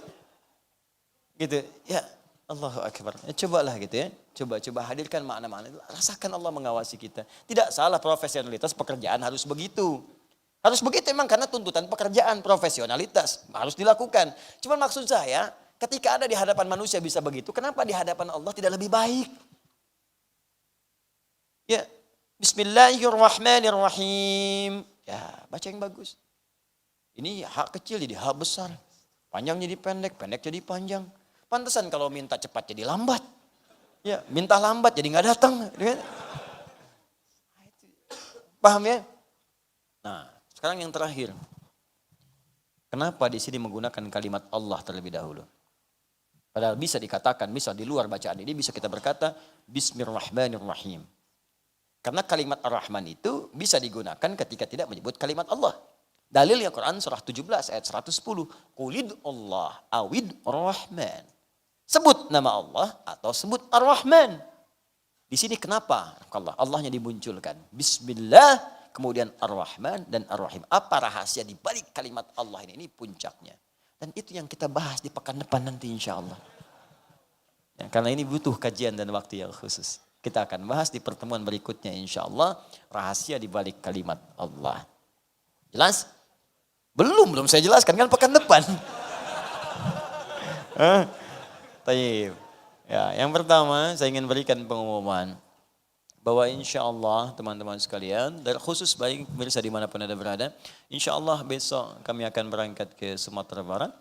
Gitu. Ya, Allahu Akbar. Ya, cobalah gitu ya. Coba hadirkan makna-makna itu. Rasakan Allah mengawasi kita. Tidak salah profesionalitas pekerjaan harus begitu. Harus begitu memang karena tuntutan pekerjaan, profesionalitas harus dilakukan. Cuma maksud saya, ketika ada di hadapan manusia bisa begitu, kenapa di hadapan Allah tidak lebih baik? Ya, Bismillahirrahmanirrahim. Ya, baca yang bagus. Ini hak kecil jadi hak besar. Panjang jadi pendek, pendek jadi panjang. Pantesan kalau minta cepat jadi lambat. Ya, minta lambat jadi nggak datang. Paham ya? Nah, sekarang yang terakhir. Kenapa di sini menggunakan kalimat Allah terlebih dahulu? Padahal bisa dikatakan, bisa di luar bacaan ini bisa kita berkata Bismillahirrahmanirrahim. Karena kalimat Ar-Rahman itu bisa digunakan ketika tidak menyebut kalimat Allah. Dalilnya Quran surah 17 ayat 110. Qulid Allah awid Ar-Rahman. Sebut nama Allah atau sebut Ar-Rahman. Di sini kenapa Allahnya dimunculkan? Bismillah, kemudian Ar-Rahman dan Ar-Rahim. Apa rahasia di balik kalimat Allah ini? Ini puncaknya. Dan itu yang kita bahas di pekan depan nanti insya Allah. Ya, karena ini butuh kajian dan waktu yang khusus. Kita akan bahas di pertemuan berikutnya insya Allah. Rahasia di balik kalimat Allah. Jelas? Belum saya jelaskan kan pekan depan. Taib. Ya, yang pertama saya ingin berikan pengumuman. Bahwa insya Allah teman-teman sekalian, dan khusus bagi pemirsa dimanapun Anda berada. Insya Allah besok kami akan berangkat ke Sumatera Barat.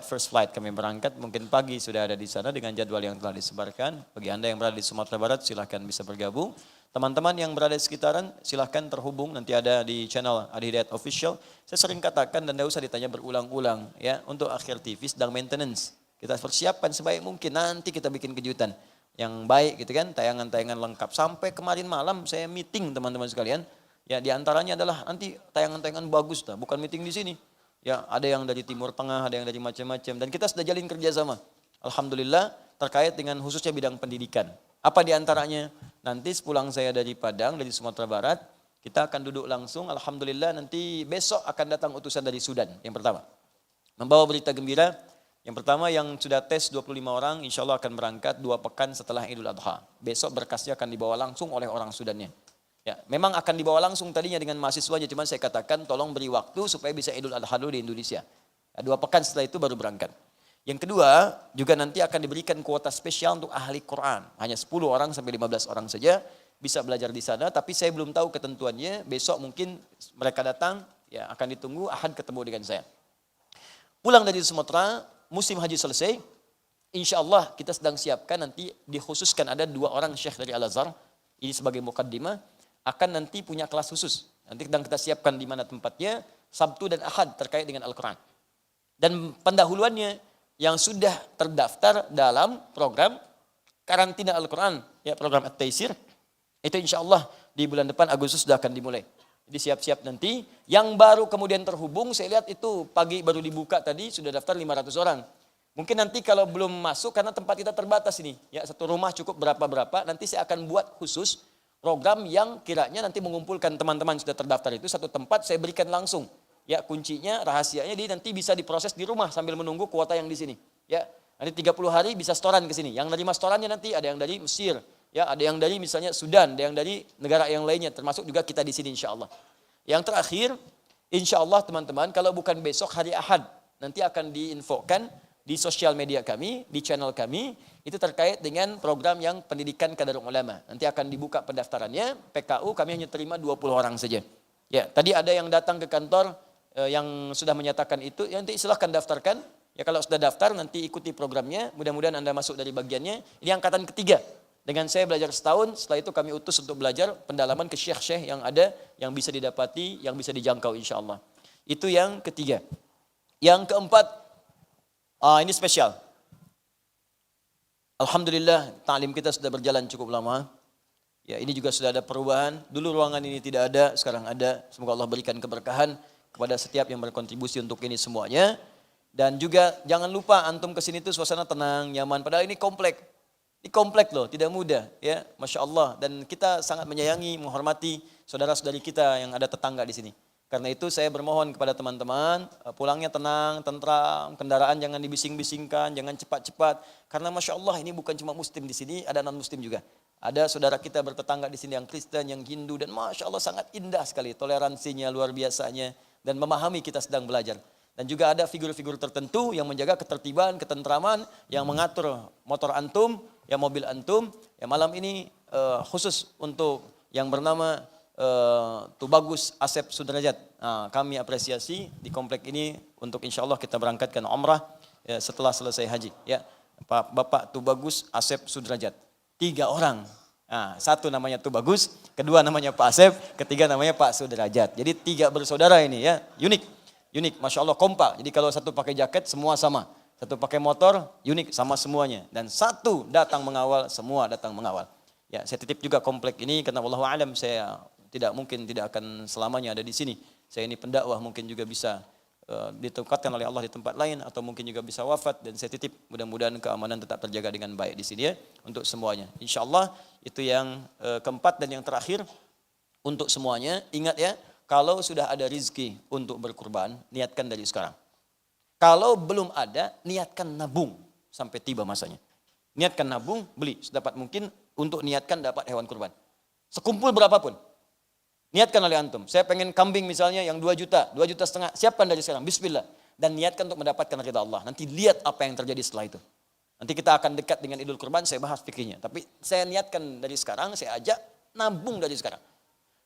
first flight kami berangkat, mungkin pagi sudah ada di sana dengan jadwal yang telah disebarkan. Bagi Anda yang berada di Sumatera Barat silahkan bisa bergabung. Teman-teman yang berada di sekitaran silahkan terhubung, nanti ada di channel Adi Hidayat Official. Saya sering katakan dan tidak usah ditanya berulang-ulang ya, untuk akhir TV sedang maintenance. Kita persiapkan sebaik mungkin, nanti kita bikin kejutan yang baik gitu kan, tayangan-tayangan lengkap. Sampai kemarin malam saya meeting teman-teman sekalian, ya di antaranya adalah nanti tayangan-tayangan bagus, bukan meeting di sini. Ya, ada yang dari Timur Tengah, ada yang dari macam-macam, dan kita sudah jalin kerjasama. Alhamdulillah terkait dengan khususnya bidang pendidikan. Apa di antaranya? Nanti sepulang saya dari Padang, dari Sumatera Barat, kita akan duduk langsung. Alhamdulillah nanti besok akan datang utusan dari Sudan yang pertama. Membawa berita gembira. Yang pertama yang sudah tes 25 orang, insya Allah akan berangkat 2 pekan setelah Idul Adha. Besok berkasnya akan dibawa langsung oleh orang Sudannya. Ya, memang akan dibawa langsung tadinya dengan mahasiswanya, cuma saya katakan tolong beri waktu supaya bisa Idul Adha dulu di Indonesia. Ya, 2 pekan setelah itu baru berangkat. Yang kedua, juga nanti akan diberikan kuota spesial untuk ahli Quran. Hanya 10 orang sampai 15 orang saja bisa belajar di sana, tapi saya belum tahu ketentuannya. Besok mungkin mereka datang, ya akan ditunggu, Ahad ketemu dengan saya. Pulang dari Sumatera, musim haji selesai, insya Allah kita sedang siapkan nanti dikhususkan ada 2 orang syekh dari Al-Azhar, ini sebagai mukaddimah, akan nanti punya kelas khusus. Nanti sedang kita siapkan di mana tempatnya, Sabtu dan Ahad terkait dengan Al-Quran. Dan pendahuluannya, yang sudah terdaftar dalam program karantina Al-Quran, ya program At-Taisir, itu insya Allah di bulan depan Agustus sudah akan dimulai. Jadi siap-siap nanti. Yang baru kemudian terhubung, saya lihat itu pagi baru dibuka tadi, sudah daftar 500 orang. Mungkin nanti kalau belum masuk, karena tempat kita terbatas ini, ya satu rumah cukup berapa-berapa, nanti saya akan buat khusus program yang kiranya nanti mengumpulkan teman-teman sudah terdaftar itu, satu tempat saya berikan langsung. Ya kuncinya, rahasianya nanti bisa diproses di rumah sambil menunggu kuota yang di sini. Ya, nanti 30 hari bisa setoran ke sini. Yang nerima setorannya nanti ada yang dari Mesir, ya ada yang dari misalnya Sudan, ada yang dari negara yang lainnya, termasuk juga kita di sini insya Allah. Yang terakhir, insya Allah teman-teman, kalau bukan besok hari Ahad, nanti akan diinfokan di sosial media kami, di channel kami, itu terkait dengan program yang pendidikan kadar ulama. Nanti akan dibuka pendaftarannya, PKU kami hanya terima 20 orang saja. Ya, tadi ada yang datang ke kantor yang sudah menyatakan itu, ya nanti silahkan daftarkan. Ya kalau sudah daftar nanti ikuti programnya, mudah-mudahan Anda masuk dari bagiannya. Ini angkatan ketiga. Dengan saya belajar setahun, setelah itu kami utus untuk belajar pendalaman ke syekh-syekh yang ada, yang bisa didapati, yang bisa dijangkau insya Allah. Itu yang ketiga. Yang keempat, ini spesial. Alhamdulillah, ta'lim kita sudah berjalan cukup lama. Ya, ini juga sudah ada perubahan. Dulu ruangan ini tidak ada, sekarang ada. Semoga Allah berikan keberkahan kepada setiap yang berkontribusi untuk ini semuanya. Dan juga jangan lupa antum kesini itu suasana tenang, nyaman. Padahal ini komplek. Ini komplek loh, tidak mudah. Ya, Masya Allah. Dan kita sangat menyayangi, menghormati saudara-saudari kita yang ada tetangga di sini. Karena itu saya bermohon kepada teman-teman, pulangnya tenang, tentram, kendaraan jangan dibising-bisingkan, jangan cepat-cepat. Karena Masya Allah ini bukan cuma muslim di sini, ada non-muslim juga. Ada saudara kita bertetangga di sini yang Kristen, yang Hindu, dan Masya Allah sangat indah sekali. Toleransinya luar biasanya. Dan memahami kita sedang belajar. Dan juga ada figur-figur tertentu yang menjaga ketertiban, ketentraman, yang mengatur motor antum, ya mobil antum. Ya malam ini khusus untuk yang bernama Tubagus Asep Sudrajat. Kami apresiasi di komplek ini untuk insya Allah kita berangkatkan umrah ya, setelah selesai haji. Ya, Bapak Tubagus Asep Sudrajat. 3 orang. Satu namanya Tubagus, kedua namanya Pak Asep, ketiga namanya Pak Sudrajat. Jadi 3 bersaudara ini ya, unik, Masya Allah kompak. Jadi kalau satu pakai jaket semua sama, satu pakai motor unik sama semuanya, dan satu datang mengawal, semua datang mengawal. Ya, saya titip juga komplek ini karena wallahu alam saya tidak akan selamanya ada di sini. Saya ini pendakwah, mungkin juga bisa ditempatkan oleh Allah di tempat lain atau mungkin juga bisa wafat, dan saya titip mudah-mudahan keamanan tetap terjaga dengan baik di sini ya untuk semuanya. Insyaallah itu yang keempat. Dan yang terakhir untuk semuanya, ingat ya, kalau sudah ada rizki untuk berkurban, niatkan dari sekarang. Kalau belum ada, niatkan nabung sampai tiba masanya. Niatkan nabung, beli sedapat mungkin untuk niatkan dapat hewan kurban. Sekumpul berapapun. Niatkan oleh antum. Saya pengen kambing misalnya yang 2 juta, 2,5 juta, siapkan dari sekarang, bismillah. Dan niatkan untuk mendapatkan ridha Allah. Nanti lihat apa yang terjadi setelah itu. Nanti kita akan dekat dengan Idul Kurban, saya bahas fikihnya. Tapi saya niatkan dari sekarang, saya ajak nabung dari sekarang.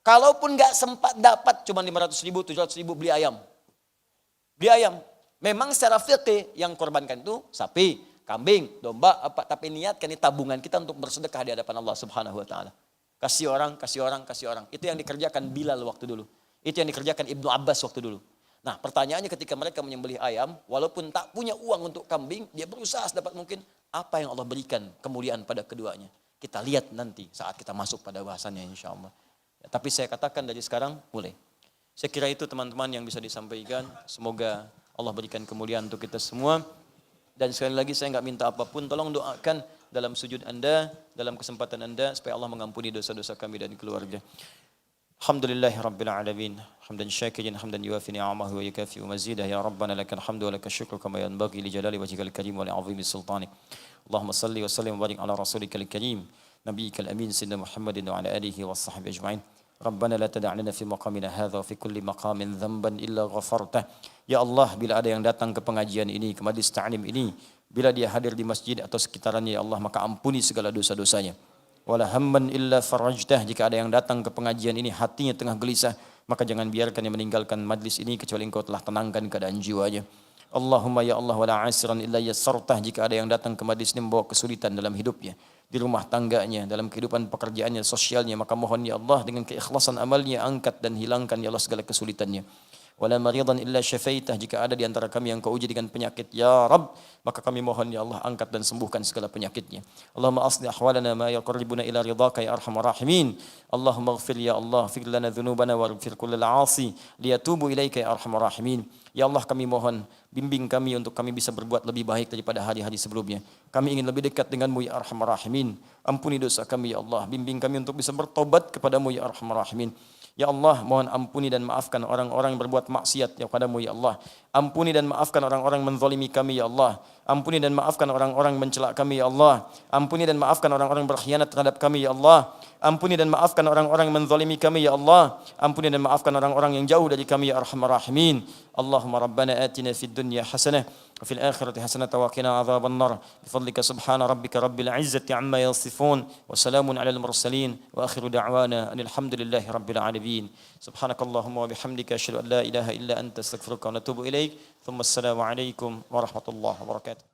Kalaupun gak sempat dapat cuma 500 ribu, 700 ribu, beli ayam. Beli ayam. Memang secara fikih yang korbankan itu sapi, kambing, domba, apa, tapi niatkan ini tabungan kita untuk bersedekah di hadapan Allah Subhanahu wa taala. Kasih orang, kasih orang, kasih orang. Itu yang dikerjakan Bilal waktu dulu. Itu yang dikerjakan Ibnu Abbas waktu dulu. Nah, pertanyaannya ketika mereka menyembelih ayam, walaupun tak punya uang untuk kambing, dia berusaha sedapat mungkin apa yang Allah berikan kemuliaan pada keduanya. Kita lihat nanti saat kita masuk pada bahasannya insya Allah. Ya, tapi saya katakan dari sekarang mulai. Saya kira itu teman-teman yang bisa disampaikan. Semoga Allah berikan kemuliaan untuk kita semua. Dan sekali lagi saya enggak minta apapun, tolong doakan dalam sujud Anda, dalam kesempatan Anda supaya Allah mengampuni dosa-dosa kami dan keluarga. Alhamdulillahirabbil alamin. Hamdan syakirin hamdan yuwafi ni'amahu wa yukafi mazidah. Ya Rabbana lakal hamdu wa lakal syukru kama yanbaghi li jalali wajhikal karim wa li 'azimi sultanik. Allahumma salli wa sallim wa barik ala rasulikal karim nabiyyikal amin sayyidina Muhammadin wa ala alihi washabbihi ajma'in. Rabbana la tada' lana fi maqamina hadha wa fi kulli maqamin dhanban illa ghafartah. Ya Allah, bila ada yang datang ke pengajian ini, ke majlis ta'lim ini, bila dia hadir di masjid atau sekitarannya, ya Allah, maka ampuni segala dosa-dosanya. Wala hamman illa farajtah. Jika ada yang datang ke pengajian ini hatinya tengah gelisah, maka jangan biarkan dia meninggalkan majlis ini kecuali engkau telah tenangkan keadaan jiwanya. Allahumma ya Allah wala asiran illa yassartah. Jika ada yang datang ke majlis ini membawa kesulitan dalam hidupnya, di rumah tangganya, dalam kehidupan pekerjaannya, sosialnya, maka mohon ya Allah dengan keikhlasan amalnya angkat dan hilangkan ya Allah segala kesulitannya. Wala maridan illa syafaitah. Jika ada di antara kami yang kau uji dengan penyakit, ya Rabb, maka kami mohon ya Allah angkat dan sembuhkan segala penyakitnya. Allahumma aslih ahwalana ma yaqarribuna ila ridhaka ya arhamar rahimin. Allahumma ighfir ya Allah, ighfir lana dhunubana waghfir kullal 'asi liyatubu ilaika ya arhamar rahimin. Ya Allah, kami mohon bimbing kami untuk kami bisa berbuat lebih baik daripada hari-hari sebelumnya. Kami ingin lebih dekat denganmu ya arhamar rahimin. Ampuni dosa kami ya Allah, bimbing kami untuk bisa bertobat kepadamu ya arhamar rahimin. Ya Allah, mohon ampuni dan maafkan orang-orang yang berbuat maksiat kepadamu ya Allah. Ampuni dan maafkan orang-orang menzalimi kami ya Allah. Ampuni dan maafkan orang-orang mencela kami ya Allah. Ampuni dan maafkan orang-orang berkhianat terhadap kami ya Allah. Ampuni dan maafkan orang-orang menzalimi kami ya Allah. Ampuni dan maafkan orang-orang yang jauh dari kami ya arhamar rahimin. Allahumma rabbana atina fid dunya hasanah wa fil akhirati hasanah wa qina adzaban nar. Bifadlika subhana rabbika rabbil izzati amma yasifun wa salamun alal mursalin wa akhiru da'wana alhamdulillahi rabbil alamin. Subhanakallahumma wa bihamdika asyhadu an la ilaha illa anta astaghfiruka wa atubu ilaik. Thumma assalamu alaikum warahmatullahi wabarakatuh.